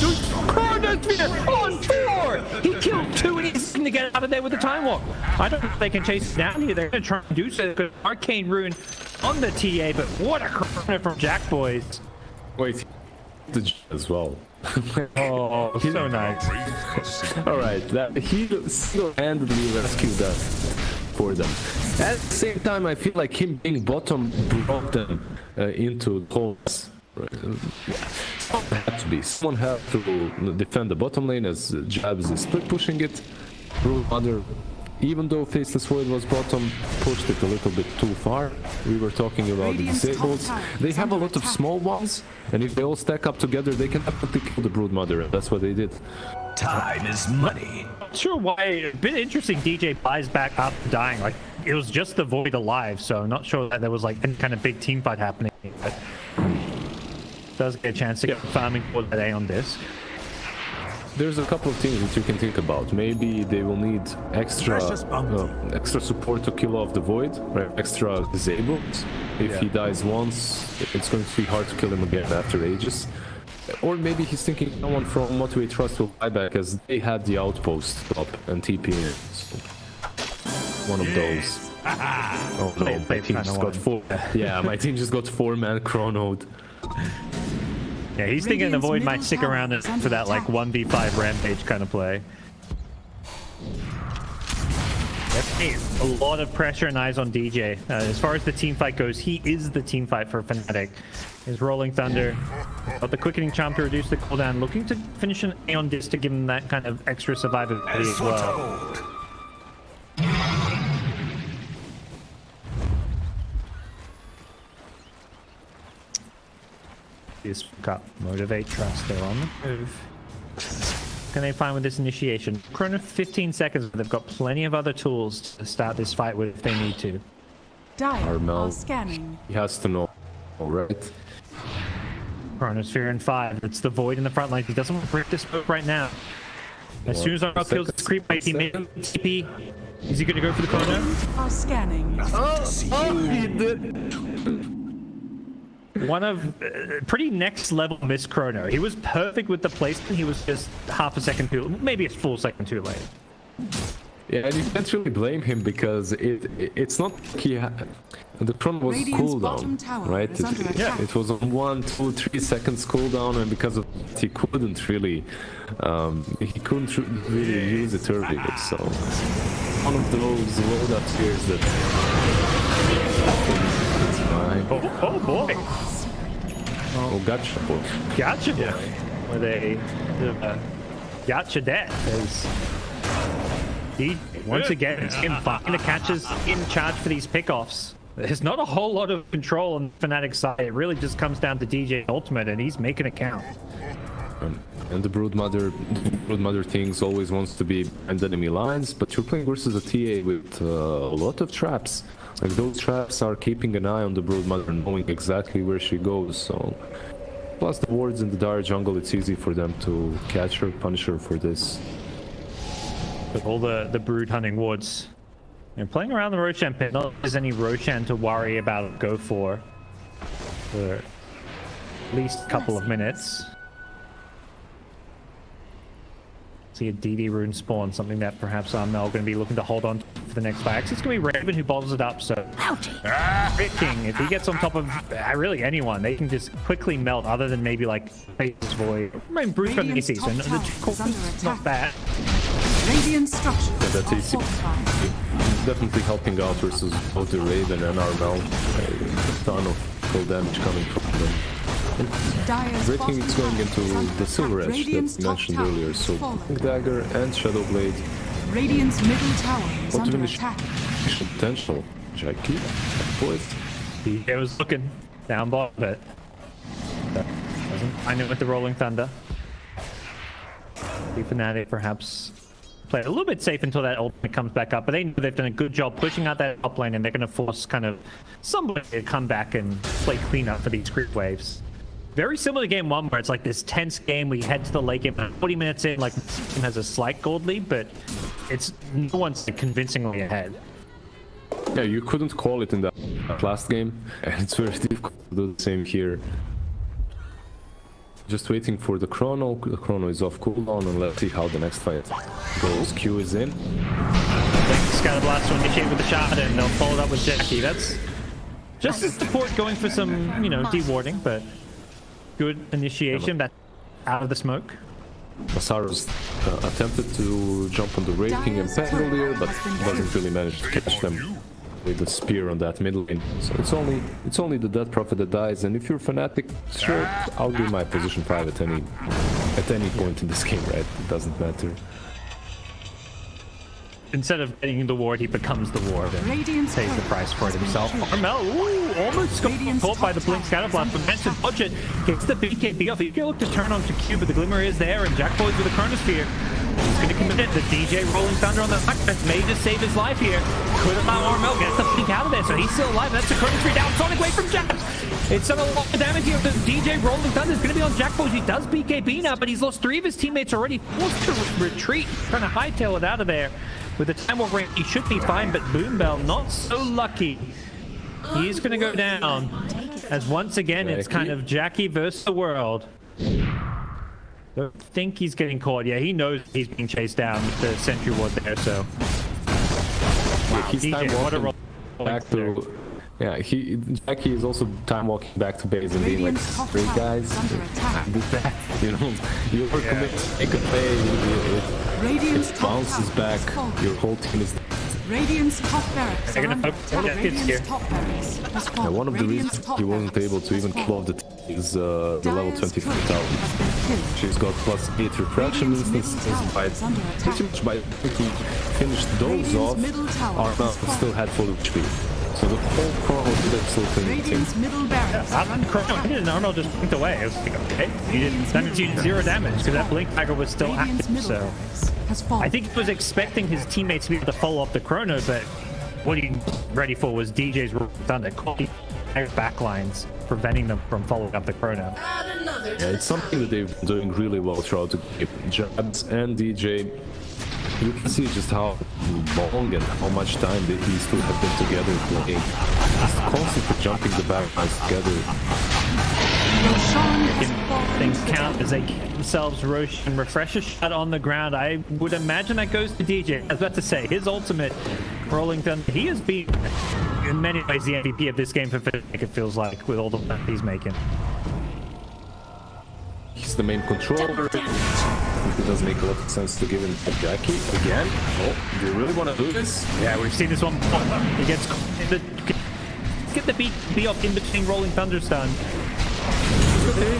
Chronosphere on 4. He killed 2, and he's going to get out of there with the time walk. I don't know if they can chase it down here. They're going to try and do so because Arcane Rune on the TA, but what a chrono from Jack Boys. Wait, the as well. Oh, so nice. All right, that he single-handedly rescued that for them. At the same time, I feel like him being bottom brought them into holes. Right. Someone had to be. Someone had to defend the bottom lane as Jabs is split pushing it. Brother, even though Faceless Void was bottom, pushed it a little bit too far. We were talking about the disables. They have a lot of small ones, and if they all stack up together, they can definitely kill the Broodmother, and that's what they did. Time is money. Not sure why. A bit interesting. DJ buys back up dying. Like it was just the Void alive, so I'm not sure that there was like any kind of big team fight happening. But does get a chance to get farming for the day on this. There's a couple of things that you can think about. Maybe they will need extra support to kill off the Void, right? Extra disabled. If he dies once, it's going to be hard to kill him again after ages. Or maybe he's thinking someone from Motivate Trust will buy back as they had the outpost up and TP in. So one of those. Oh no, my team just got 4. Yeah, my team just got 4-man chronoed. Yeah, he's thinking the Void might stick around for that like 1v5 rampage kind of play. Definitely a lot of pressure and eyes on DJ. As far as the team fight goes, he is the team fight for Fnatic. His Rolling Thunder, got the Quickening Charm to reduce the cooldown, looking to finish an A on Disc to give him that kind of extra survivability as well. Got Motivate Trust, they're on the move. Can they find with this initiation? Chrono 15 seconds, but they've got plenty of other tools to start this fight with if they need to. Are scanning. He has to know, alright. Chronosphere in 5. It's the Void in the front line. He doesn't want to break this smoke right now. As soon as our kills this creep, my teammate TP. Is he going to go for the Chrono? Are scanning. He did. One of pretty next level miss Chrono. He was perfect with the placement. He was just half a second too, maybe a full second too late. Yeah, and you can't really blame him because it's not like the Chrono was cooldown, right? It was on 1, 2, 3 seconds cooldown, and because of that, he couldn't really use it earlier. So one of those loadout tiers that. Oh boy! Oh, gotcha boy. Gotcha boy. With a gotcha death as he once again it's him finding the catches in charge for these pickoffs. There's not a whole lot of control on the Fnatic side. It really just comes down to DJ Ultimate, and he's making it count. And the Broodmother things always wants to be behind enemy lines, but you're playing versus a TA with a lot of traps. Like those traps are keeping an eye on the Broodmother, knowing exactly where she goes. So, plus the wards in the dire jungle, it's easy for them to catch her, punish her for this. With all the brood hunting wards, and playing around the Roshan pit, not that there's any Roshan to worry about or go for at least a couple of minutes. See a DD rune spawn, something that perhaps Armel going to be looking to hold on for the next fight. Actually, it's going to be Raven who bottles it up, so... King, if he gets on top of really anyone, they can just quickly melt, other than maybe like Faceless Void. I mean, Bruce got an AC, so the two cores, not bad. Radiant structure. Yeah, that's AC. Definitely helping out versus both the Raven and Armel. A ton of physical damage coming from them. And everything is going into the silver edge that we mentioned earlier, so Dagger and Shadow Blade. Radiant's middle tower is What under finish attack. potential? Jackie, boys. It was looking down bottom, but wasn't finding with the Rolling Thunder. The Fnatic perhaps play a little bit safe until that ultimate comes back up, but they know they've done a good job pushing out that top lane, and they're going to force kind of somebody to come back and play cleanup for these creep waves. Very similar to game 1, where it's like this tense game. We head to the late game, 40 minutes in, like, team has a slight gold lead, but it's no one's convincingly ahead. Yeah, you couldn't call it in that last game, and it's very difficult to do the same here. Just waiting for the chrono. The chrono is off cooldown, and let's see how the next fight goes. Q is in. Scatterblast will initiate with the shot, and they'll follow it up with Jackie. That's just as support going for some, you know, dewarding, but good initiation. That's out of the smoke. Masaru's attempted to jump on the raking and Panel here, but doesn't really manage to catch them with the spear on that middle lane. So it's only the Dead Prophet that dies, and if you're Fnatic, sure, I'll give my position 5 at any point in this game, right? It doesn't matter. Instead of getting the ward, he becomes the ward and pays the price for it himself. Armel, almost got caught by the Blink Scatterblast, but managed to dodge it. Gets the BKB off. He can look to turn on to Q, but the Glimmer is there, and Jack Boys with a Chronosphere. He's going to commit it. The DJ Rolling Thunder on the back may just save his life here. Could allow Armel get the Blink out of there, so he's still alive. That's the Chronosphere down. Sonic Wave from Jack. It's done a lot of damage here. The DJ Rolling Thunder is going to be on Jack Boys. He does BKB now, but he's lost 3 of his teammates already. Forced to retreat, trying to hightail it out of there. With the Time Walk range, he should be fine, but Boombell not so lucky. He's going to go down, as once again, it's kind of Jackie versus the world. Don't think he's getting caught. Yeah, he knows he's being chased down with the Sentry Ward there, so... Yeah, he's DJ, time what a roll back to... Yeah, Jackie is also time walking back to base and being like, "Great guys, I did that." You know, you were committed to make a play. It bounces back. Your whole team is. Radiant's top barracks are under attack. Radiant's top barracks has fallen. One of the reasons he wasn't able to even kill off the team is the level 23 tower. She's got +8 refraction instances by pretty much by the time he finished those off, Armel still had full HP. So the whole chrono did absolutely Radiant's middle barracks. He didn't. Armel just blinked away. I was like, okay, that means you did 0 damage because that blink dagger was still active. So I think he was expecting his teammates to be able to follow up the chrono, but what he ready for was DJ's Thunder, backlines, preventing them from following up the chrono. Yeah, it's something that they've been doing really well throughout the game. Jabs and DJ. You can see just how long and how much time these two have been together playing. Just constantly jumping the backlines together. Things count as they get themselves Roshan refresh a shot on the ground. I would imagine that goes to DJ. I was about to say, his ultimate Rolling Thunder, he has been in many ways the MVP of this game for Fnatic, it feels like, with all the stuff he's making. He's the main controller. It does make a lot of sense to give him a Jackie again. Oh, do you really want to do this? Yeah, we've seen this one before. He gets get the B off in between Rolling Thunder stun.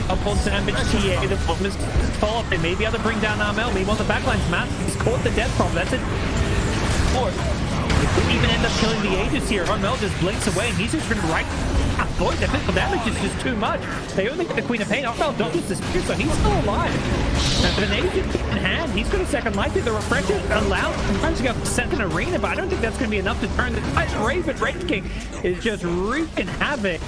Up on damage TA, the bottom is fall off. They may be able to bring down Armel. Meanwhile, the backline's mad. He's caught the death problem. That's it. Or it could even end up killing the Aegis here. Armel just blinks away, and he's just been right. Boy, the physical damage is just too much. They only get the Queen of Pain. Armel dodges the spear, so he's still alive. And with an Aegis in hand, he's got a second life. The refresher allows him to go second arena, but I don't think that's going to be enough to turn the Raven Rage King is just wreaking havoc.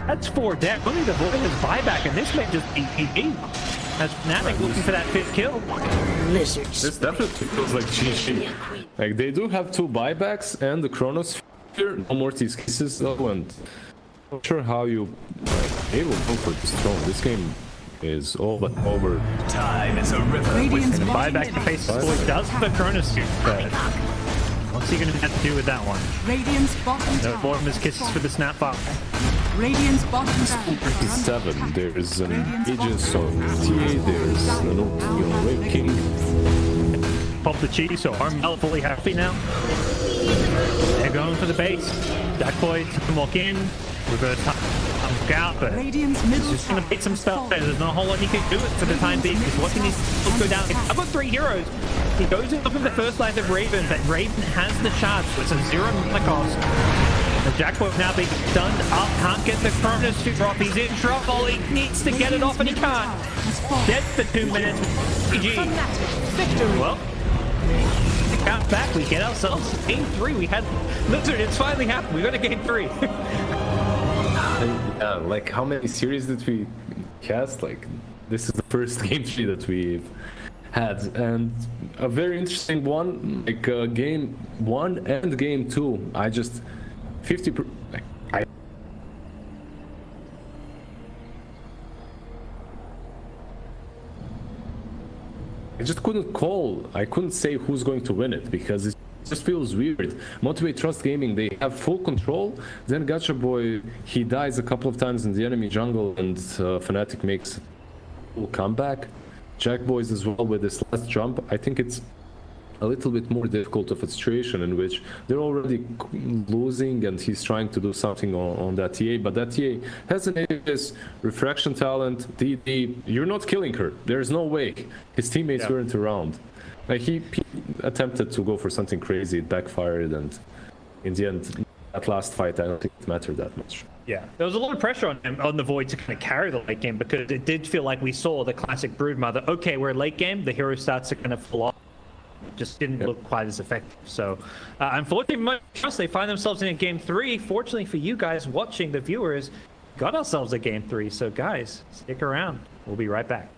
That's 4 death. Only the Void is buyback, and this may just be GG. As Fnatic looking for that 5th kill. Lizards. This definitely feels like GG. Like, they do have 2 buybacks and the Chronosphere. No more these cases though, and I'm not sure how you they will go for this throne. This game is all but over. Time is a river. And the buyback the face boy does have a Chronosphere, but what's he gonna have to do with that one? Radiant's bottom No tower. more of his kisses for the snapback. Radiant's bottom barracks. 37. There's an Aegis on TA, there's an open Raid King. Pop the cheese, so Armel fully happy now. They're going for the base. That boy can walk in. Reverse out, but Radiant's he's middle just going to tower beat some has spells. fallen. There's not a whole lot he can do for the time being. He's watching these spells go down. I've got 3 heroes. He goes in looking for the first life of Raven, but Raven has the shard, so it's a 0 mana cost. The Jackpot now being stunned up, can't get the Cronus to drop. He's in trouble. He needs to get it off, and he can't. Dead for 2 minutes. GG. Victory. Well, count back. We get ourselves game 3. We had Lizard. It's finally happened. We got a game 3. Yeah, like how many series did we cast? Like this is the first game 3 that we've had, and a very interesting one. Like game 1 and game 2, I just 50. I just couldn't call. I couldn't say who's going to win it because it just feels weird. Motivate Trust Gaming, they have full control. Then Gacha Boy, he dies a couple of times in the enemy jungle, and Fnatic makes a full comeback. Jack Boys as well with this last jump. I think it's a little bit more difficult of a situation in which they're already losing and he's trying to do something on that TA, but that TA has an Aegis, refraction talent, DD. You're not killing her. There's no way. His teammates weren't around. Like he attempted to go for something crazy, it backfired, and in the end, that last fight, I don't think it mattered that much. Yeah, there was a lot of pressure on him, on the Void to kind of carry the late game, because it did feel like we saw the classic Broodmother. Okay, we're late game, the hero starts to kind of fall off. Just didn't look quite as effective. So, unfortunately, they find themselves in a game 3. Fortunately for you guys watching, the viewers, got ourselves a game 3. So, guys, stick around. We'll be right back.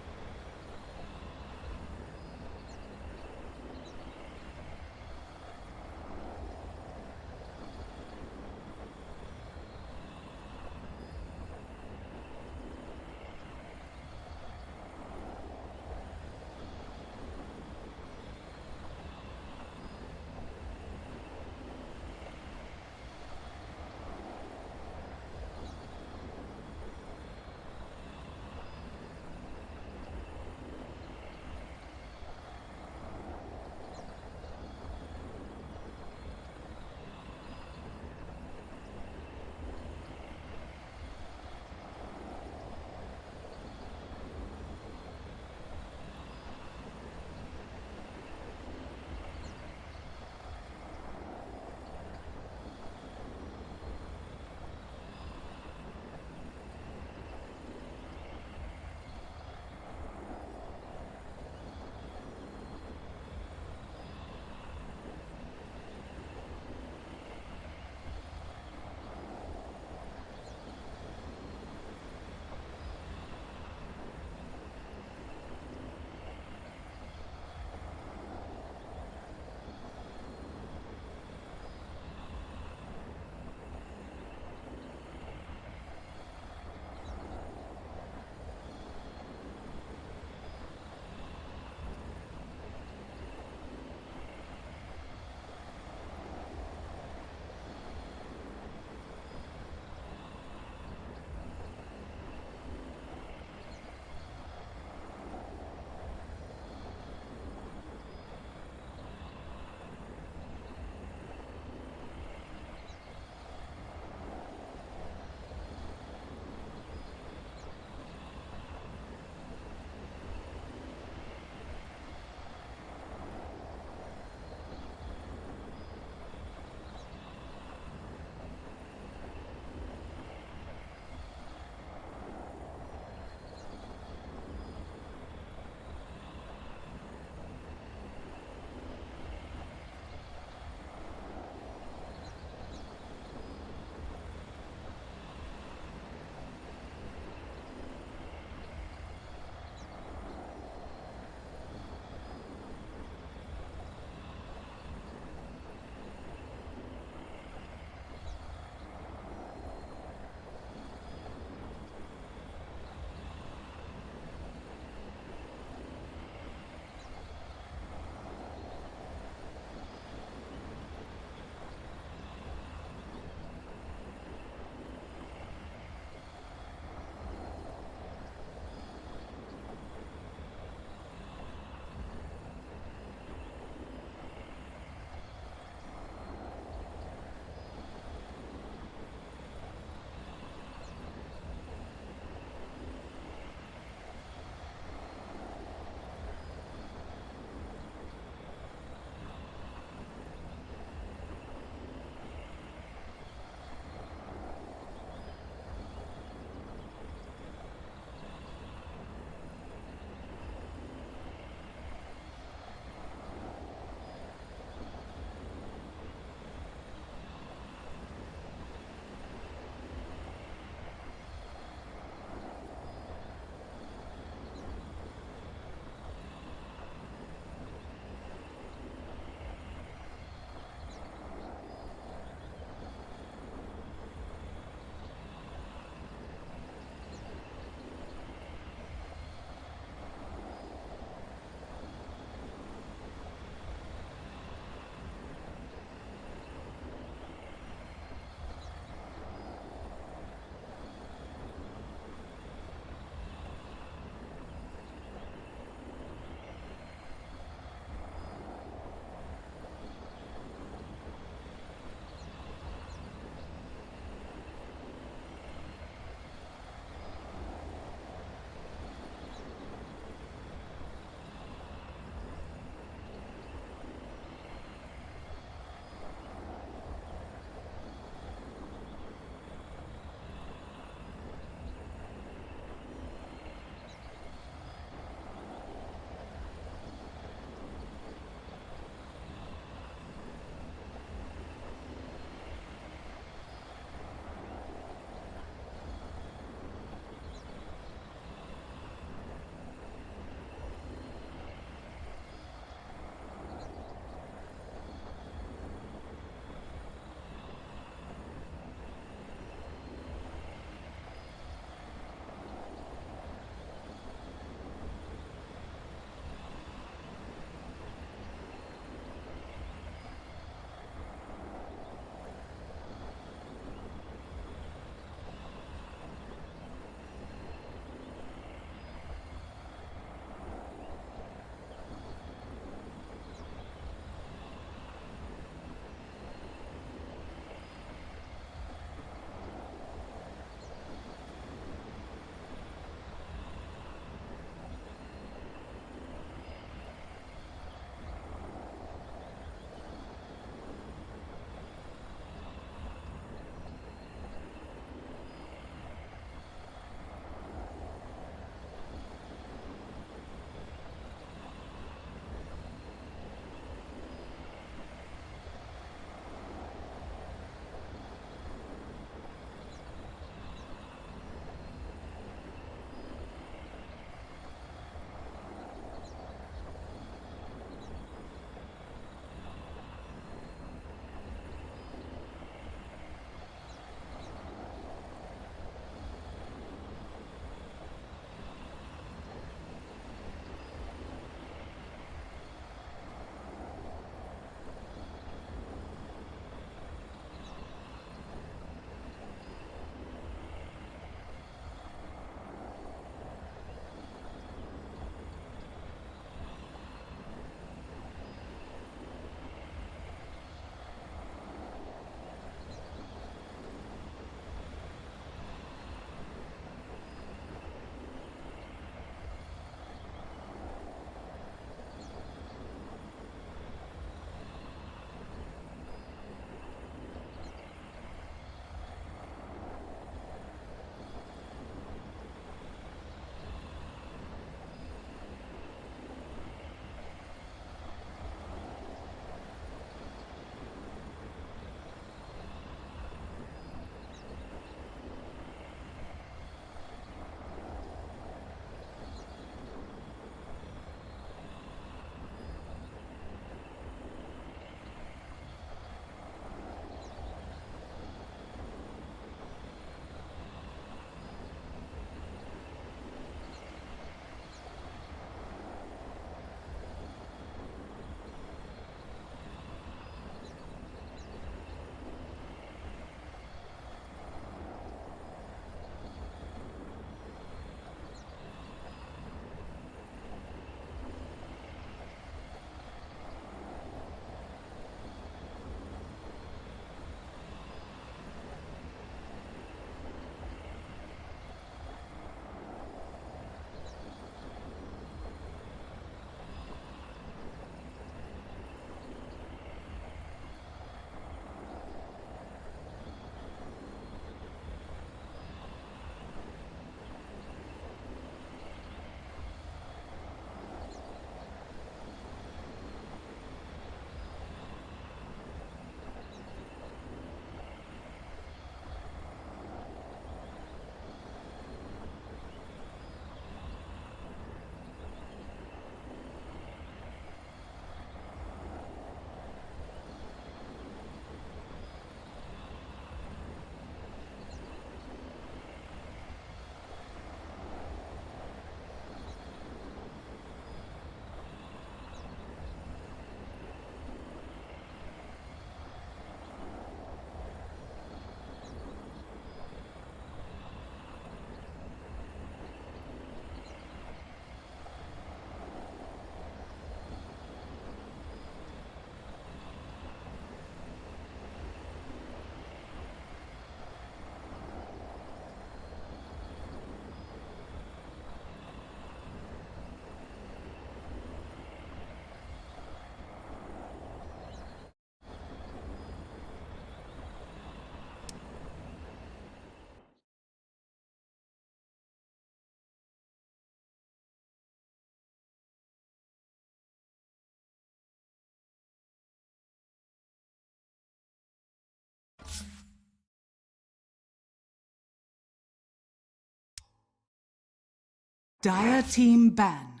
Dire team ban.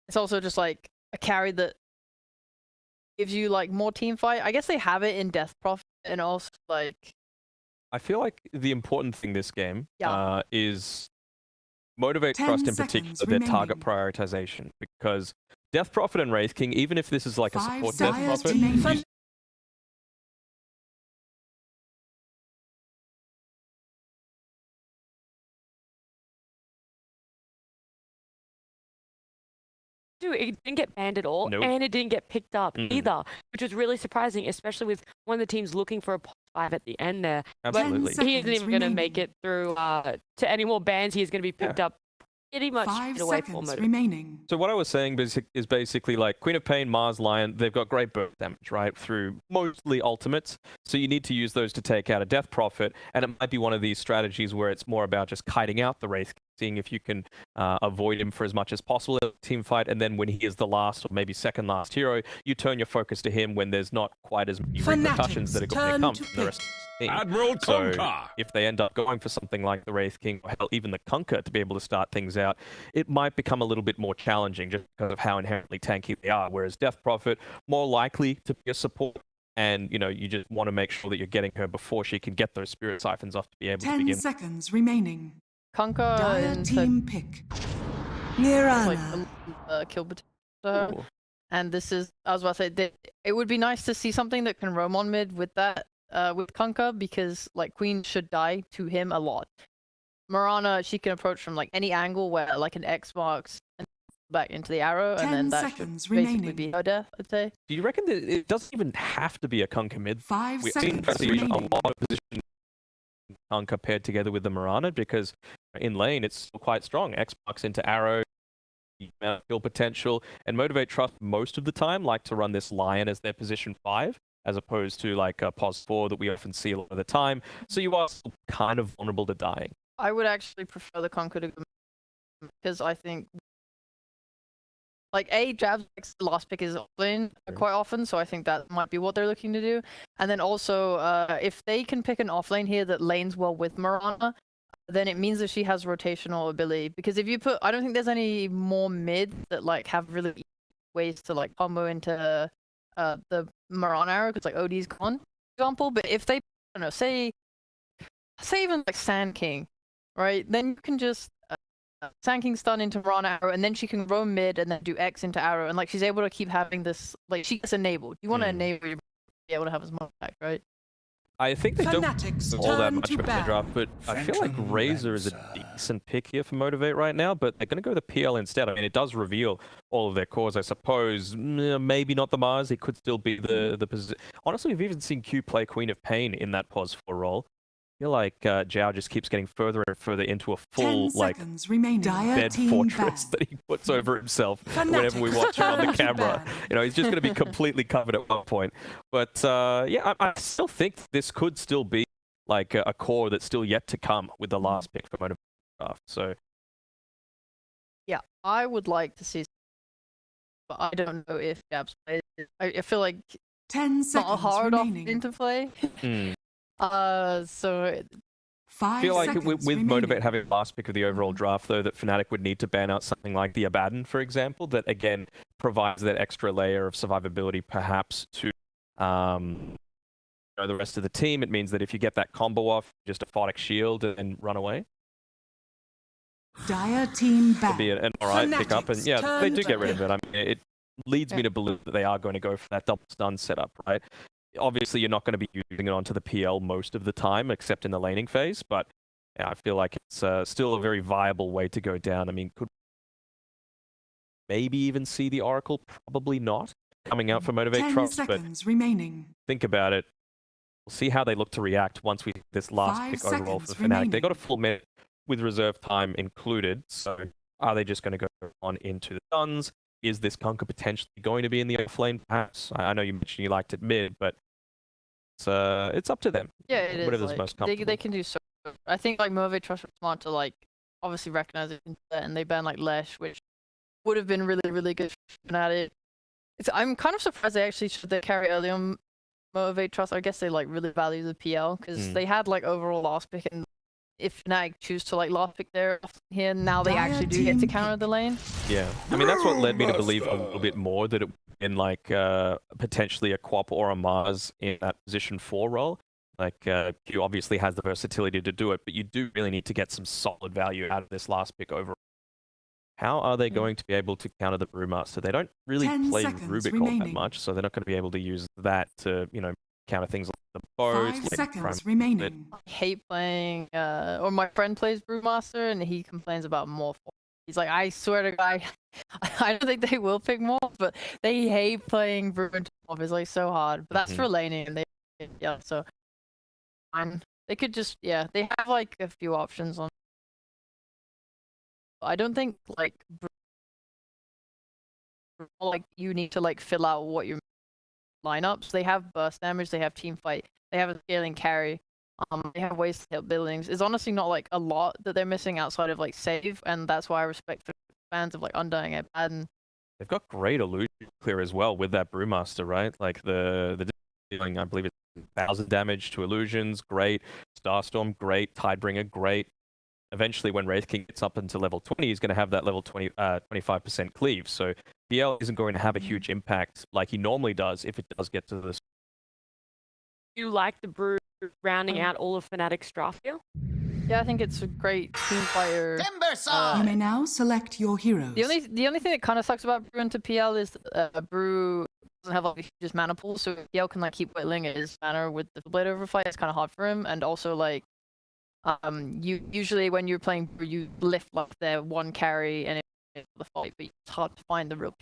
It's also just like a carry that gives you like more team fight. I guess they have it in Death Prophet and also like. I feel like the important thing this game Yeah. is motivate 10 trust in seconds particular, their target remaining. prioritization, because Death Prophet and Wraith King, even if this is like a 5 support Death seconds Prophet, remaining. Dude, it didn't get banned at all, Nope. and it didn't get picked up Mm-mm. either, which was really surprising, especially with one of the teams looking for a pos 5 at the end there. Absolutely. But he isn't seconds even going to remaining. make it through to any more bans. He's going to be picked up pretty much 5 straight away for seconds motive. remaining. So what I was saying is basically like Queen of Pain, Mars, Lion, they've got great burst damage, right, through mostly ultimates. So you need to use those to take out a Death Prophet, and it might be one of these strategies where it's more about just kiting out the Wraith, seeing if you can avoid him for as much as possible in a team fight, and then when he is the last or maybe second last hero, you turn your focus to him when there's not quite as many repercussions that are going to turn come to from the rest of the team. Admiral So Tonka! if they end up going for something like the Wraith King, or hell, even the Kunkka to be able to start things out, it might become a little bit more challenging just because of how inherently tanky they are. Whereas Death Prophet, more likely to be a support, and you just want to make sure that you're getting her before she can get those spirit siphons off to be able to 10 begin. seconds remaining. Kunkka Dire into team pick. like Nirana. kill potential. Ooh. And this is, I was about to say, that it would be nice to see something that can roam on mid with that, with Kunkka, because like Queen should die to him a lot. Mirana, she can approach from like any angle where like an X marks and back into the arrow, and 10 then that seconds should basically remaining. be her death, I'd say. Do you reckon that it doesn't even have to be a Kunkka mid? 5 We've seen seconds a remaining. lot of position Kunkka paired together with the Mirana, because in lane it's still quite strong. X marks into arrow, kill potential, and motivate trust most of the time like to run this Lion as their position 5, as opposed to like a pos 4 that we often see a lot of the time. So you are still kind of vulnerable to dying. I would actually prefer the Kunkka to go because I think like Jab's last pick is offlane quite often, so I think that might be what they're looking to do. And then also, if they can pick an offlane here that lanes well with Mirana, then it means that she has rotational ability. Because if you put, I don't think there's any more mid that like have really easy ways to like combo into the Mirana arrow, because like OD's gone, for example. But if they, I don't know, say even like Sand King, right? Then you can just Sand King stun into Mirana arrow, and then she can roam mid and then do X into arrow, and like she's able to keep having this, like she gets enabled. You want to enable your be able to have as much attack, right? I think they Fanatics don't all that turn much to of a ban. draft, but I feel like Razor is a decent pick here for Motivate right now, but they're going to go the PL instead. I mean, it does reveal all of their cores, I suppose. Maybe not the Mars. It could still be the position. Honestly, we've even seen Q play Queen of Pain in that pos 4 role. I feel like Zhao just keeps getting further and further into a 10 full like seconds remaining. Dire bed team fortress ban. that he puts over himself whenever we watch him on the Fanatics camera. ban. You know, he's just going to be completely covered at one point. But yeah, I still think this could still be like a core that's still yet to come with the last pick for Motivate Draft. So Yeah, I would like to see, but I don't know if Jabs plays it. I feel like 10 it's not a seconds hard remaining. offlane to play. So 5 I feel like seconds with remaining. Motivate having last pick of the overall draft, though, that Fnatic would need to ban out something like the Abaddon, for example, that again provides that extra layer of survivability, perhaps to the rest of the team. It means that if you get that combo off, just a Photic Shield and run away, Dire team it'd ban. be an alright pickup. And Fanatics yeah, they do turn get rid of it. I mean, it leads me to believe that they are going to go for that double stun setup, right? Obviously, you're not going to be using it onto the PL most of the time, except in the laning phase, but yeah, I feel like it's still a very viable way to go down. I mean, could maybe even see the Oracle, probably not, coming out for Motivate 10 Trust, but seconds remaining. think about it. We'll see how they look to react once we this last 5 pick overall for seconds Fnatic. They remaining. got a full minute with reserve time included, so are they just going to go on into the stuns? Is this Kunkka potentially going to be in the offlane? Perhaps. I know you mentioned you liked it mid, but it's up to them. yeah, it is. Whatever's Like, most comfortable. they can do so. I think like Motivate Trust was smart to like obviously recognize it and they ban like Lesh, which would have been really good for Fnatic. I'm kind of surprised they actually showed their carry early on Motivate Trust, I guess they like really value the PL because they had like overall last pick, and if Fnatic choose to like last pick there here, now they actually do get to counter the lane. Yeah, I mean that's what led me to believe a little bit more that it in like potentially a Quap or a Mars in that position 4 role. Like Q obviously has the versatility to do it, but you do really need to get some solid value out of this last pick overall. How are they going to be able to counter the Brewmaster? They don't really play Rubik all that much, so they're not going to be able to use that to, you know, counter things like the boats. 5 seconds remaining. I hate playing, or my friend plays Brewmaster and he complains about Morph. He's like, I swear to God, I don't think they will pick Morph, but they hate playing Brew into Morph. It's like so hard. But that's for laning, and so fine. They could just, they have like a few options on. I don't think like you need to like fill out what your lineups. They have burst damage, they have team fight, they have a scaling carry, they have ways to hit buildings. It's honestly not like a lot that they're missing outside of like save, and that's why I respect the fans of like Undying and Baden. They've got great illusion clear as well with that Brewmaster, right? Like the dealing, I believe it's 1,000 damage to illusions, great. Starstorm, great. Tidebringer, great. Eventually, when Wraith King gets up into level 20, he's going to have that level 25% cleave. So BL isn't going to have a huge impact like he normally does if it does get to this. You like the Brew rounding out all of Fnatic's draft here? Yeah, I think it's a great team player. You may now select your heroes. The only thing that kind of sucks about Brew into PL is Brew doesn't have like the hugest mana pool, so PL can like keep whittling his mana with the Blade Overfight. It's kind of hard for him, and also like you usually when you're playing Brew, you lift like their one carry and it's the fight, but it's hard to find the real.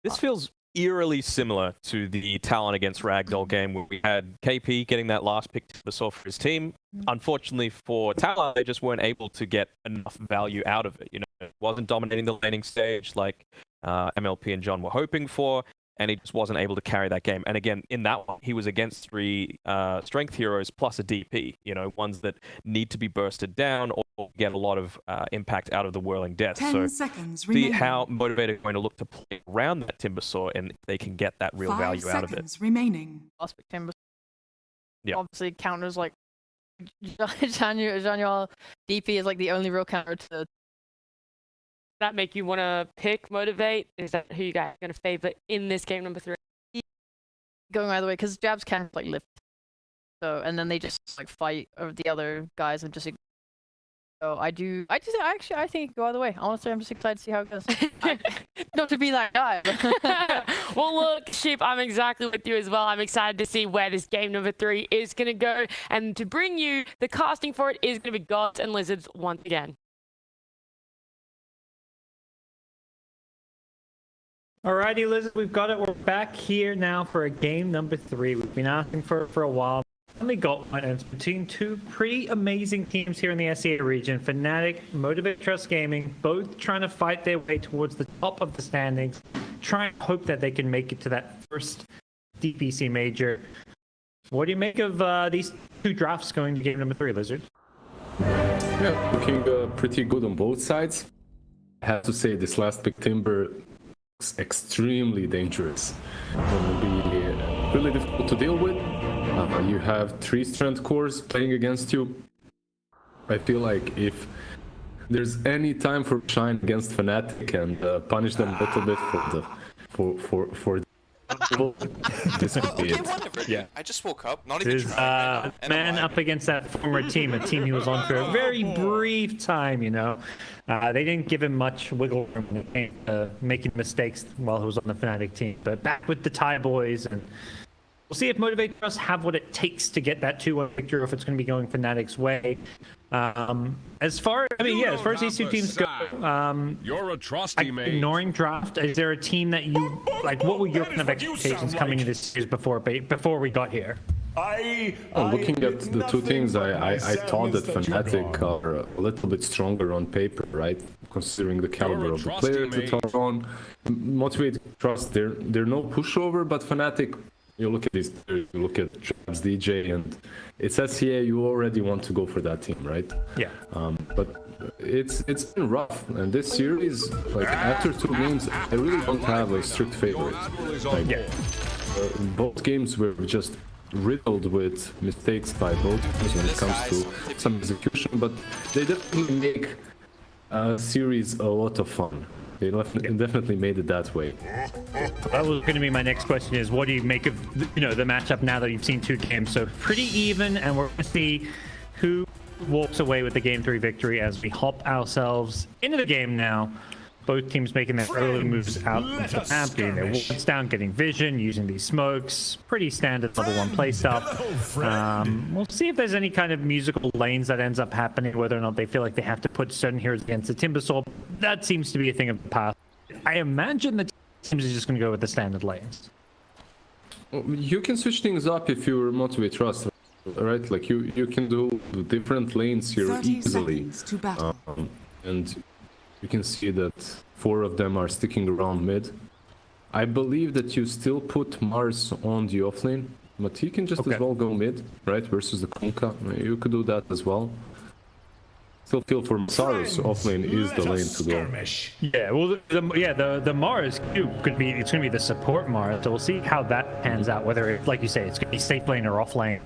This feels eerily similar to the Talon against Ragdoll game where we had KP getting that last pick to for his team. Unfortunately for Talon, they just weren't able to get enough value out of it. You know, it wasn't dominating the laning stage like MLP and John were hoping for, and he just wasn't able to carry that game. And again, in that one, he was against 3 strength heroes plus a DP, you know, ones that need to be bursted down or get a lot of impact out of the Whirling Death. 10 seconds see remaining. how Motivated are going to look to play around that Timbersaw and if they can get that real 5 value out of it. seconds remaining. Aspect Timber. Yeah. Obviously counters like Janual DP is like the only real counter to. That make you want to pick Motivate? Is that who you guys are going to favor in this game number 3? Going either way, because jabs can like lift. So and then they just like fight over the other guys and just. So I think it could go either way. Honestly, I'm just excited to see how it goes. Not to be that guy. Well, look, Sheep, I'm exactly with you as well. I'm excited to see where this game number 3 is going to go. And to bring you the casting for it is going to be Gods and Lizards once again. Alrighty, Liz, we've got it. We're back here now for a game number 3. We've been asking for it for a while. Finally got one, and it's between 2 pretty amazing teams here in the SEA region. Fnatic, Motivate Trust Gaming, both trying to fight their way towards the top of the standings, trying to hope that they can make it to that first DPC major. What do you make of these 2 drafts going to game number 3, Lizard? Yeah, looking pretty good on both sides. I have to say this last pick Timber is extremely dangerous. It will be really difficult to deal with. You have 3 strength cores playing against you. I feel like if there's any time for shine against Fnatic and punish them a little bit for this could be it. Whatever. Yeah. I just woke up. Not This even is trying right now, and I'm man like, up against that former team, a team he was on for a very brief time, you know. They didn't give him much wiggle room when it came to making mistakes while he was on the Fnatic team. But back with the Thai boys, and we'll see if Motivate Trust have what it takes to get that 2-1 victory, or if it's going to be going Fnatic's way. As far as these 2 teams go, You're a trusty mate. ignoring draft, is there a team that you like? What were your kind of expectations coming into this series before we got here? Looking at the 2 teams, I thought that Fnatic are a little bit stronger on paper, right? Considering the caliber of the players that are on. Motivate Trust, they're no pushover, but Fnatic, you look at these players, you look at Traps, DJ, and it's SCA, you already want to go for that team, right? Yeah. But it's been rough, and this series, like after 2 games, I really don't have a strict favorite. Like, both games were just riddled with mistakes by both teams when it comes to some execution, but they definitely make a series a lot of fun. They definitely made it that way. That was going to be my next question: is what do you make of the matchup now that you've seen 2 games? So pretty even, and we're going to see who walks away with the Game 3 victory as we hop ourselves into the game now. Both teams making their early moves out into the map, getting their wards down, getting vision, using these smokes. Pretty standard level 1 play stuff. We'll see if there's any kind of musical lanes that ends up happening, whether or not they feel like they have to put certain heroes against the Timbersaw. That seems to be a thing of the past. I imagine the teams are just going to go with the standard lanes. You can switch things up if you motivate trust, right? Like you can do different lanes here 30 easily. seconds to battle. And you can see that 4 of them are sticking around mid. I believe that you still put Mars on the offlane, but he can just as well go mid, right? Versus the Kunkka. You could do that as well. Still feel for Masaru's offlane is the lane to go. Yeah, well, the Mars could be, it's going to be the support Mars, so we'll see how that pans out, whether, like you say, it's going to be safe lane or off lane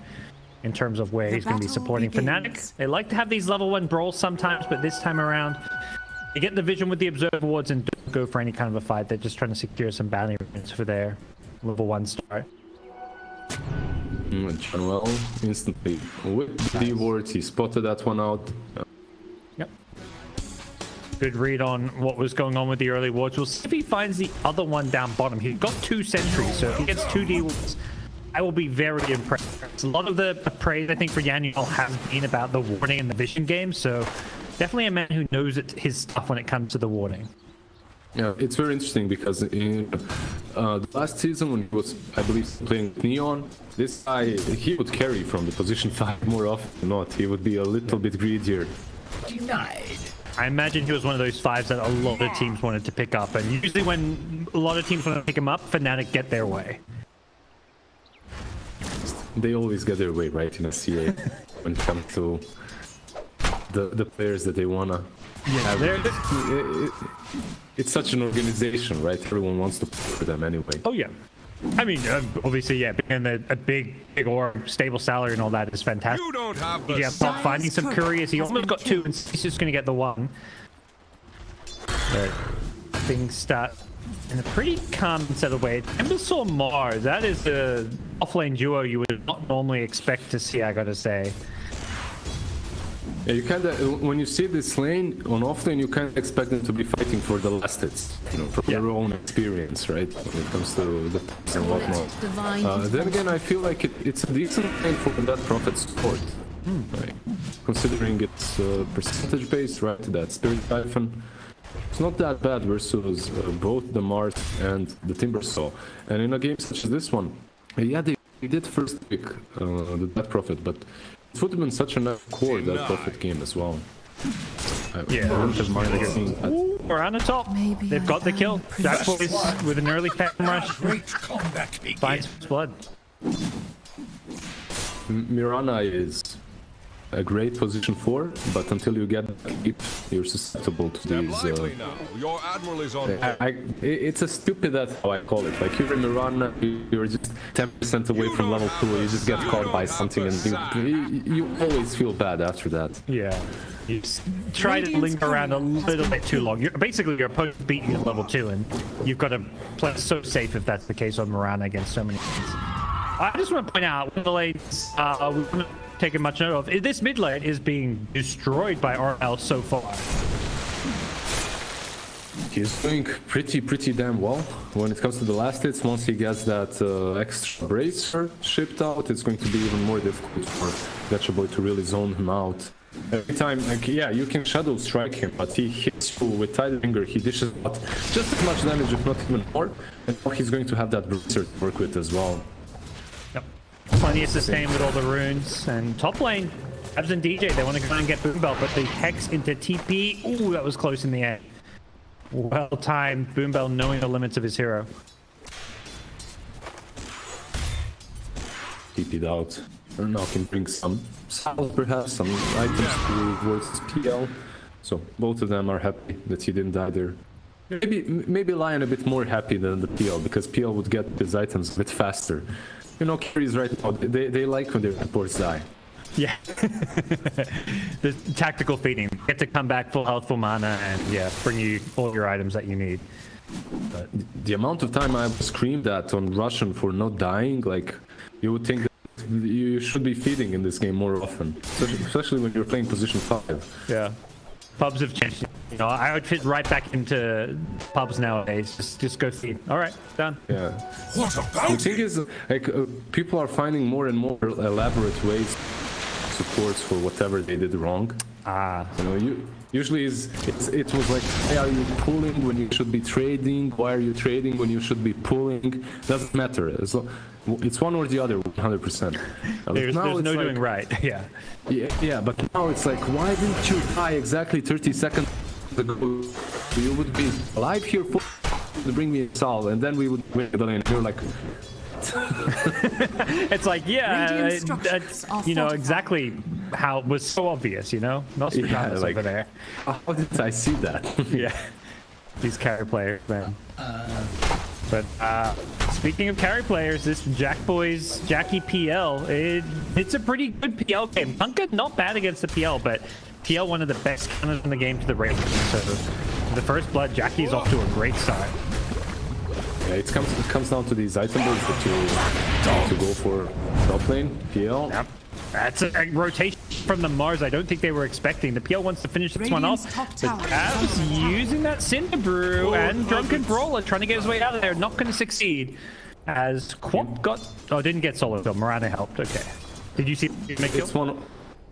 in terms of where he's going to be supporting Fnatic. They like to have these level 1 brawls sometimes, but this time around, they get the vision with the Observer wards and don't go for any kind of a fight. They're just trying to secure some bounty runes for their level 1 start. Well, instantly with the wards, he spotted that one out. Yep. Good read on what was going on with the early wards. We'll see if he finds the other one down bottom. He's got 2 sentries, so if he gets 2 D wards, I will be very impressed. A lot of the praise, I think, for Yanyel has been about the warding and the vision game, so definitely a man who knows his stuff when it comes to the warding. Yeah, it's very interesting because in the last season when he was, I believe, playing with Neon, this guy, he would carry from the position 5 more often than not. He would be a little bit greedier. Denied. I imagine he was one of those 5s that a lot of teams wanted to pick up, and usually when a lot of teams want to pick him up, Fnatic get their way. They always get their way, right, in a CA when it comes to the players that they wanna have. It's such an organization, right? Everyone wants to play for them anyway. Oh yeah. I mean, obviously, yeah, and a big orb, stable salary and all that is fantastic. You don't have the Pop finding some couriers. He almost got 2, and he's just going to get the 1. But things start in a pretty calm and settled way. Timbersaw Mars, that is the offlane duo you would not normally expect to see, I gotta say. Yeah, you kinda, when you see this lane on offlane, you kind of expect them to be fighting for the last hits, from their own experience, right? When it comes to the picks and whatnot. Then again, I feel like it's a decent lane for that Prophet support, right? Considering it's percentage based, right? That Spirit Typhon. It's not that bad versus both the Mars and the Timbersaw. And in a game such as this one, yeah, they did first pick that Prophet, but it would have been such a nice core that Prophet game as well. Yeah, around the top. Maybe they've got the kill. Jack Boys with an early Phantom Rush. Finds blood. Mirana is a great position for, but until you get keep, you're susceptible to these. Your admiral is on it's a stupid, that's how I call it. Like you're in Mirana, you're just 10% away from level 2, you just get caught by something, and you always feel bad after that. Yeah. You try to linger around a little bit too long. Basically, your opponent beat you at level 2, and you've got to play so safe if that's the case on Mirana against so many things. I just want to point out one of the lanes we haven't taken much note of. This mid lane is being destroyed by RL so far. He's doing pretty damn well when it comes to the last hits. Once he gets that extra bracer shipped out, it's going to be even more difficult for Gacha to really zone him out. Every time, like, yeah, you can shadow strike him, but he hits you with Tidal Finger, he dishes out just as much damage, if not even more, and now he's going to have that bracer to work with as well. Yep. Plenty of sustain with all the runes, and top lane, Abs and DJ, they want to go and get Boombell, but the Hex into TP, ooh, that was close in the end. Well timed, Boombell knowing the limits of his hero. TP'd out. Or now can bring some salve, perhaps, some items towards PL. So both of them are happy that he didn't die there. Maybe Lion a bit more happy than the PL, because PL would get his items a bit faster. You know, carries right now, they like when their supports die. Yeah. The tactical feeding. Get to come back full health, full mana, and yeah, bring you all your items that you need. But the amount of time I was screamed at on Russian for not dying, like, you would think that you should be feeding in this game more often, especially when you're playing position 5. Yeah. Pubs have changed. You know, I would fit right back into pubs nowadays. Just go feed. All right, done. Yeah. The thing is, like, people are finding more and more elaborate ways supports for whatever they did wrong. You know, usually it was like, why are you pulling when you should be trading? Why are you trading when you should be pulling? Doesn't matter. It's one or the other, 100%. There's no doing right. Yeah, but now it's like, why didn't you die exactly 30 seconds ago? You would be alive here to bring me a Sol, and then we would win the lane. You're like, it's like, yeah, you know exactly how it was so obvious, you know? Not like, over there. How did I see that? Yeah, these carry players, man. But speaking of carry players, this Jackie PL, it's a pretty good PL game. Punka not bad against the PL, but PL one of the best counters in the game to the Raven. So the first blood, Jackie's off to a great start. Yeah, it comes down to these item builds that you go for top lane, PL. Yep. That's a rotation from the Mars I don't think they were expecting. The PL wants to finish this one off. The Cavs using that Cinder Brew and Drunken Brawler trying to get his way out of there. Not going to succeed. As Quap got... Oh, didn't get solo kill. Mirana helped. Okay. Did you see it's one?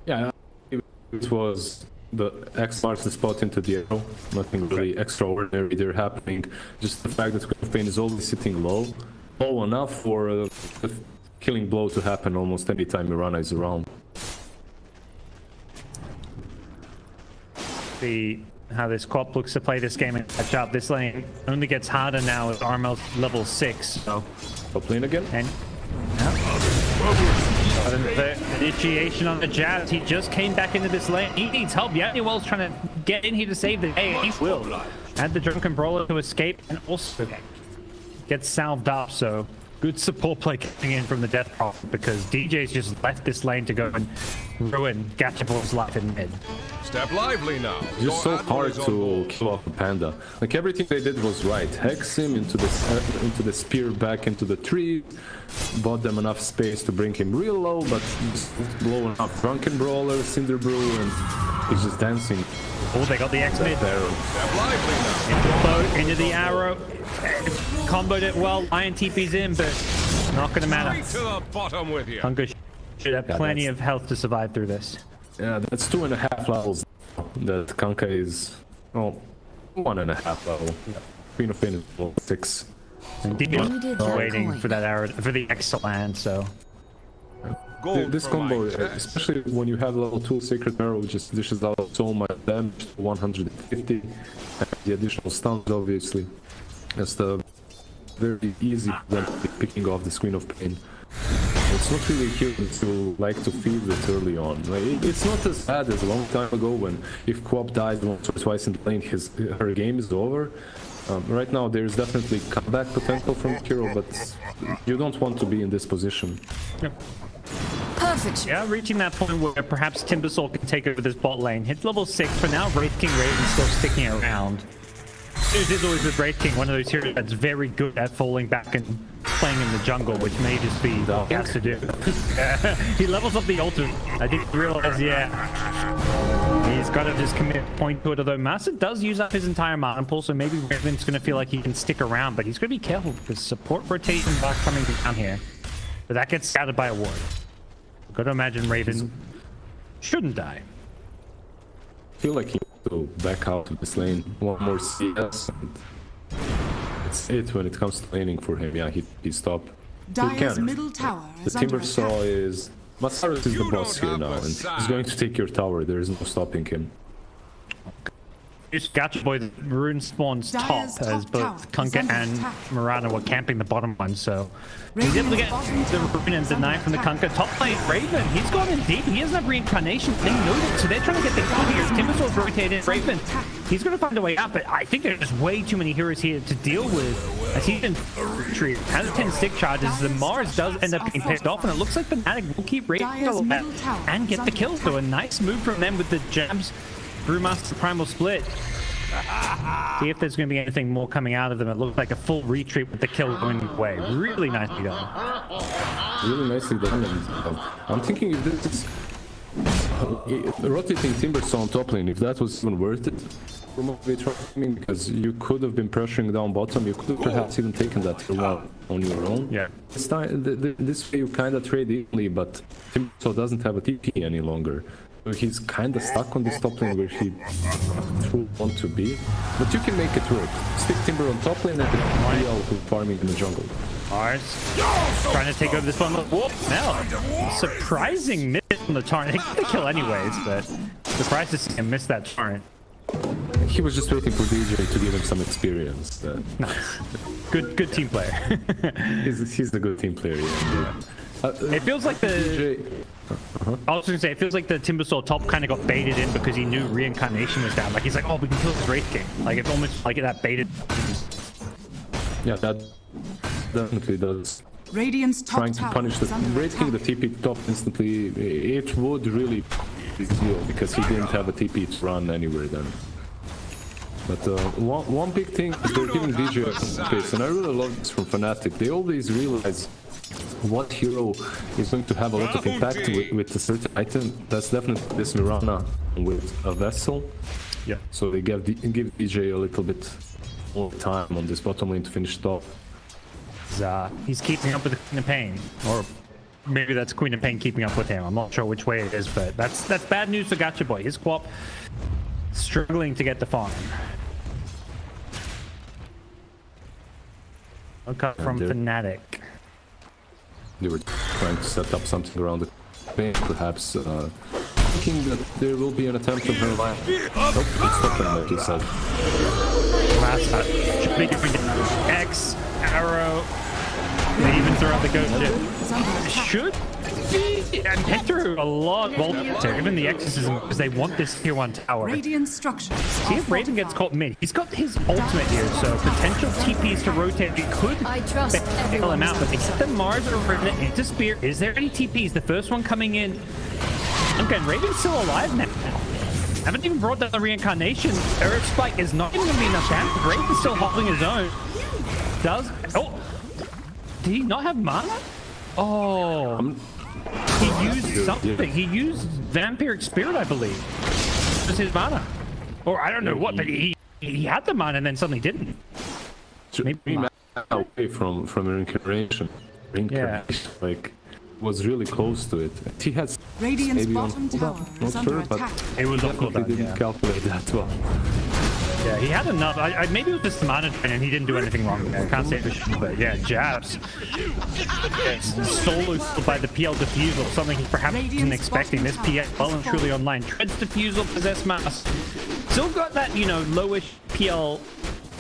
Yeah, it was... The X marks the spot into the arrow. Nothing really extraordinary there happening. Just the fact that Queen of Pain is always sitting low enough for a killing blow to happen almost any time Mirana is around. See how this Quap looks to play this game and catch up. This lane only gets harder now with Armel's level 6. So top lane again. And the initiation on the Jazz. He just came back into this lane. He needs help. Yanuel's trying to get in here to save the day. He will. Add the Drunken Brawler to escape and also get salved up. So good support play coming in from the Death Prophet, because DJ's just left this lane to go and ruin Gatchaboy's life in mid. Step lively now. It's just so hard to kill off a Panda. Like, everything they did was right. Hex him into the spear back into the tree, bought them enough space to bring him real low, but just blowing up Drunken Brawler, Cinder Brew, and he's just dancing. Oh, they got the X mid. Step lively now. Into the arrow. Comboed it well. Iron TP's in, but not going to matter. To the bottom with you. Punka should have plenty of health to survive through this. Yeah, that's 2.5 levels that Kanka is, well, 1.5 level. Yeah. Queen of Pain is level 6. And DPC waiting for that arrow, for the X to land, so. This combo, especially when you have level 2 Sacred Arrow, just dishes out so much damage, 150, and the additional stuns, obviously. It's the very easy for them to be picking off the Queen of Pain. It's not really human to like to feed it early on. Like, it's not as bad as a long time ago when if Quap died once or twice in the lane, her game is over. Right now there's definitely comeback potential from hero, but you don't want to be in this position. Yep. Perfect. Yeah, reaching that point where perhaps Timbersaw can take over this bot lane. Hits level 6 for now. Wraith King Raven still sticking around. It is always with Wraith King, one of those heroes that's very good at falling back and playing in the jungle, which may just be what he has to do. He levels up the ultimate. I didn't realize, he's got to just commit point to it, although Massa does use up his entire mana pool, so maybe Raven's going to feel like he can stick around, but he's going to be careful because support rotations are coming down here. But that gets scattered by a ward. I've got to imagine Raven shouldn't die. I feel like he needs to back out of this lane. One more CS, and it's it when it comes to laning for him. Yeah, he stopped. Dire's middle tower is the Timbersaw is... Masaros is the boss here now, and he's going to take your tower. There is no stopping him. Gacha Boy, the rune spawns top as both Kunkka and Mirana were camping the bottom one, so he's able to get the rune and deny from the Kunkka. Top lane, Raven, he's gone in deep. He doesn't have reincarnation. They know it, so they're trying to get the kill here. Timbersaur's rotated. Raven, he's going to find a way out, but I think there's just way too many heroes here to deal with. As he's in retreat, has 10 stick charges. The Mars does end up getting picked off, and it looks like Fnatic will keep Raven and get the kill. So a nice move from them with the jabs. Brewmaster Primal Split. See if there's going to be anything more coming out of them. It looks like a full retreat with the kill going away. Really nicely done. Really nicely done. And, I'm thinking if this is rotating Timbersaw on top lane, if that was even worth it for Motivate Tracking, because you could have been pressuring down bottom. You could have perhaps even taken that kill out on your own. Yeah. This way you kind of trade evenly, but Timbersaw doesn't have a TP any longer. So he's kind of stuck on this top lane where he truly wants to be. But you can make it work. Stick Timber on top lane and Mario farming in the jungle. Mars trying to take over this one. Whoop! Now, surprising miss on the torrent. He got the kill anyways, but surprised to see him miss that torrent. He was just waiting for DJ to give him some experience. Good team player. he's a good team player. Yeah. It feels like the DJ... I was gonna say, it feels like the Timbersaw top kind of got baited in because he knew reincarnation was down. Like he's like, oh, we can kill this Wraith King. Like it's almost like that baited. Yeah, that definitely does. Radiant's top trying to punish the Wraith King, the TP top instantly. It would really be a deal because he didn't have a TP to run anywhere then. But one big thing is they're giving DJ space, and I really love this from Fnatic. They always realize what hero is going to have a lot of impact with a certain item. That's definitely this Mirana with a vessel. Yeah. So they give DJ a little bit more time on this bottom lane to finish it off. He's keeping up with the Queen of Pain, or maybe that's Queen of Pain keeping up with him. I'm not sure which way it is, but that's bad news for Gacha Boy. His co-op struggling to get the farm. Okay, from Fnatic. They were trying to set up something around the pain, perhaps thinking that there will be an attempt on her line. Nope, it's not like he said. Last shot. Should be different. X, arrow. They even throw out the ghost ship. Should be and hit through a lot of voltage, even the exorcism, because they want this tier 1 tower. Radiant structures. See if Raven gets caught mid. He's got his ultimate here, so potential TPs to rotate. He could bail him out, but they set the Mars over into Spear. Is there any TPs? The first one coming in. Okay, Raven's still alive now. Haven't even brought down the reincarnation. Earth Spike is not even going to be enough damage. Raven is still holding his own. Did he not have mana? Oh. He used something. He used Vampiric Spirit, I believe. It was his mana. Or I don't know what, but he had the mana and then suddenly didn't. Maybe away from reincarnation. Reincarnation, like, was really close to it. He has Radiant's maybe bottom tower is under attack. It was definitely didn't calculate that well. Yeah, he had enough. Maybe it was just the mana drain and he didn't do anything wrong there. I can't say for sure, but yeah, jabs. Solo by the PL Diffusal, something he perhaps wasn't expecting. This PL well and truly online. Treads Diffusal, Possess Mass. Still got that, lowish PL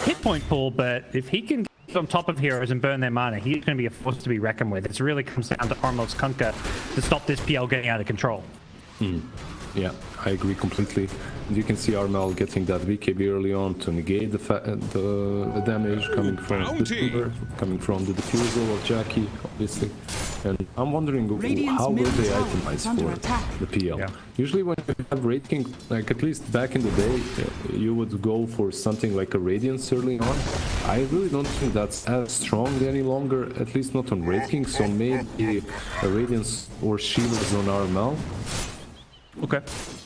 hit point pool, but if he can get on top of heroes and burn their mana, he's going to be a force to be reckoned with. It really comes down to Armos Kunkka to stop this PL getting out of control. Yeah, I agree completely. And you can see Armel getting that BKB early on to negate the damage coming from the Timber, coming from the Diffusal of Jackie, obviously. And I'm wondering how will they itemize for the PL. Yeah. Usually when you have Wraith King, like at least back in the day, you would go for something like a Radiance early on. I really don't think that's as strong any longer, at least not on Wraith King, so maybe a Radiance or Shields on Armel. Okay.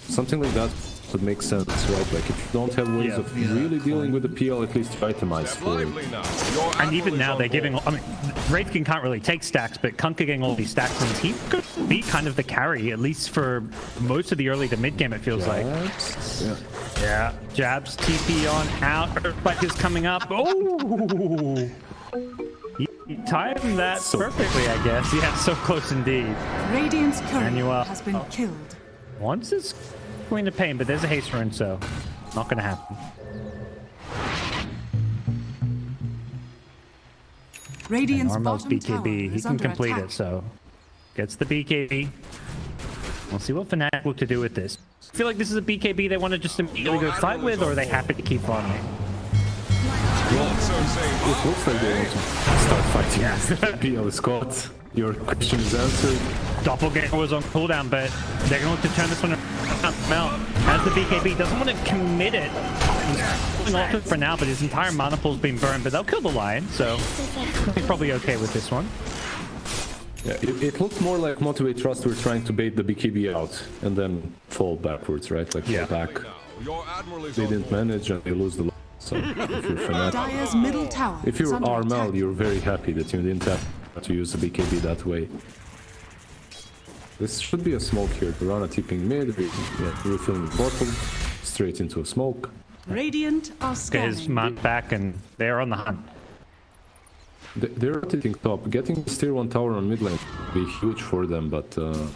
Something like that would make sense, right? Like if you don't have ways of really dealing with the PL, at least itemize for it. And even now they're giving, Wraith King can't really take stacks, but Kunkka getting all these stacks means he could be kind of the carry, at least for most of the early to mid game, it feels like. Yeah. Jabs, TP on out, Earthbite is coming up. Oh! He timed that perfectly, I guess. Yeah, so close indeed. Radiant's courier has been killed. Once it's Queen of Pain, but there's a haste rune, so Not gonna happen. Radiant's Armel's bottom tower BKB, he is can under complete attack. it, so gets the BKB. We'll see what Fnatic look to do with this. I feel like this is a BKB they want to just immediately go fight with, or are they happy to keep farming? It looks like they want to start fighting. Yeah. PL is caught. Your question is answered. Doppelganger was on cooldown, but they're going to turn this one around. Mel has the BKB, doesn't want to commit it. He's pulling off it for now, but his entire mana pool's been burned, but they'll kill the Lion, so he's probably okay with this one. Yeah, it looked more like Motivate Trust were trying to bait the BKB out and then fall backwards, right? Like fall back. They didn't manage and they lose the line. So if you're Fnatic, Dire's middle tower if is you're under Armel, attack. you're very happy that you didn't have to use the BKB that way. This should be a smoke here. Piranha tipping mid, refilling the bottle, straight into a smoke. Radiant are Get scanning. his man back, and they're on the hunt. They're rotating top. Getting this tier 1 tower on mid lane would be huge for them, but a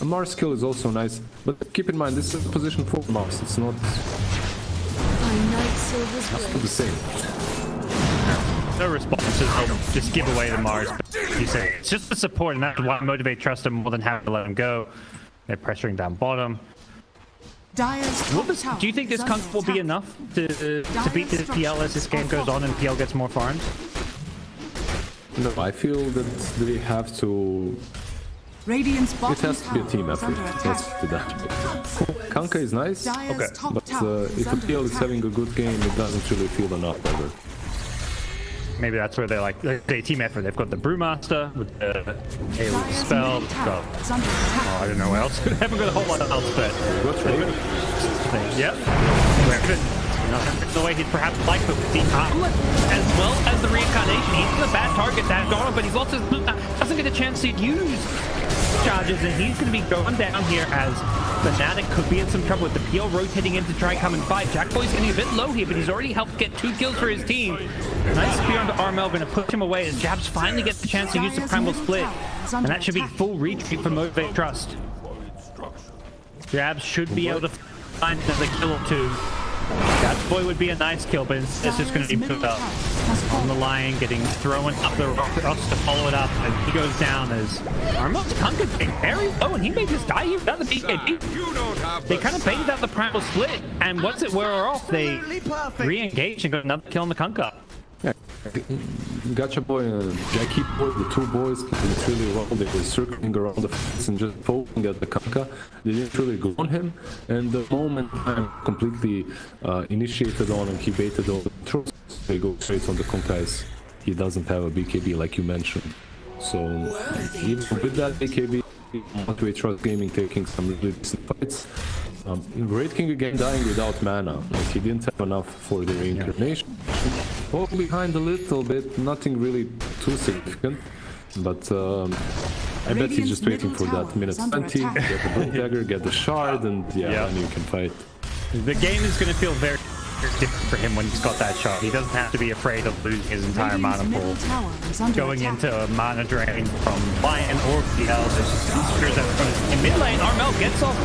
Mars kill is also nice. But keep in mind, this is a position for Mars. It's not the same. No responses, they'll just give away the Mars. But you say it's just the support, and that's why Motivate Trust them more than happy to let him go. They're pressuring down bottom. Dire's Will top this, tower do you think is this under Kunk will be attack. enough to beat the PL as this game goes on and PL gets more farms? No, I feel that they have to. Radiant's It bottom has to be a team tower is effort. under Let's attack. do that. Kanka is nice, Dire's top but tower is if a under PL is attack. having a good game, it doesn't really feel enough ever. Maybe that's where they're like, they team effort. They've got the Brewmaster with the AoE Dire's spell. middle Got, tower is under attack. I don't know what else. They haven't got a whole lot else, but What's right? yep. The way he'd perhaps like, but with the armlet as well as the reincarnation, he's a bad target to have gone on, but he's lost his doesn't get a chance to use charges, and he's going to be going down here as Fnatic could be in some trouble with the PL rotating in to try and come and fight. Jackboy's getting a bit low here, but he's already helped get 2 kills for his team. Nice spear onto Armel, going to push him away as Jabs finally gets the chance to use the Primal Split, and that should be full retreat for Motivate Trust. Jabs should be able to find another kill or 2. That boy would be a nice kill, but it's just going to be put up on the line, getting thrown up the rocks to follow it up, and he goes down as Armel's Kunka getting very low, and he may just die here without the BKB. They kind of baited out the Primal Split, and once it wore off, they re-engaged and got another kill on the Kunka. Yeah, Gacha Boy and Jackie Boy, the 2 boys, didn't really well. They were circling around the fence and just poking at the Kanka. They didn't really go on him, and the moment I'm completely initiated on and he baited all the troops, they go straight on the Kanka as he doesn't have a BKB like you mentioned. So even with that BKB, Motivate Trust Gaming taking some really decent fights. Great King again dying without mana, like he didn't have enough for the reincarnation. Fall behind a little bit, nothing really too significant, but I bet he's just waiting for that minute 20, get the Blink Dagger, get the shard, and then you can fight. The game is going to feel very different for him when he's got that shot. He doesn't have to be afraid of losing his entire mana pool. Going into a mana drain from Lion or PL, there's just spears out from his... In mid lane, Armel gets off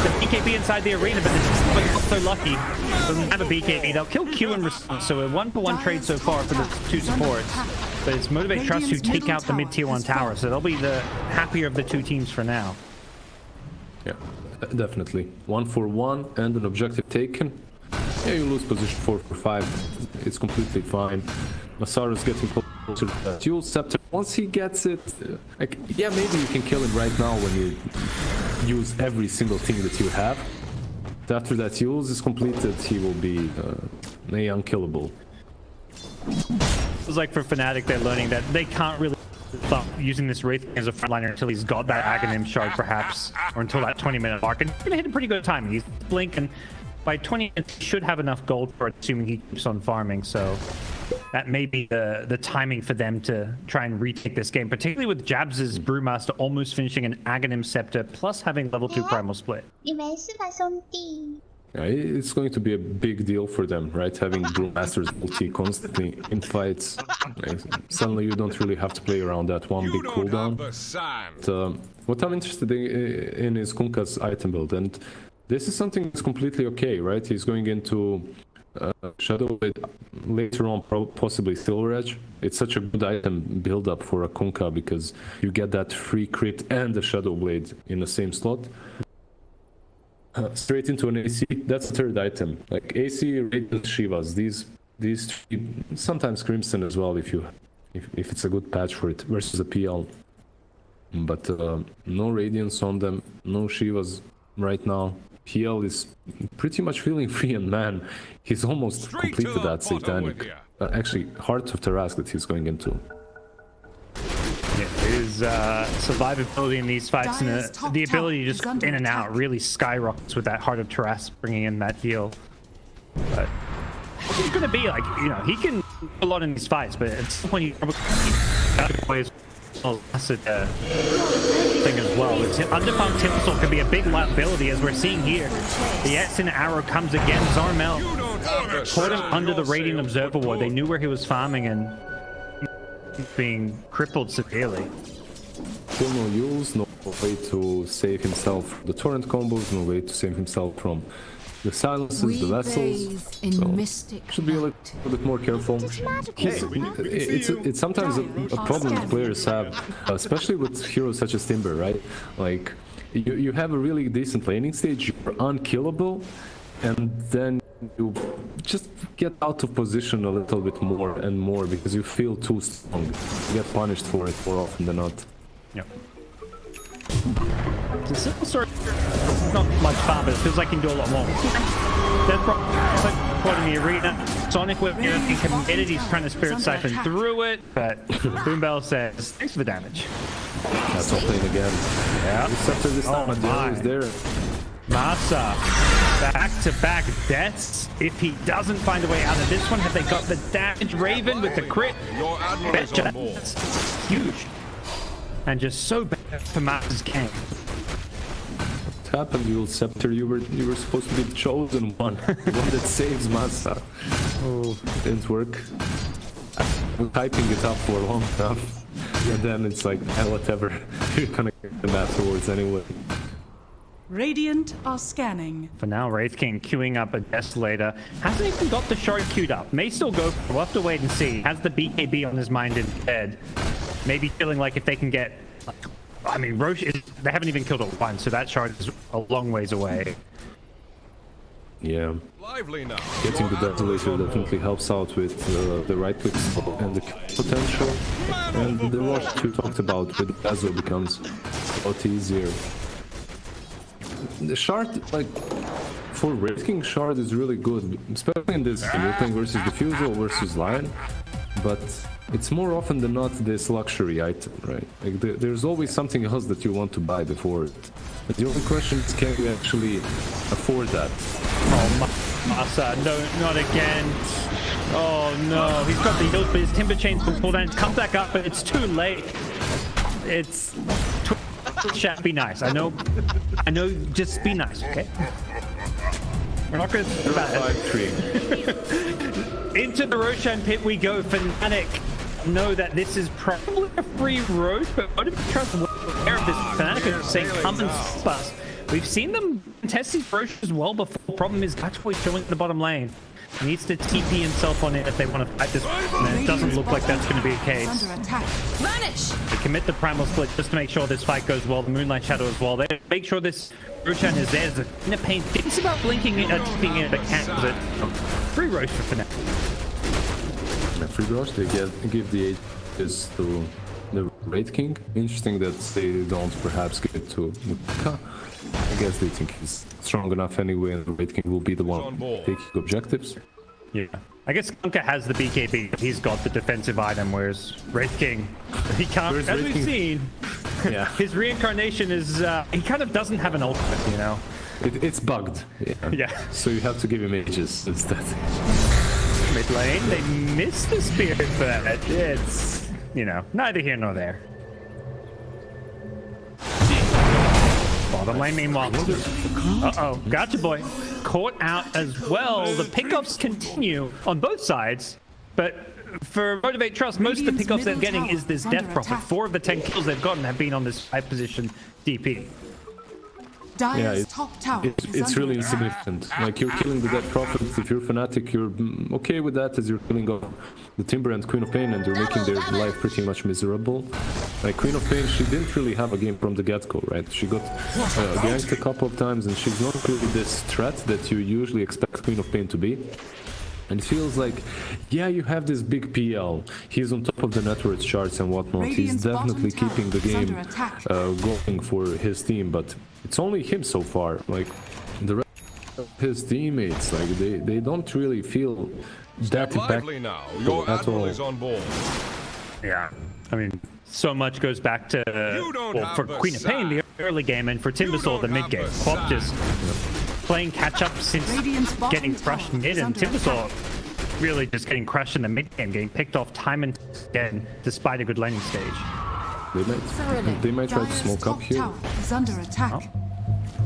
the BKB inside the arena, but it's so lucky. Doesn't have a BKB. They'll kill Q in response, so a 1-for-1 trade so far for the 2 supports. But it's Motivate Trust who take out the mid-tier 1 tower, so they'll be the happier of the 2 teams for now. Yeah, definitely. 1-for-1 and an objective taken. Yeah, you lose position 4-for-5. It's completely fine. Masaru's getting closer to that Yule Scepter. Once he gets it, like, yeah, maybe you can kill him right now when you use every single thing that you have. After that Yule's is completed, he will be unkillable. It's like for Fnatic, they're learning that they can't really stop using this Wraith as a frontliner until he's got that Aghanim shard, perhaps, or until that 20-minute mark. And he's going to hit a pretty good time. He's blinking. By 20 minutes, he should have enough gold for it, assuming he keeps on farming. So that may be the timing for them to try and retake this game, particularly with Jabs' Brewmaster almost finishing an Aghanim Scepter, plus having level 2 Primal Split. Yeah, it's going to be a big deal for them, right? Having Brewmaster's ulti constantly in fights. Suddenly you don't really have to play around that one big cooldown. But, what I'm interested in is Kunka's item build, and this is something that's completely okay, right? He's going into Shadow Blade later on, possibly Silver Edge. It's such a good item build up for a Kunkka because you get that free crit and the Shadow Blade in the same slot. Straight into an AC, that's the third item. Like AC, Radiant, Shivas, these three, sometimes Crimson as well if it's a good patch for it versus a PL. But no Radiance on them, no Shivas right now. PL is pretty much feeling free, and man, he's almost completed that Satanic. Actually, Heart of Tarask that he's going into. Yeah, his survivability in these fights and the ability to just in and out really skyrockets with that Heart of Tarask bringing in that heal. But what's he going to be like? You know, he can do a lot in these fights, but at some point he probably plays thing as well. Underpump Timbersaw can be a big liability, as we're seeing here. The X and arrow comes again. Zarmel caught him under the Radiant Observer Ward. They knew where he was farming and being crippled severely. Still no use, no way to save himself from the torrent combos, no way to save himself from the silences, the vessels. So should be a little bit more careful. It's sometimes a problem that players have, especially with heroes such as Timber, right? Like you have a really decent laning stage, you're unkillable, and then you just get out of position a little bit more and more because you feel too strong. You get punished for it more often than not. Yep. The simple story is not much fun, but it feels like he can do a lot more. Death Rock in the arena. Sonic with being committed, he's trying to Spirit Siphon through it, but Boombell says, thanks for the damage. That's all playing again. Yeah. Except for this time, is there. Masa, back-to-back deaths. If he doesn't find a way out of this one, have they got the damage? Raven with the crit. That's huge. And just so bad for Masa's game. What happened, you Scepter? You were supposed to be the chosen one. The one that saves Masa. Oh, didn't work. I'm typing it up for long enough. And then it's like, whatever. You're gonna get them afterwards anyway. Radiant are scanning. For now, Wraith King queuing up a Desolator. Hasn't even got the shard queued up. May still go. We'll have to wait and see. Has the BKB on his mind instead. Maybe feeling like if they can get... I mean, Roche is... They haven't even killed it once, so that shard is a long ways away. Yeah. Getting the Desolator definitely helps out with the right click and the potential. And the rush you talked about with the Bazo becomes a lot easier. The shard, like, for Wraith King, shard is really good, especially in this game. You're playing versus Diffusal versus Lion, but it's more often than not this luxury item, right? Like, there's always something else that you want to buy before it. But the only question is, can you actually afford that? Oh, Masa, no, not again. Oh no, he's got the heals, but his Timber Chain's been pulled down. It's come back up, but it's too late. It's... Chat, be nice. I know, just be nice, okay? We're not going to about it. Into the Roshan pit we go. Fnatic know that this is probably a free road, but what if we trust aware of this? Fnatic is saying, come and stop us. We've seen them test these Roshan well before. Problem is, Gatchboy's chilling in the bottom lane. He needs to TP himself on it if they want to fight this, and it doesn't look like that's going to be the case. They commit the Primal Split just to make sure this fight goes well, the Moonlight Shadow as well. They make sure this Roshan is there. There's a pain. Thinks about blinking it, TPing it, but can't use it. Free Rosh for Fnatic. Free Rosh, they give the Aegis to the Wraith King. Interesting that they don't perhaps give it to Mukka. I guess they think he's strong enough anyway, and the Wraith King will be the one taking objectives. Yeah. I guess Kunkka has the BKB. He's got the defensive item, whereas Wraith King, he can't. As we've seen, yeah, his reincarnation is, he kind of doesn't have an ultimate, you know? It's bugged. Yeah. So you have to give him Aegis instead. Mid lane, they miss the Spirit, but it's, you know, neither here nor there. Bottom lane, meanwhile. Uh-oh, Gotcha Boy caught out as well. The pickups continue on both sides, but for Motivate Trust, most of the pickups they're getting is this Death Prophet. 4 of the 10 kills they've gotten have been on this 5 position DP. Dire's top tower is it's under really attack. insignificant. Like, you're killing the dead prophets. If you're Fnatic, you're okay with that, as you're killing off the Timber and Queen of Pain, and you're making their life pretty much miserable. Like, Queen of Pain, she didn't really have a game from the get-go, right? She got ganked a couple of times, and she's not really this threat that you usually expect Queen of Pain to be. And it feels like, yeah, you have this big PL. He's on top of the network charts and whatnot. He's definitely keeping the game going for his team, but it's only him so far. Like, the rest of his teammates, like, they don't really feel that lively now. Your at admiral all. is on board. Yeah, I mean, so much goes back to well, for Queen of Pain, the early game, and for Timbersaw, the mid game. Quap just playing catch up since getting crushed mid, and Timbersaw really just getting crushed in the mid game, getting picked off time and again, despite a good laning stage. They might try to smoke up here. Is under attack.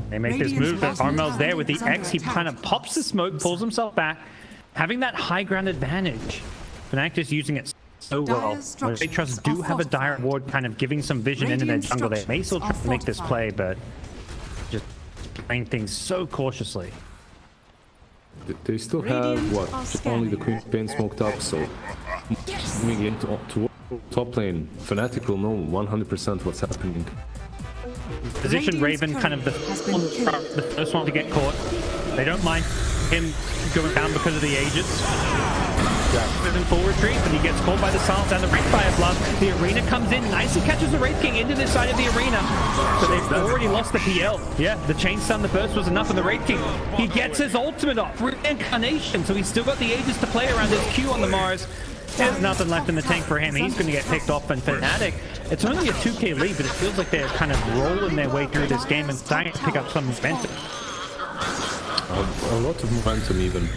They make this move, but Armel's there with the X. He kind of pops the smoke, pulls himself back, having that high ground advantage. Fnatic just using it so well. They trust do have a dire ward, kind of giving some vision into their jungle. They may still try to make this play, but just playing things so cautiously. They still have, what, just only the Queen of Pain smoked up, so moving into top lane, Fnatic will know 100% what's happening. Position Raven, kind of the first one to get caught. They don't mind him going down because of the Aegis. In full retreat, but he gets caught by the silence and the Wraith Fire Blood. The arena comes in, nicely catches the Wraith King into this side of the arena. But they've already lost the PL. Yeah, the Chain Stun, the burst was enough, and the Wraith King, he gets his ultimate off. Reincarnation, so he's still got the Aegis to play around his Q on the Mars. There's nothing left in the tank for him. He's going to get picked off, and Fnatic, it's only a 2k lead, but it feels like they're kind of rolling their way through this game and starting to pick up some momentum. A lot of momentum even.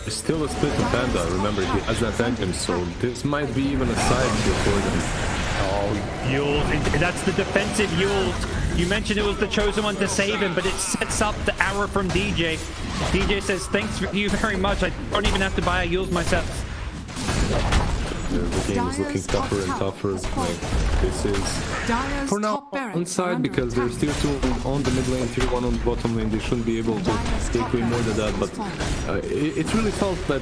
There's still a split on Panda, remember, he has that engine, so this might be even a side kill for them. Oh, Yules, that's the defensive Yules. You mentioned it was the chosen one to save him, but it sets up the arrow from DJ. DJ says, thanks for you very much, I don't even have to buy a Yules myself. The game is looking tougher and tougher. Like, this is for now on side because they're still 2 on the mid lane, 3-1 on the bottom lane. They shouldn't be able to take way more than that. But it really felt that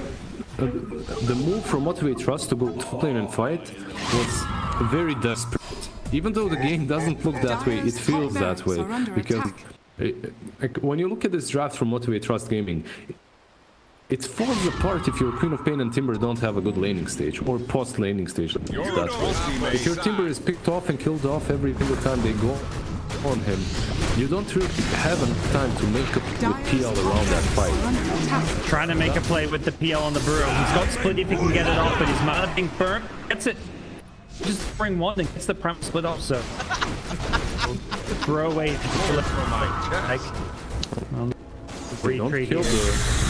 the move from Motivate Trust to go top lane and fight was very desperate. Even though the game doesn't look that way, it feels that way because like, when you look at this draft from Motivate Trust Gaming, it falls apart if your Queen of Pain and Timber don't have a good laning stage, or post-laning stage, that way. If your Timber is picked off and killed off every single time they go on him, you don't really have enough time to make a PL around that fight. Trying to make a play with the PL on the Burrow. He's got split if he can get it off, but he's not being burnt. Gets it. Just bring one and gets the prime split off, so... throw away. Like... Don't kill the...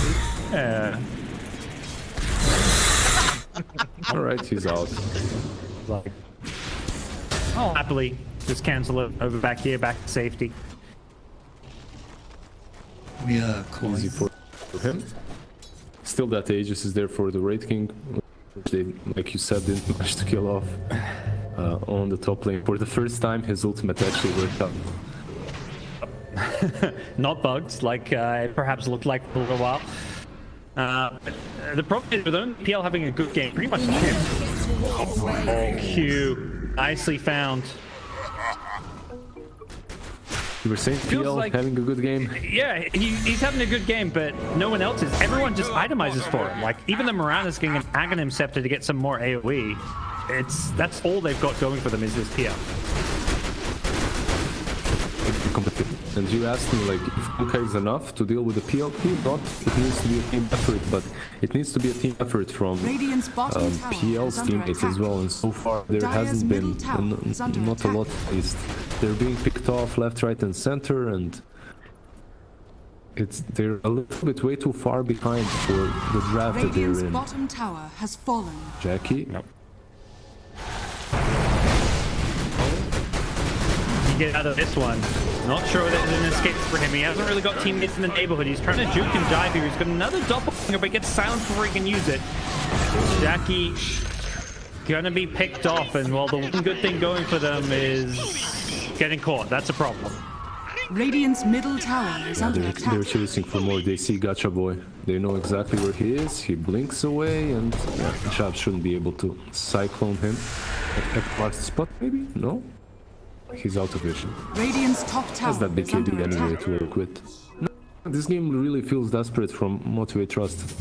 Alright, he's out. Like, I'll happily just cancel it over back here, back to safety. We are easy for him. Still, that Aegis is there for the Wraith King, which they, like you said, didn't manage to kill off on the top lane. For the first time, his ultimate actually worked out. Not bugs, like it perhaps looked like for a little while. The problem is with only PL having a good game, pretty much him. Oh, Q. Nicely found. You were saying PL like, having a good game? Yeah, he's having a good game, but no one else is. Everyone just itemizes for him. Like, even the Mirana's getting an Aghanim Scepter to get some more AoE. That's all they've got going for them is this PL. And you asked me, like, if Kuka is enough to deal with the PL, not. It needs to be a team effort, but it needs to be a team effort from PL's teammates as well. And so far, there hasn't been, not a lot at least. They're being picked off left, right, and center, and they're a little bit way too far behind for the draft that they're in. Bottom tower has fallen. Jackie? Nope. Get out of this one. Not sure that there's an escape for him. He hasn't really got teammates in the neighborhood. He's trying to juke and dive here. He's got another doppelganger, but gets silenced before he can use it. Jackie gonna be picked off, and while the one good thing going for them is getting caught. That's a problem. Radiant's middle tower is under They're attack. chasing for more. They see Gacha Boy. They know exactly where he is. He blinks away, and yeah, Jab shouldn't be able to cyclone him. At marks the spot, maybe? No? He's out of vision. Radiant's top tower Has that is under BKB anyway attack. to work with. No, this game really feels desperate from Motivate Trust.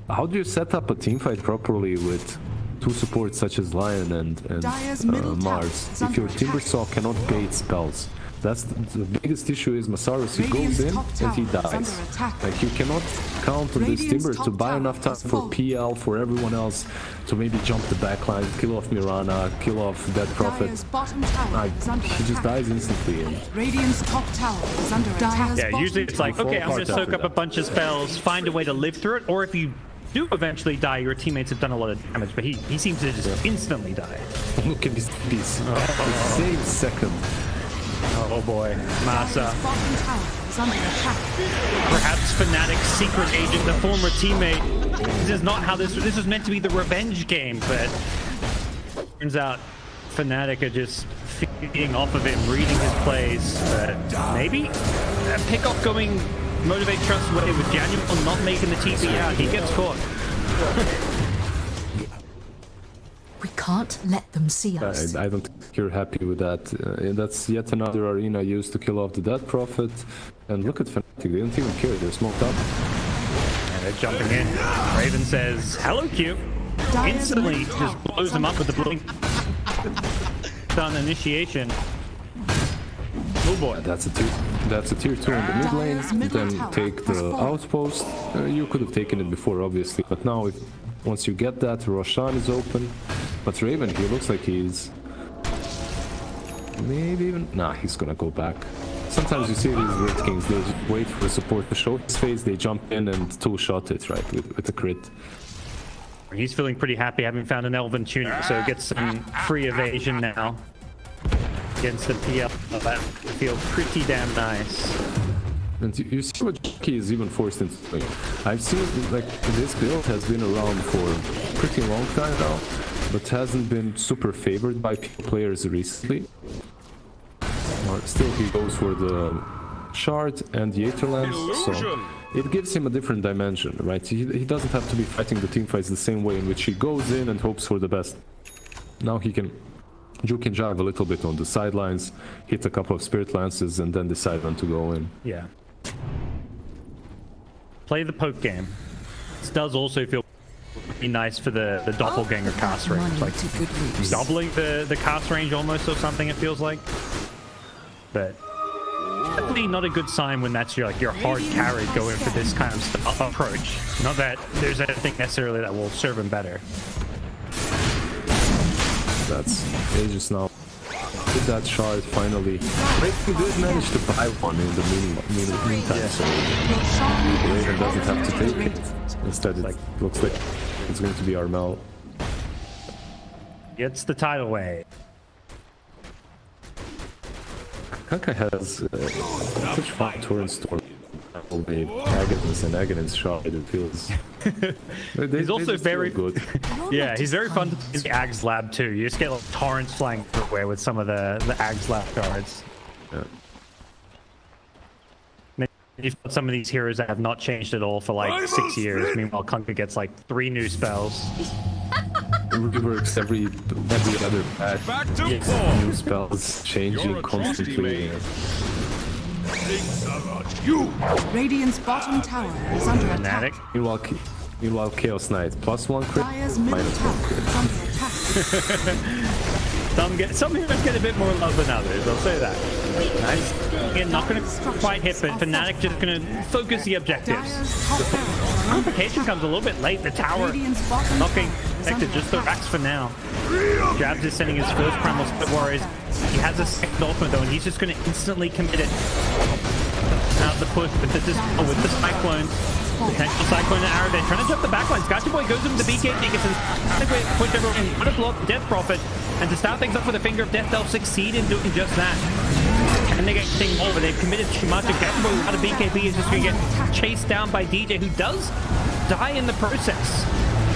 How do you set up a teamfight properly with two supports such as Lion and Dire's middle tower Mars? is If your under Timbersaw cannot bait spells, that's the biggest issue. Is Masaros, he goes Radiant's in top and he tower is dies. under attack. Like, you cannot count on this Radiant's Timber to top buy tower enough time is for full. PL, for everyone else to maybe jump the backline, kill off Mirana, kill off Dead Prophet. Dire's bottom tower is under He just attack. dies instantly. And Radiant's top tower is under attack. Yeah, usually it's like, okay, I'm going to Fall soak apart up a after bunch of spells, find a way to live through it, or if you do eventually die, your teammates have done a lot of damage, but he seems to just instantly die. look at this piece. The same second. Oh boy, Masa. Bottom tower is under attack. Perhaps Fnatic's secret agent, the former teammate. This is not how this was meant to be the revenge game, but turns out Fnatic are just feeding off of him, reading his plays. But maybe a pick-off going Motivate Trust way with Januel not making the TP out. He gets caught. We can't let them see us. I don't think you're happy with that. That's yet another arena used to kill off the Dead Prophet. And look at Fnatic, they don't even care, they're smoked up. And they're jumping in. Raven says, hello, Q. Instantly just blows him up with the blink. On initiation. Oh boy. That's a tier 2 in the mid lane, then take the outpost. You could have taken it before, obviously, but now once you get that, Roshan is open. But Raven, he looks like he's... maybe even... nah, he's gonna go back. Sometimes you see these Red Kings, they just wait for the support to show his face, they jump in and two-shot it, right, with a crit. He's feeling pretty happy having found an Elven tunic, so gets some free evasion now. Against the PL, that feel pretty damn nice. And you see what Jackie is even forced into doing. I've seen, like, this build has been around for a pretty long time now, but hasn't been super favored by players recently. Still, he goes for the Shard and the Aetherlands, so it gives him a different dimension, right? He doesn't have to be fighting the teamfights the same way in which he goes in and hopes for the best. Now he can juke and jive a little bit on the sidelines, hit a couple of Spirit Lances, and then decide when to go in. Yeah. Play the poke game. This does also feel pretty nice for the doppelganger cast range. Like doubling the cast range almost or something, it feels like. But definitely not a good sign when that's your hard carry going for this kind of approach. Not that there's anything necessarily that will serve him better. That's Aegis now. With that shard, finally. He did manage to buy one in the meantime, so Raven doesn't have to take it. Instead, it looks like it's going to be Armel. Gets the tidal wave. Kanka has such fun torrent storm. The Aghanis and Aghanis shot, it feels... He's also very good. Yeah, he's very fun to play in the Ags lab too. You just get like torrents flying everywhere with some of the Ags lab cards. Yeah. You've got some of these heroes that have not changed at all for like 6 years. Meanwhile, Kanka gets like 3 new spells. It reworks every other patch. Back to Yes, new spells changing constantly. Radiant's bottom tower is under attack. Fnatic. Meanwhile, Chaos Knight +1 crit, Dire's middle tower -1 crit. is under attack. Some heroes get a bit more love than others, I'll say that. Nice. Again, not going to quite hit, but Fnatic just going to focus the objectives. Dire's top barracks Amplification comes a little bit late. The tower Radiant's bottom not getting tower is affected, under just the attack. racks for now. Jabs is sending his first Primal Split Warriors. He has a second ultimate though, and he's just going to instantly commit it. Out the push with the Cyclone. Potential Cyclone and Arrow. They're trying to jump the backlines. Gacha Boy goes into the BKB, gets a quick push everyone. What a block, Death Prophet. And to start things up with the Finger of Death, they'll succeed in doing just that. And they get anything more, but they've committed too much. And Gacha Boy without a BKB is just going to get chased down by DJ, who does die in the process.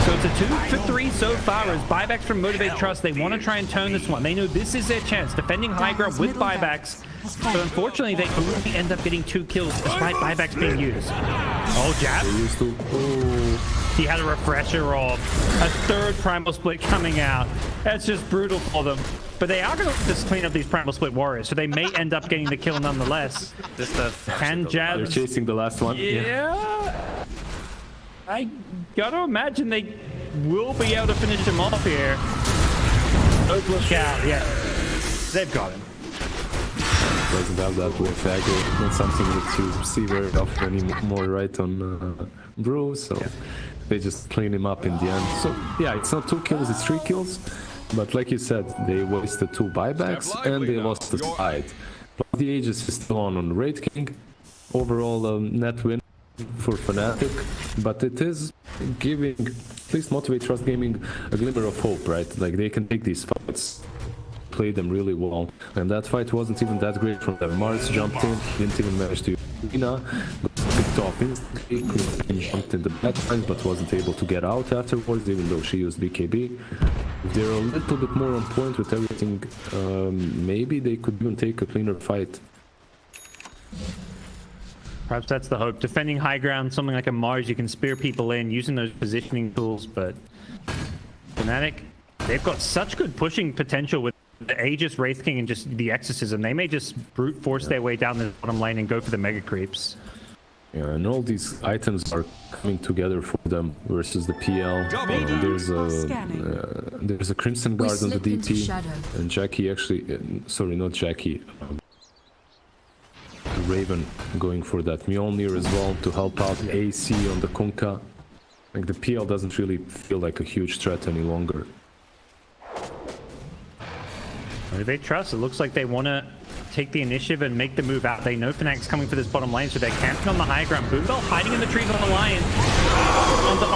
So it's a 2 for 3 so far as buybacks from Motivate Trust. They want to try and turn this one. They know this is their chance. Defending high ground with buybacks. has So fallen. unfortunately, they only end up getting 2 kills despite buybacks being used. Oh, jab. They used to. Oh, He had a refresher off. A 3rd primal split coming out. That's just brutal for them. But they are going to just clean up these primal split warriors, so they may end up getting the kill nonetheless. Just a Can jab. they're chasing the last one. Yeah. I gotta imagine they will be able to finish him off here. Don't look out. Yeah. They've got him. Doesn't have that with aggro. Not something that you see very often anymore, right, on Brew, so they just clean him up in the end. So, yeah, it's not 2 kills, it's 3 kills. But like you said, they wasted 2 buybacks and they lost the side. But the Aegis is still on Raid King. Overall, net win for Fnatic. But it is giving, at least Motivate Trust Gaming, a glimmer of hope, right? Like, they can take these fights, play them really well, and that fight wasn't even that great from them. Mars jumped in, didn't even manage to use Lina, got picked off instantly, Queen jumped in the backlines but wasn't able to get out afterwards, even though she used BKB. If they're a little bit more on point with everything, maybe they could even take a cleaner fight. Perhaps that's the hope. Defending high ground, something like a Mars, you can spear people in using those positioning tools, but Fnatic, they've got such good pushing potential with the Aegis, Wraith King, and just the Exorcism. They may just brute force their way down the bottom lane and go for the mega creeps. Yeah, and all these items are coming together for them versus the PL. There's a Crimson Guard on the DP, and Jackie actually, sorry, not Jackie, Raven going for that Mjolnir as well to help out AC on the Kunkka. Like, the PL doesn't really feel like a huge threat any longer. They trust. It looks like they want to take the initiative and make the move out. They know Fnatic's coming for this bottom lane, so they're camping on the high ground. Boonbell hiding in the trees on the line. On the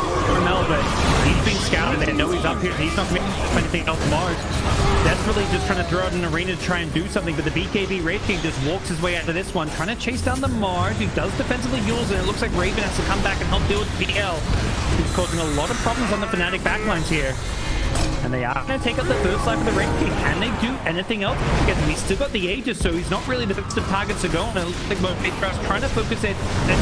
Mel, but he's being scouted. They know he's up here. He's not committing to anything else. Mars desperately just trying to throw out an arena to try and do something, but the BKB Wraith King just walks his way out of this one, trying to chase down the Mars, who does defensively use it. It looks like Raven has to come back and help deal with PL, who's causing a lot of problems on the Fnatic backlines here. And they are going to take out the first life of the Wraith King. Can they do anything else? Again, he's still got the Aegis, so he's not really the best of targets to go on. And like Motivate Trust trying to focus their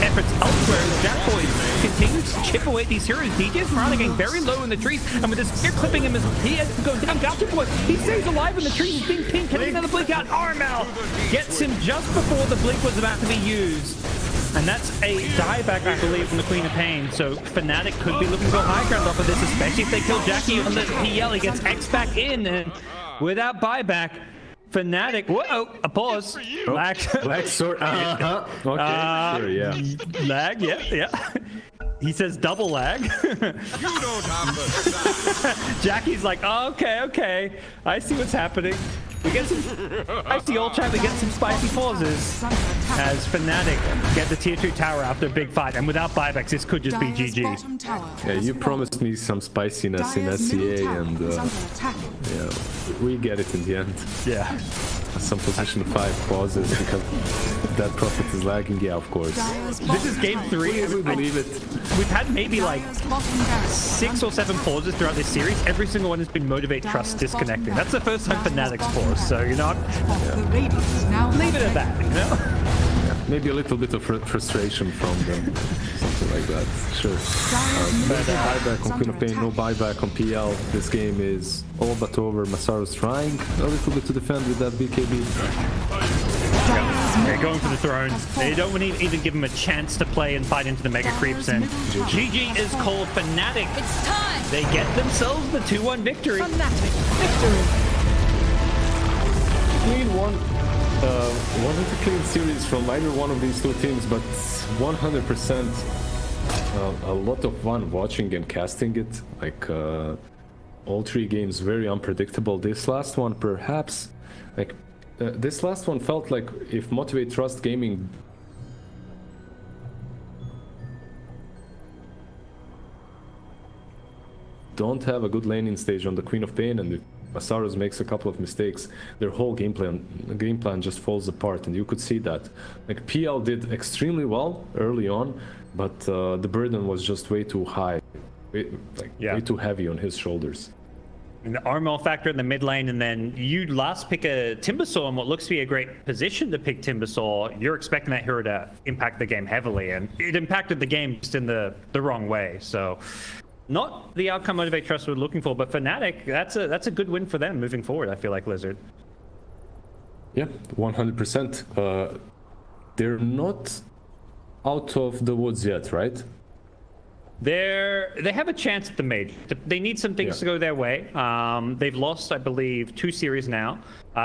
efforts elsewhere. As Jack Boys continues to chip away at these heroes. DJ's Miranda getting very low in the trees, and with his spear clipping him as he has to go down. Gotcha Boy, he stays alive in the trees. He's being pinned. Can another blink out? Armel gets him just before the blink was about to be used. And that's a dieback, I believe, from the Queen of Pain. So Fnatic could be looking for high ground off of this, especially if they kill Jackie on the PL. He gets X back in, and without buyback, Fnatic. Whoa, a pause. Lag. Lag sword. Okay, sure, yeah. Lag, yeah. He says double lag. You don't have Jackie's like, oh, okay. I see what's happening. We get some spicy old chat, we get some spicy pauses as Fnatic get the tier 2 tower after a big fight, and without buybacks this could just be GG. Yeah, you promised me some spiciness in SCA, and yeah, we get it in the end. Yeah. Some position 5 pauses because that Prophet is lagging, yeah, of course. This is game 3. We believe it. We've had maybe like 6 or 7 pauses throughout this series. Every single one has been Motivate Trust disconnecting. That's the first time Fnatic's paused, so you know, leave it at that, you know? Maybe a little bit of frustration from them, something like that. Sure. No buyback on Queen of Pain, no buyback on PL. This game is all but over. Masaru's trying a little bit to defend with that BKB. They're going for the throne. They don't want to even give him a chance to play and fight into the mega creeps, and GG is called Fnatic. It's time. They get themselves the 2-1 victory. Fnatic victory. Clean one. Wasn't a clean series from either one of these two teams, but 100% a lot of fun watching and casting it. Like all 3 games very unpredictable. This last one perhaps, like this last one felt like if Motivate Trust Gaming don't have a good laning stage on the Queen of Pain, and if Masaros makes a couple of mistakes, their whole game plan just falls apart, and you could see that. Like, PL did extremely well early on, but the burden was just way too high, way too heavy on his shoulders. the Armor factor in the mid lane, and then you last pick a Timbersaw in what looks to be a great position to pick Timbersaw. You're expecting that hero to impact the game heavily, and it impacted the game just in the wrong way. So not the outcome Motivate Trust we're looking for, but Fnatic, that's a good win for them moving forward, I feel like, Lizard. Yeah, 100%. They're not out of the woods yet, right? They have a chance at the major. They need some things to go their way. They've lost, I believe, 2 series now.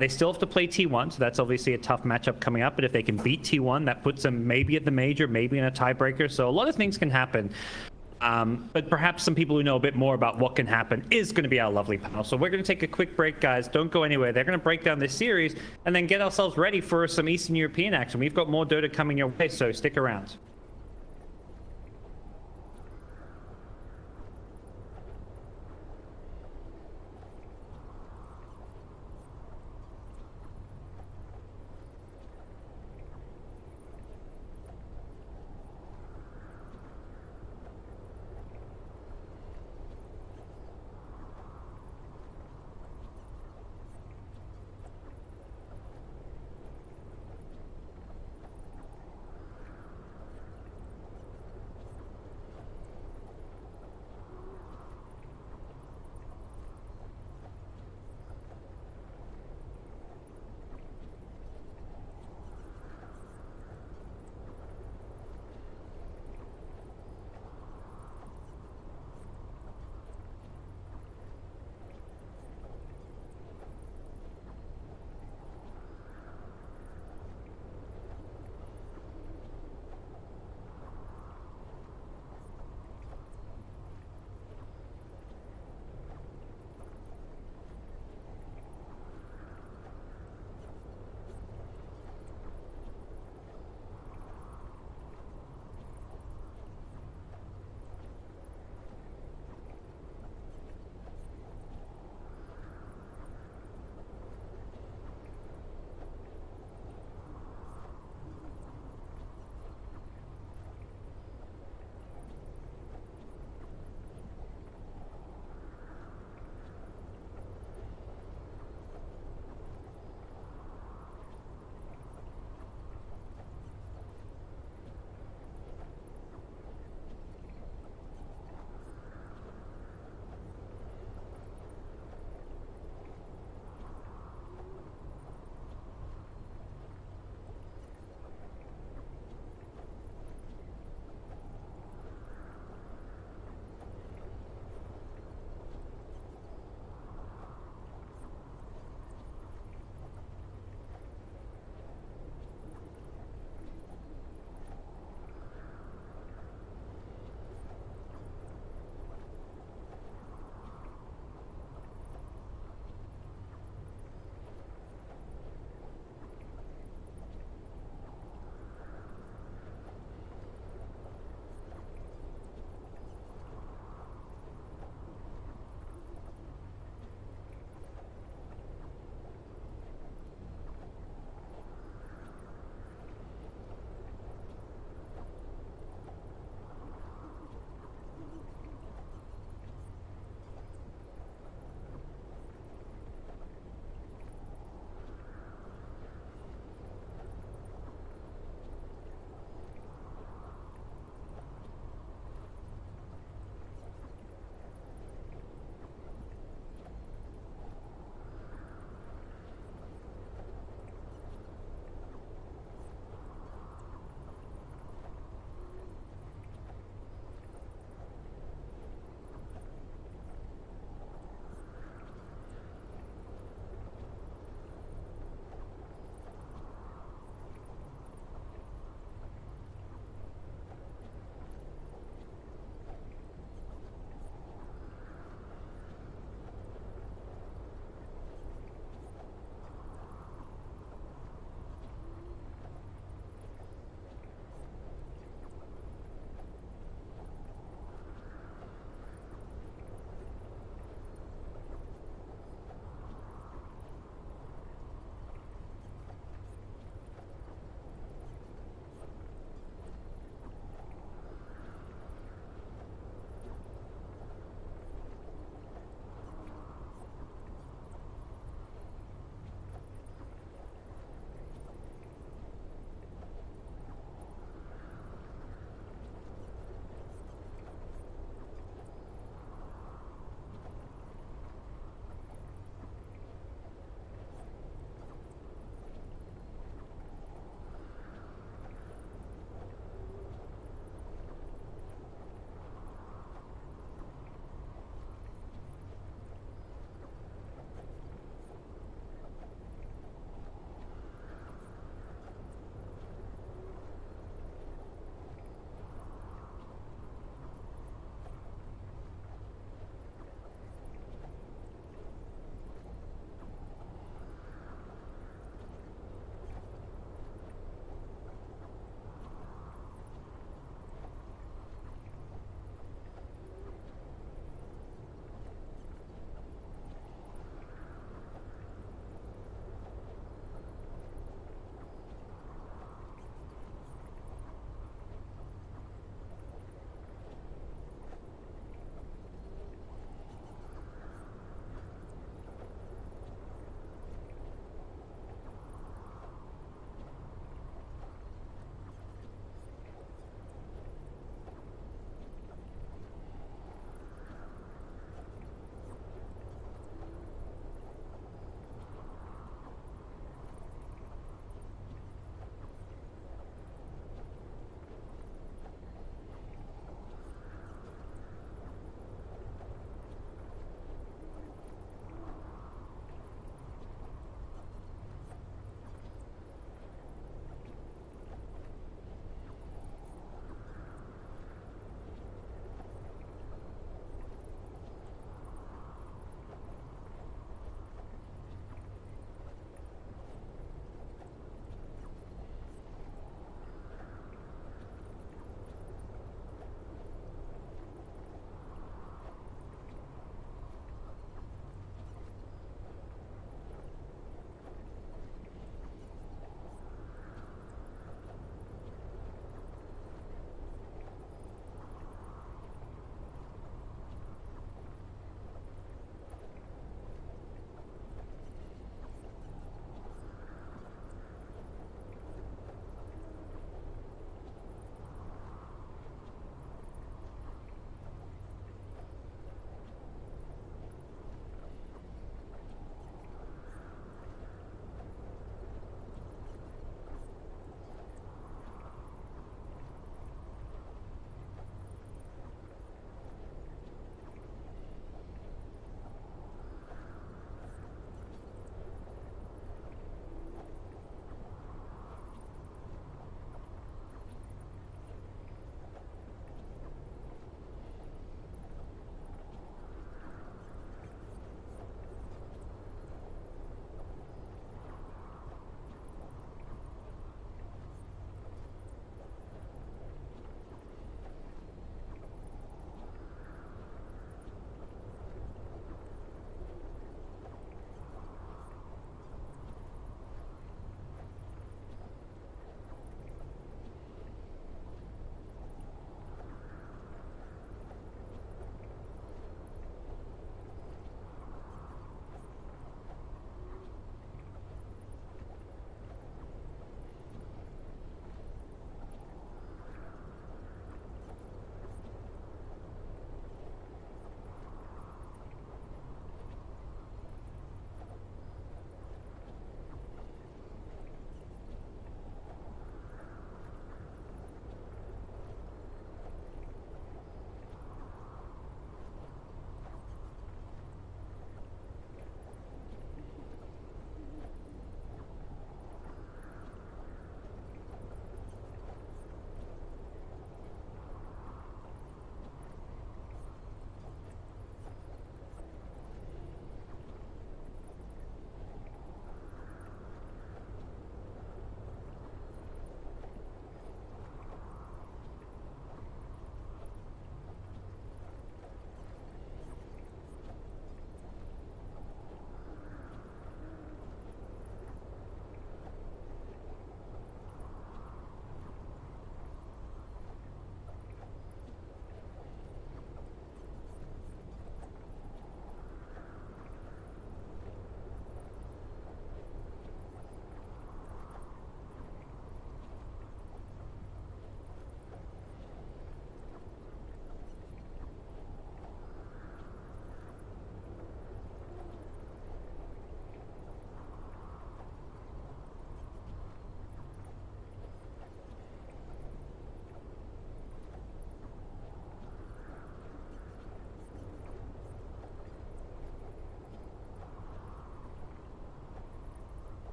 They still have to play T1, so that's obviously a tough matchup coming up. But if they can beat T1, that puts them maybe at the major, maybe in a tiebreaker. So a lot of things can happen. But perhaps some people who know a bit more about what can happen is going to be our lovely panel. So we're going to take a quick break, guys. Don't go anywhere. They're going to break down this series and then get ourselves ready for some Eastern European action. We've got more Dota coming your way, so stick around.